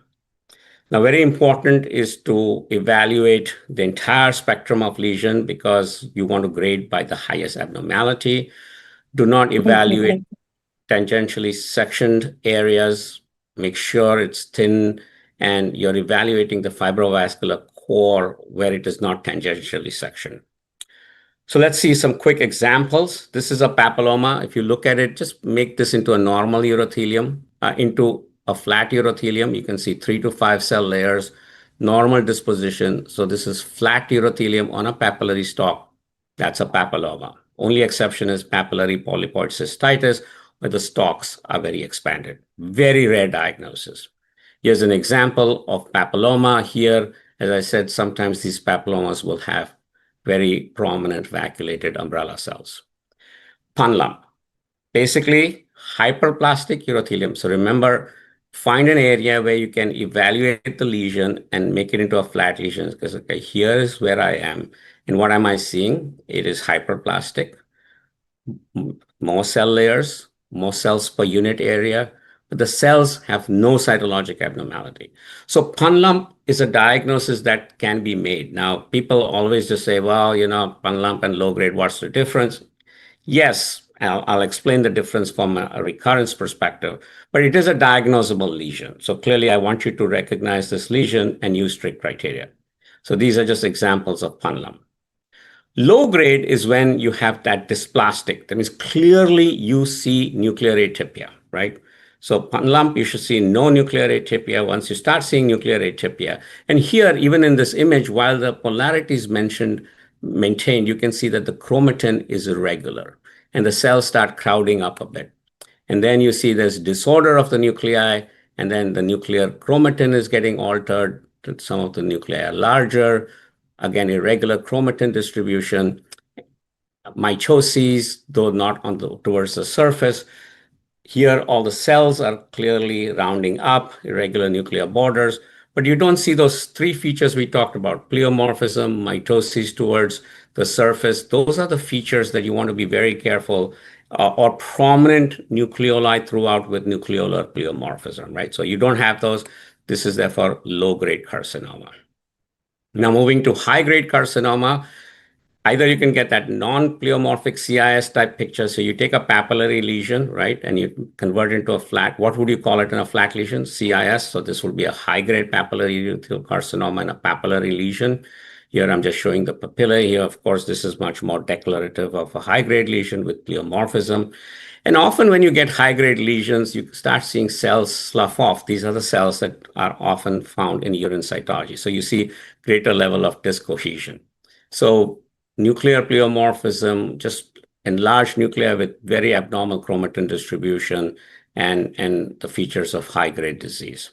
Now, very important is to evaluate the entire spectrum of lesion because you want to grade by the highest abnormality. Do not evaluate tangentially sectioned areas. Make sure it's thin and you're evaluating the fibrovascular core where it is not tangentially sectioned. So let's see some quick examples. This is a papilloma. If you look at it, just make this into a normal urothelium, into a flat urothelium. You can see 3 to 5 cell layers, normal disposition. So this is flat urothelium on a papillary stalk. That's a papilloma. Only exception is papillary polypoid cystitis, where the stalks are very expanded. Very rare diagnosis. Here's an example of papilloma here. As I said, sometimes these papillomas will have very prominent vacuolated umbrella cells. Pun lump. Basically, hyperplastic urothelium. So remember, find an area where you can evaluate the lesion and make it into a flat lesion. Because okay, here is where I am. And what am I seeing? It is hyperplastic. More cell layers, more cells per unit area, but the cells have no cytologic abnormality. So pun lump is a diagnosis that can be made. Now, people always just say, well, pun lump and low grade, what's the difference? Yes, I'll explain the difference from a recurrence perspective, but it is a diagnosable lesion. So clearly, I want you to recognize this lesion and use strict criteria. So these are just examples of pun lump. Low grade is when you have that dysplastic. That means clearly you see nuclear atypia, right? So pun lump, you should see no nuclear atypia once you start seeing nuclear atypia. And here, even in this image, while the polarity is maintained, you can see that the chromatin is irregular and the cells start crowding up a bit. And then you see there's disorder of the nuclei, and then the nuclear chromatin is getting altered. Some of the nuclei are larger. Again, irregular chromatin distribution, mitoses, though not towards the surface. Here, all the cells are clearly rounding up, irregular nuclear borders, but you don't see those 3 features we talked about, pleomorphism, mitosis towards the surface. Those are the features that you want to be very careful, or prominent nucleoli throughout with nucleolar pleomorphism, right? So you don't have those. This is therefore low-grade carcinoma. Now moving to high-grade carcinoma, either you can get that non-pleomorphic CIS type picture. So you take a papillary lesion, right, and you convert it into a flat. What would you call it in a flat lesion? CIS. So this would be a high-grade papillary urothelial carcinoma in a papillary lesion. Here I'm just showing the papillae. Here, of course, this is much more declarative of a high-grade lesion with pleomorphism. And often when you get high-grade lesions, you start seeing cells slough off. These are the cells that are often found in urine cytology. So you see greater level of disc cohesion. So nuclear pleomorphism, just enlarged nuclei with very abnormal chromatin distribution and the features of high-grade disease.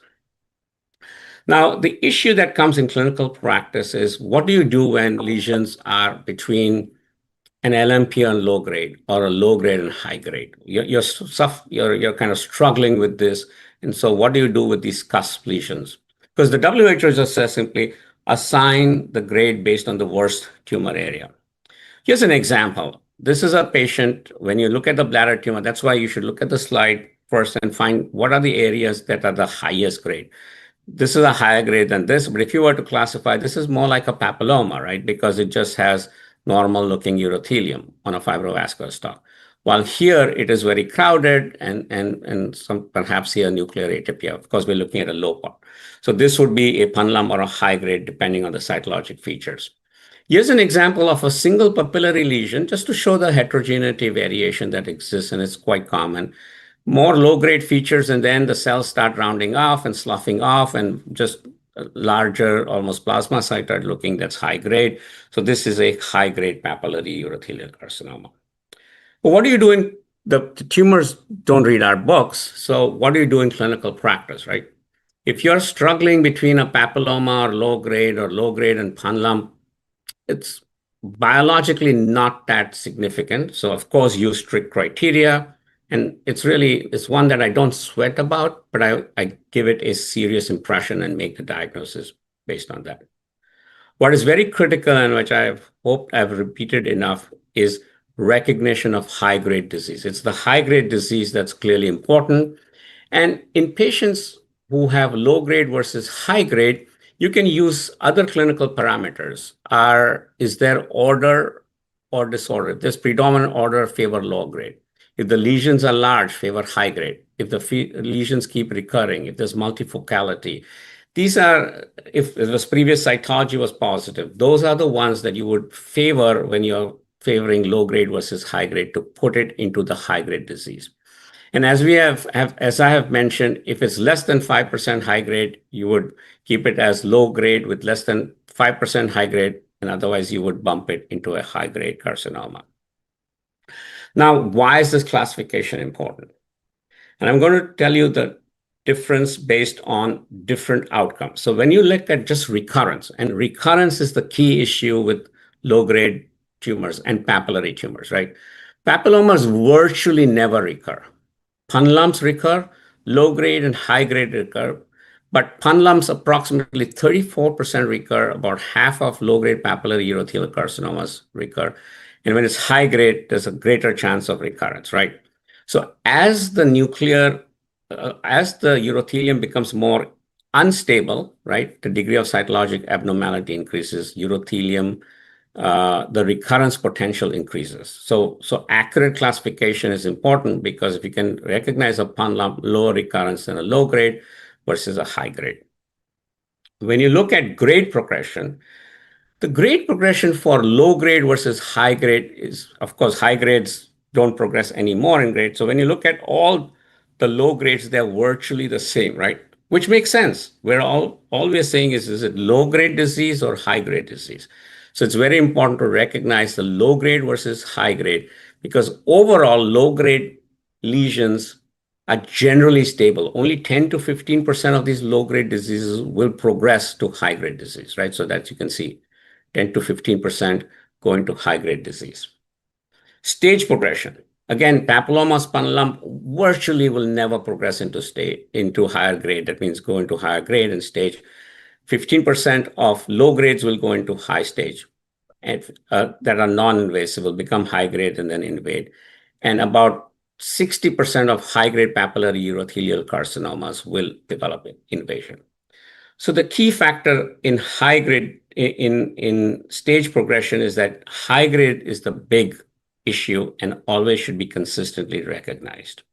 Now, the issue that comes in clinical practice is what do you do when lesions are between an LMP on low grade or a low grade and high grade? You're kind of struggling with this. And so what do you do with these cusp lesions? Because the WHO just says simply assign the grade based on the worst tumor area. Here's an example. This is a patient, when you look at the bladder tumor, that's why you should look at the slide first and find what are the areas that are the highest grade. This is a higher grade than this, but if you were to classify, this is more like a papilloma, right? Because it just has normal looking urothelium on a fibrovascular stalk. While here it is very crowded and some perhaps here nuclear atypia. Of course, we're looking at a low part. So this would be a pun lump or a high grade depending on the cytologic features. Here's an example of a single papillary lesion just to show the heterogeneity variation that exists, and it's quite common. More low-grade features, and then the cells start rounding off and sloughing off, and just larger, almost plasmacytoid looking, that's high-grade. So this is a high-grade papillary urothelial carcinoma. But what do you do in the tumors don't read our books. So what do you do in clinical practice, right? If you're struggling between a papilloma or low grade and pun lump, it's biologically not that significant. So of course, use strict criteria. And it's one that I don't sweat about, but I give it a serious impression and make the diagnosis based on that. What is very critical and which I've hoped I've repeated enough is recognition of high-grade disease. It's the high-grade disease that's clearly important. And in patients who have low-grade versus high-grade, you can use other clinical parameters. Is there order or disorder? If there's predominant order, favor low-grade. If the lesions are large, favor high-grade. If the lesions keep recurring, if there's multifocality. These are, if this previous cytology was positive, those are the ones that you would favor when you're favoring low-grade versus high-grade to put it into the high-grade disease. And as as I have mentioned, if it's less than 5% high grade, you would keep it as low grade with less than 5% high grade, and otherwise you would bump it into a high grade carcinoma. Now, why is this classification important? And I'm going to tell you the difference based on different outcomes. So when you look at just recurrence, and recurrence is the key issue with low grade tumors and papillary tumors, right? Papillomas virtually never recur. Pun lumps recur, low grade and high grade recur, but pun lumps approximately 34% recur, about half of low grade papillary urothelial carcinomas recur. And when it's high grade, there's a greater chance of recurrence, right? So as the urothelium becomes more unstable, right, the degree of cytologic abnormality increases, urothelium, the recurrence potential increases. So accurate classification is important because if you can recognize a pun lump, lower recurrence than a low grade versus a high grade. When you look at grade progression, the grade progression for low grade versus high grade is, of course, high grades don't progress anymore in grade. So when you look at all the low grades, they're virtually the same, right? Which makes sense. All we're saying is it low grade disease or high grade disease? So it's very important to recognize the low grade versus high grade because overall low grade lesions are generally stable. Only 10 to 15% of these low grade diseases will progress to high grade disease, right? So that you can see 10 to 15% going to high grade disease. Stage progression. Again, papilloma spun lump virtually will never progress into higher grade. That means go into higher grade and stage. 15% of low grades will go into high stage and that are non-invasive will become high grade and then invade. And about 60% of high grade papillary urothelial carcinomas will develop invasion. So the key factor in high grade in stage progression is that high grade is the big issue and always should be consistently recognized.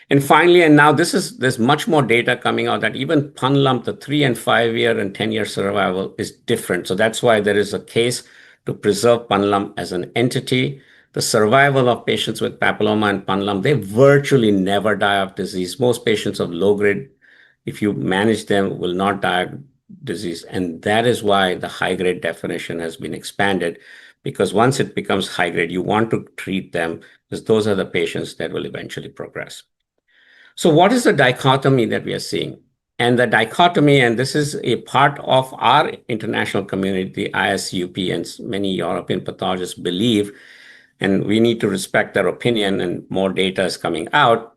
And finally, and now there's much more data coming out that even pun lump, the 3 and 5 year and 10-year survival is different. So that's why there is a case to preserve pun lump as an entity. The survival of patients with papilloma and pun lump, they virtually never die of disease. Most patients of low grade, if you manage them, will not die of disease. And that is why the high grade definition has been expanded, because once it becomes high grade, you want to treat them because those are the patients that will eventually progress. So what is the dichotomy that we are seeing? And the dichotomy, and this is a part of our international community, the ISUP and many European pathologists believe, and we need to respect their opinion and more data is coming out.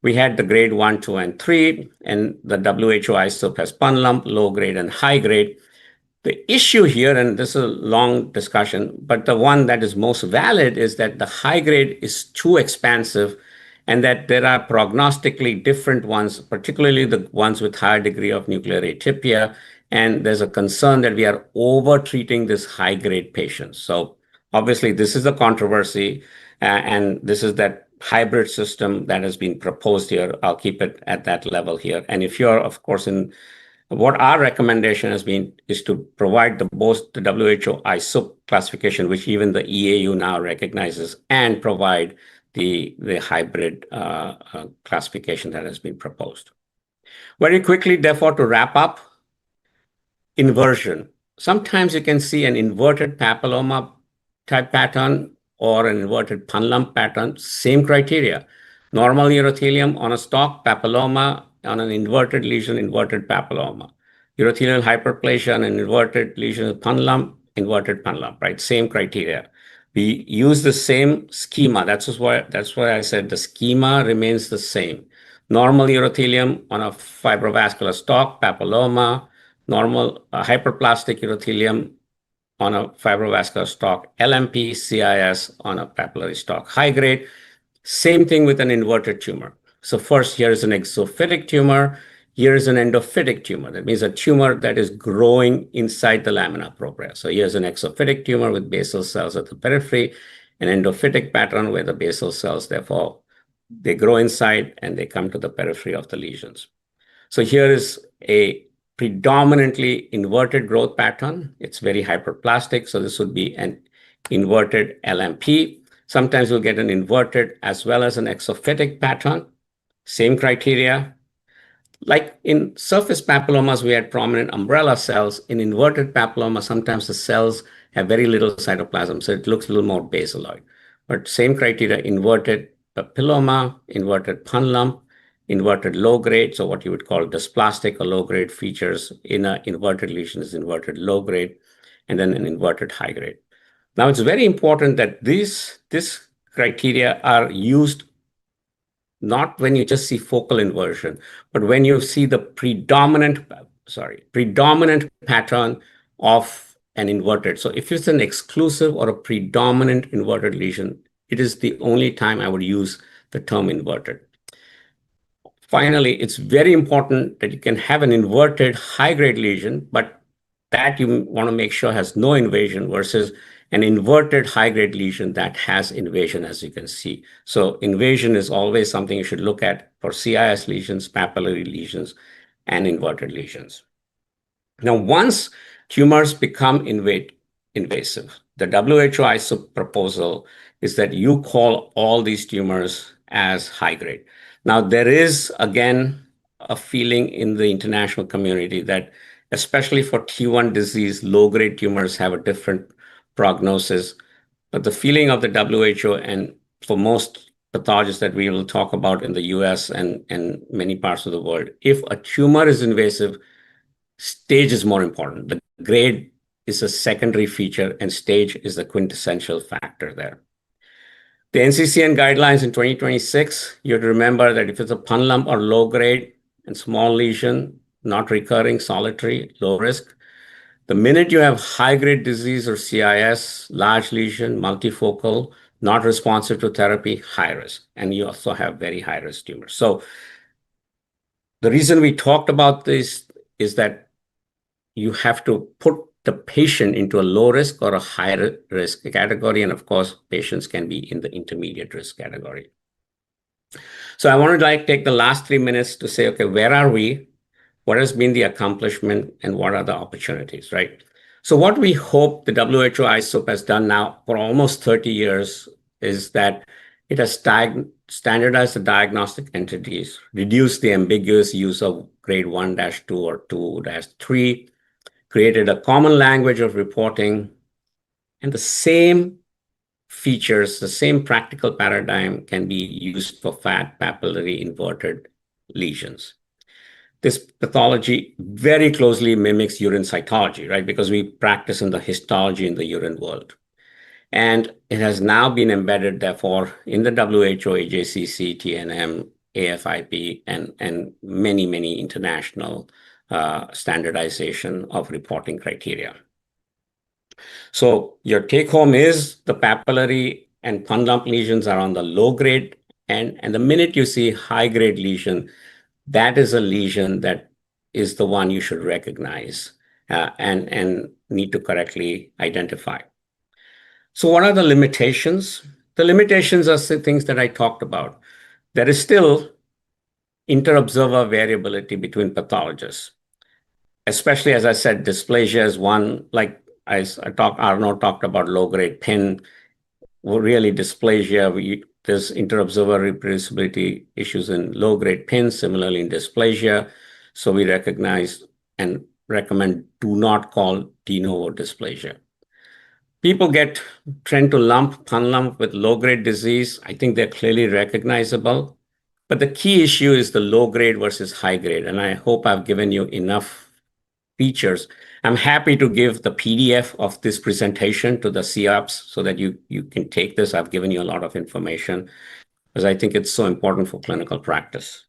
We had the grade 1, 2, and 3, and the WHO ISUP has pun lump, low grade, and high grade. The issue here, and this is a long discussion, but the one that is most valid is that the high grade is too expansive and that there are prognostically different ones, particularly the ones with higher degree of nuclear atypia. And there's a concern that we are over-treating this high-grade patients. So obviously, this is a controversy, and this is that hybrid system that has been proposed here. I'll keep it at that level here. And if you're, of course, what our recommendation has been is to provide both the WHO ISUP classification, which even the EAU now recognizes, and provide the hybrid classification that has been proposed. Very quickly, therefore, to wrap up, inversion. Sometimes you can see an inverted papilloma type pattern or an inverted pun lump pattern, same criteria. Normal urothelium on a stalk, papilloma on an inverted lesion, inverted papilloma. Urothelial hyperplasia on an inverted lesion, pun lump, inverted pun lump, right? Same criteria. We use the same schema. That's why I said the schema remains the same. Normal urothelium on a fibrovascular stalk, papilloma. Normal hyperplastic urothelium on a fibrovascular stalk, LMP, CIS on a papillary stalk. High grade, same thing with an inverted tumor. So first, here is an exophytic tumor. Here is an endophytic tumor. That means a tumor that is growing inside the lamina propria. So here's an exophytic tumor with basal cells at the periphery, an endophytic pattern where the basal cells, therefore, they grow inside and they come to the periphery of the lesions. So here is a predominantly inverted growth pattern. It's very hyperplastic. So this would be an inverted LMP. Sometimes we'll get an inverted as well as an exophytic pattern. Same criteria. Like in surface papillomas, we had prominent umbrella cells. In inverted papilloma, sometimes the cells have very little cytoplasm, so it looks a little more basaloid. But same criteria, inverted papilloma, inverted pun lump, inverted low grade, so what you would call dysplastic or low grade features in an inverted lesion is inverted low grade, and then an inverted high grade. Now, it's very important that this criteria are used not when you just see focal inversion, but when you see the predominant pattern of an inverted. So if it's an exclusive or a predominant inverted lesion, it is the only time I would use the term inverted. Finally, it's very important that you can have an inverted high-grade lesion, but that you want to make sure has no invasion versus an inverted high-grade lesion that has invasion, as you can see. So invasion is always something you should look at for CIS lesions, papillary lesions, and inverted lesions. Now, once tumors become invasive, the WHO ISUP proposal is that you call all these tumors as high-grade. Now, there is, again, a feeling in the international community that, especially for T1 disease, low-grade tumors have a different prognosis. But the feeling of the WHO and for most pathologists that we will talk about in the US and many parts of the world, if a tumor is invasive, stage is more important. The grade is a secondary feature and stage is the quintessential factor there. The NCCN guidelines in 2026, you have to remember that if it's a pun lump or low grade and small lesion, not recurring, solitary, low risk, the minute you have high-grade disease or CIS, large lesion, multifocal, not responsive to therapy, high risk. And you also have very high-risk tumors. So the reason we talked about this is that you have to put the patient into a low risk or a high risk category. And of course, patients can be in the intermediate risk category. So I wanted to take the last 3 minutes to say, okay, where are we? What has been the accomplishment and what are the opportunities, right? So what we hope the WHO ISUP has done now for almost 30 years is that it has standardized the diagnostic entities, reduced the ambiguous use of grade 1-2 or 2-3, created a common language of reporting, and the same features, the same practical paradigm can be used for fat papillary inverted lesions. This pathology very closely mimics urine cytology, right? Because we practice in the histology in the urine world. And it has now been embedded, therefore, in the WHO, AJCC, TNM, AFIP, and many, many international standardization of reporting criteria. So your take home is the papillary and pun lump lesions are on the low grade. And the minute you see high grade lesion, that is a lesion that is the one you should recognize and need to correctly identify. So what are the limitations? The limitations are the things that I talked about. There is still inter-observer variability between pathologists, especially, as I said, dysplasia is one, like Arno talked about low-grade PIN, really dysplasia, there's inter-observer reproducibility issues in low-grade PIN, similarly in dysplasia. So we recognize and recommend do not call de novo dysplasia. People tend to pun lump with low-grade disease. I think they're clearly recognizable. But the key issue is the low-grade versus high-grade. And I hope I've given you enough features. I'm happy to give the PDF of this presentation to the Seaups so that you can take this. I've given you a lot of information because I think it's so important for clinical practice.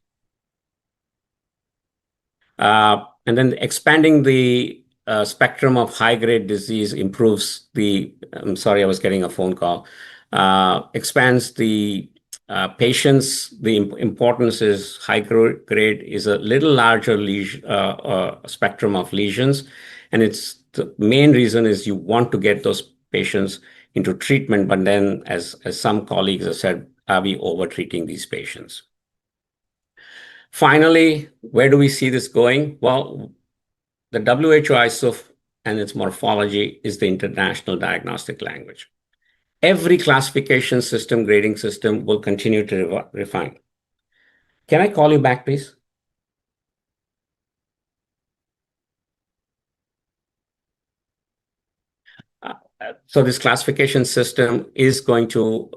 And then expanding the spectrum of high-grade disease improves I'm sorry, I was getting a phone call. Expands the patients. The importance is high-grade is a little larger spectrum of lesions. And the main reason is you want to get those patients into treatment, but then as some colleagues have said, are we over-treating these patients? Finally, where do we see this going? Well, the WHO ISO and its morphology is the international diagnostic language. Every classification system, grading system will continue to refine. Can I call you back, please? So this classification system is going to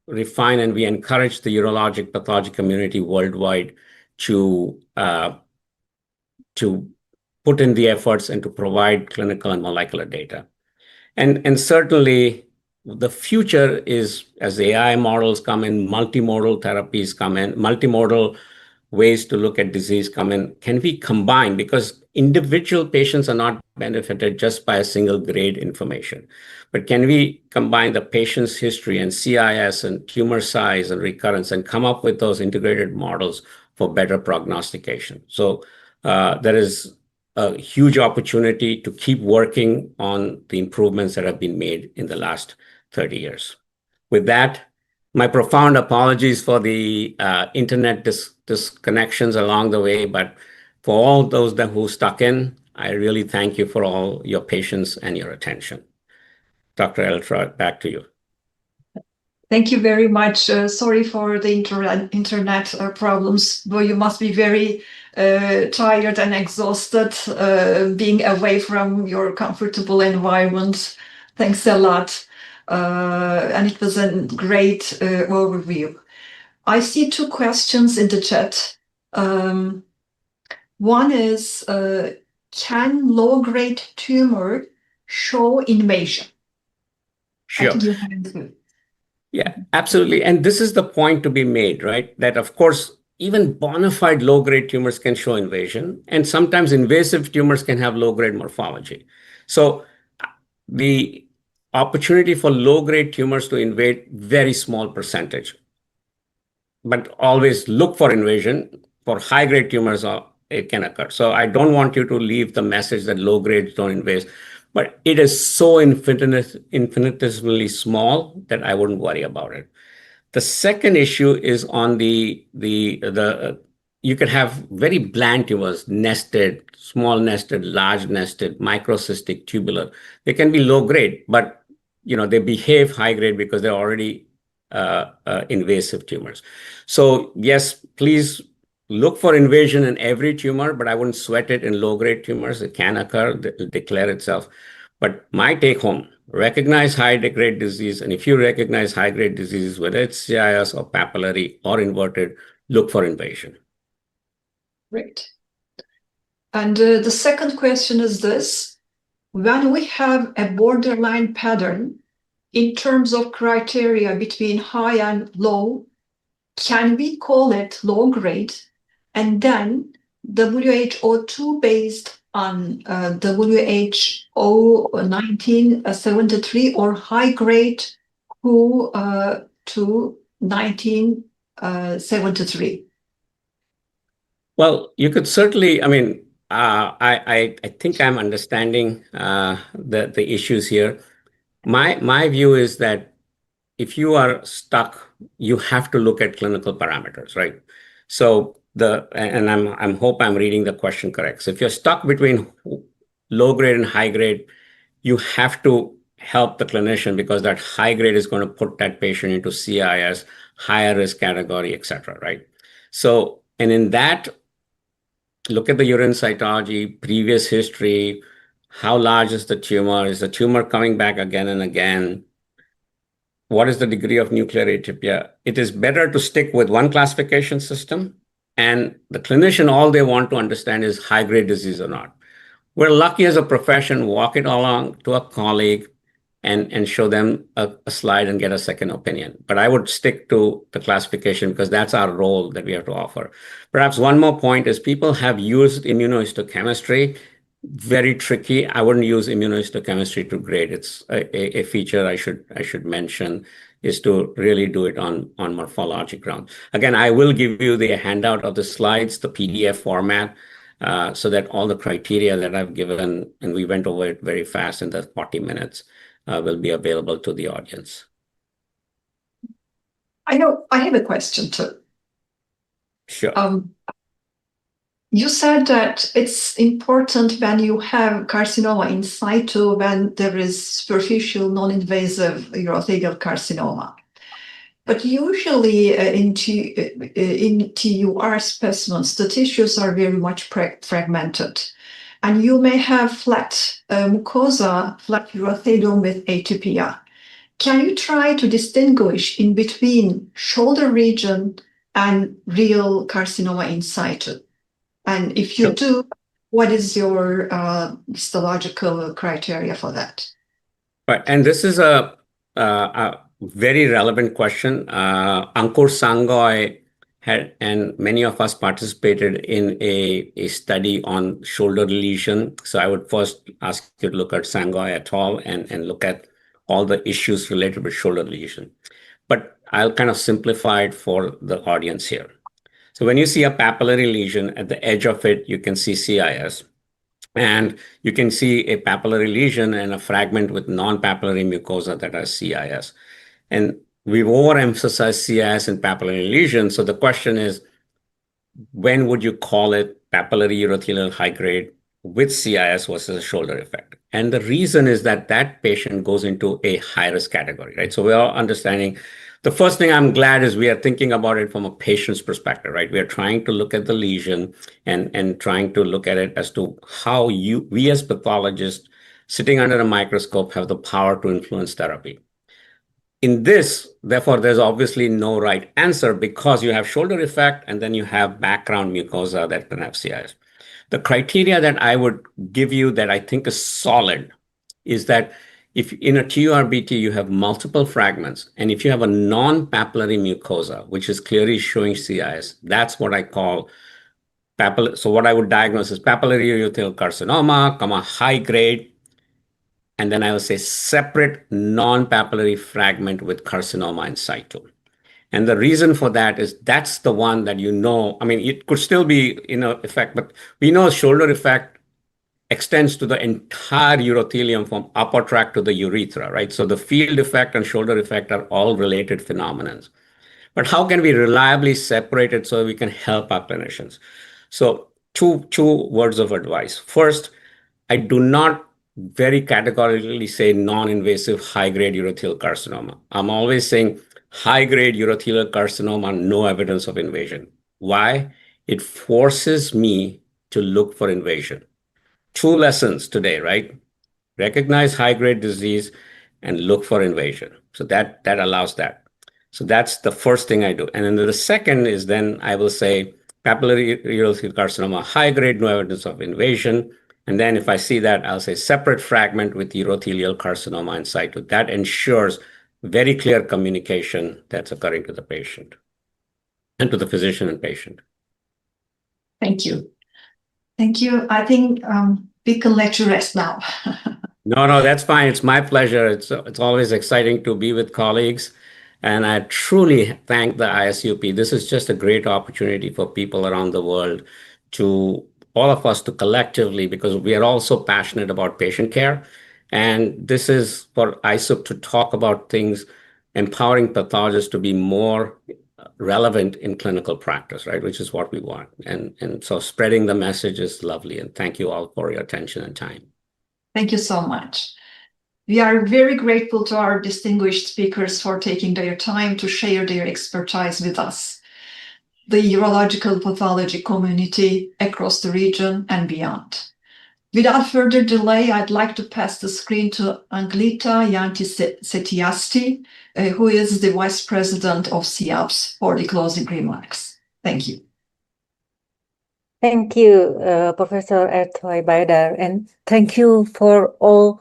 refine, and we encourage the urologic pathology community worldwide to put in the efforts and to provide clinical and molecular data. And certainly the future is, as AI models come in, multimodal therapies come in, multimodal ways to look at disease come in. Can we combine? Because individual patients are not benefited just by a single grade information. But can we combine the patient's history and CIS and tumor size and recurrence and come up with those integrated models for better prognostication? So there is a huge opportunity to keep working on the improvements that have been made in the last 30 years. With that, my profound apologies for the internet disconnections along the way, but for all those who stuck in, I really thank you for all your patience and your attention. Dr. Eltra, back to you. Thank you very much. Sorry for the internet problems, but you must be very tired and exhausted being away from your comfortable environment. Thanks a lot. And it was a great overview. I see two questions in the chat. One is, can low-grade tumor show invasion? Sure. I think you have answered. Yeah, absolutely. And this is the point to be made, right? That, of course, even bona fide low-grade tumors can show invasion, and sometimes invasive tumors can have low-grade morphology. So the opportunity for low-grade tumors to invade, very small percentage. But always look for invasion. For high-grade tumors, it can occur. So I don't want you to leave the message that low-grades don't invade. But it is so infinitesimally small that I wouldn't worry about it. The second issue is on you could have very bland tumors, nested, small nested, large nested, microcystic, tubular. They can be low grade, but they behave high grade because they're already invasive tumors. So yes, please look for invasion in every tumor, but I wouldn't sweat it in low-grade tumors. It can occur, it'll declare itself. But my take home, recognize high-grade disease, and if you recognize high-grade disease, whether it's CIS or papillary or inverted, look for invasion. Great. And the second question is this. When we have a borderline pattern in terms of criteria between high and low, can we call it low grade? And then WHO based on WHO 1973 or high grade WHO to 1973? Well, you could certainly, I think I'm understanding the issues here. My view is that if you are stuck, you have to look at clinical parameters, right? So I hope I'm reading the question correct. So if you're stuck between low grade and high grade, you have to help the clinician because that high grade is going to put that patient into CIS, higher risk category, et cetera, right? So, and in that, look at the urine cytology, previous history, How large is the tumor? Is the tumor coming back again and again? What is the degree of nuclear atypia? It is better to stick with one classification system, and the clinician, all they want to understand is high-grade disease or not. We're lucky as a profession, walk it along to a colleague and show them a slide and get a second opinion. But I would stick to the classification because that's our role that we have to offer. Perhaps one more point is people have used immunohistochemistry. Very tricky. I wouldn't use immunohistochemistry to grade. It's a feature I should mention is to really do it on morphologic grounds. Again, I will give you the handout of the slides, the PDF format, so that all the criteria that I've given, and we went over it very fast in the 40 minutes, will be available to the audience. I have a question too. Sure. You said that it's important when you have carcinoma in situ when there is superficial non-invasive urothelial carcinoma. But usually in TUR specimens, the tissues are very much fragmented. And you may have flat mucosa, flat urothelium with atypia. Can you try to distinguish in between shoulder region and real carcinoma in situ? And if you do, what is your histological criteria for that? Right, and this is a very relevant question. Ankur Sangoy had, and many of us participated in a study on shoulder lesion. So I would first ask you to look at Sangoy et al. And look at all the issues related with shoulder lesion. But I'll kind of simplify it for the audience here. So when you see a papillary lesion, at the edge of it, you can see CIS. And you can see a papillary lesion and a fragment with non-papillary mucosa that has CIS. And we've overemphasized CIS and papillary lesions. So the question is, when would you call it papillary urothelial high grade with CIS versus a shoulder effect? And the reason is that that patient goes into a high-risk category, right? So we are understanding. The first thing I'm glad is we are thinking about it from a patient's perspective, right? We are trying to look at the lesion and trying to look at it as to how we as pathologists sitting under a microscope have the power to influence therapy. In this, therefore, there's obviously no right answer because you have shoulder effect and then you have background mucosa that can have CIS. The criteria that I would give you that I think is solid is that if in a TURBT you have multiple fragments, and if you have a non-papillary mucosa, which is clearly showing CIS, that's what I call papillary. So what I would diagnose is papillary urothelial carcinoma, high grade, and then I will say separate non-papillary fragment with carcinoma in situ. And the reason for that is that's the one that I mean, it could still be effect, but we know shoulder effect extends to the entire urothelium from upper tract to the urethra, right? So the field effect and shoulder effect are all related phenomena. But how can we reliably separate it so we can help our clinicians? So two words of advice. First, I do not very categorically say non-invasive high-grade urothelial carcinoma. I'm always saying high-grade urothelial carcinoma, no evidence of invasion. Why? It forces me to look for invasion. 2 lessons today, right? Recognize high-grade disease and look for invasion. So that allows that. So that's the first thing I do. And then the second is then I will say papillary urothelial carcinoma, high-grade, no evidence of invasion. And then if I see that, I'll say separate fragment with urothelial carcinoma in situ. That ensures very clear communication that's occurring to the patient and to the physician and patient. Thank you. Thank you. I think we can let you rest now. No, that's fine. It's my pleasure. It's always exciting to be with colleagues. And I truly thank the ISUP. This is just a great opportunity for people around the world all of us to collectively, because we are also passionate about patient care. And this is for ISUP to talk about things, empowering pathologists to be more relevant in clinical practice, right? Which is what we want. And so spreading the message is lovely. And thank you all for your attention and time. Thank you so much. We are very grateful to our distinguished speakers for taking their time to share their expertise with us, the urological pathology community across the region and beyond. Without further delay, I'd like to pass the screen to Anglita Yanti-Setiasti, who is the Vice President of Seaups, for the closing remarks. Thank you. Thank you, Professor Ertoy Baidar, and thank you for all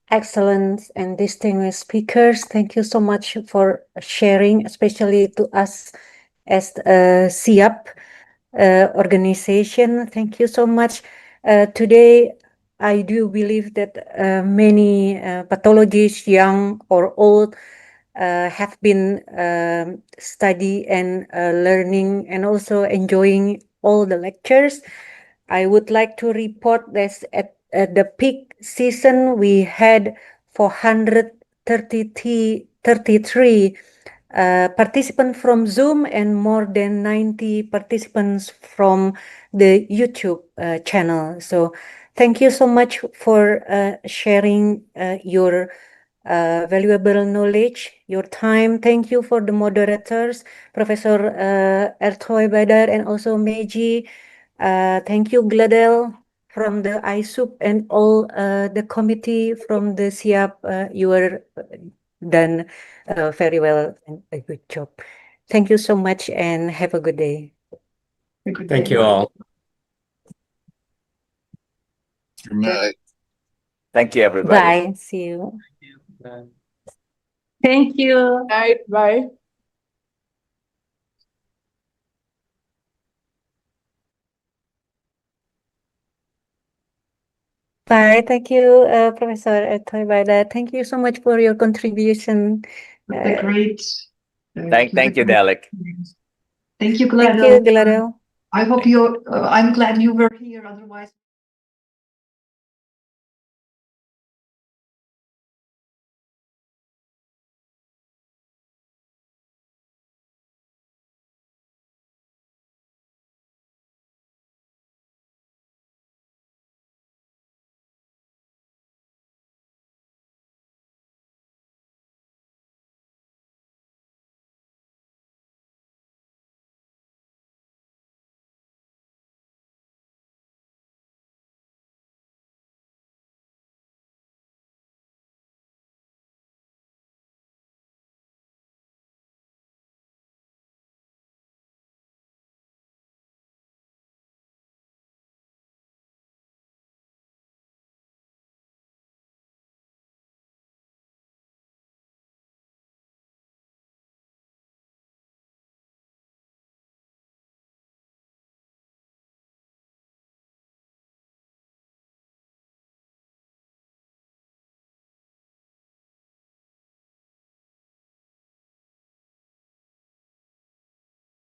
excellent and distinguished speakers. Thank you so much for sharing, especially to us as Seaups organization. Thank you so much. Today, I do believe that many pathologists, young or old, have been study and learning and also enjoying all the lectures. I would like to report that at the peak season, we had 433 participants from Zoom and more than 90 participants from the YouTube channel. So thank you so much for sharing your valuable knowledge, your time. Thank you for the moderators, Professor Ertoy Baidar and also Meiji. Thank you, Gladel from the Isup and all the committee from the Seaups. You were done very well and a good job. Thank you so much and have a good day. Thank you all. Good night. Thank you, everybody. Bye. See you. Thank you. Bye. Bye. Thank you, Professor Ertoy Baidar. Thank you so much for your contribution. Great. Thank you, Dalek. Thank you, Thank Gladel. you, Gladel. I hope you. I'm glad you were here. Otherwise.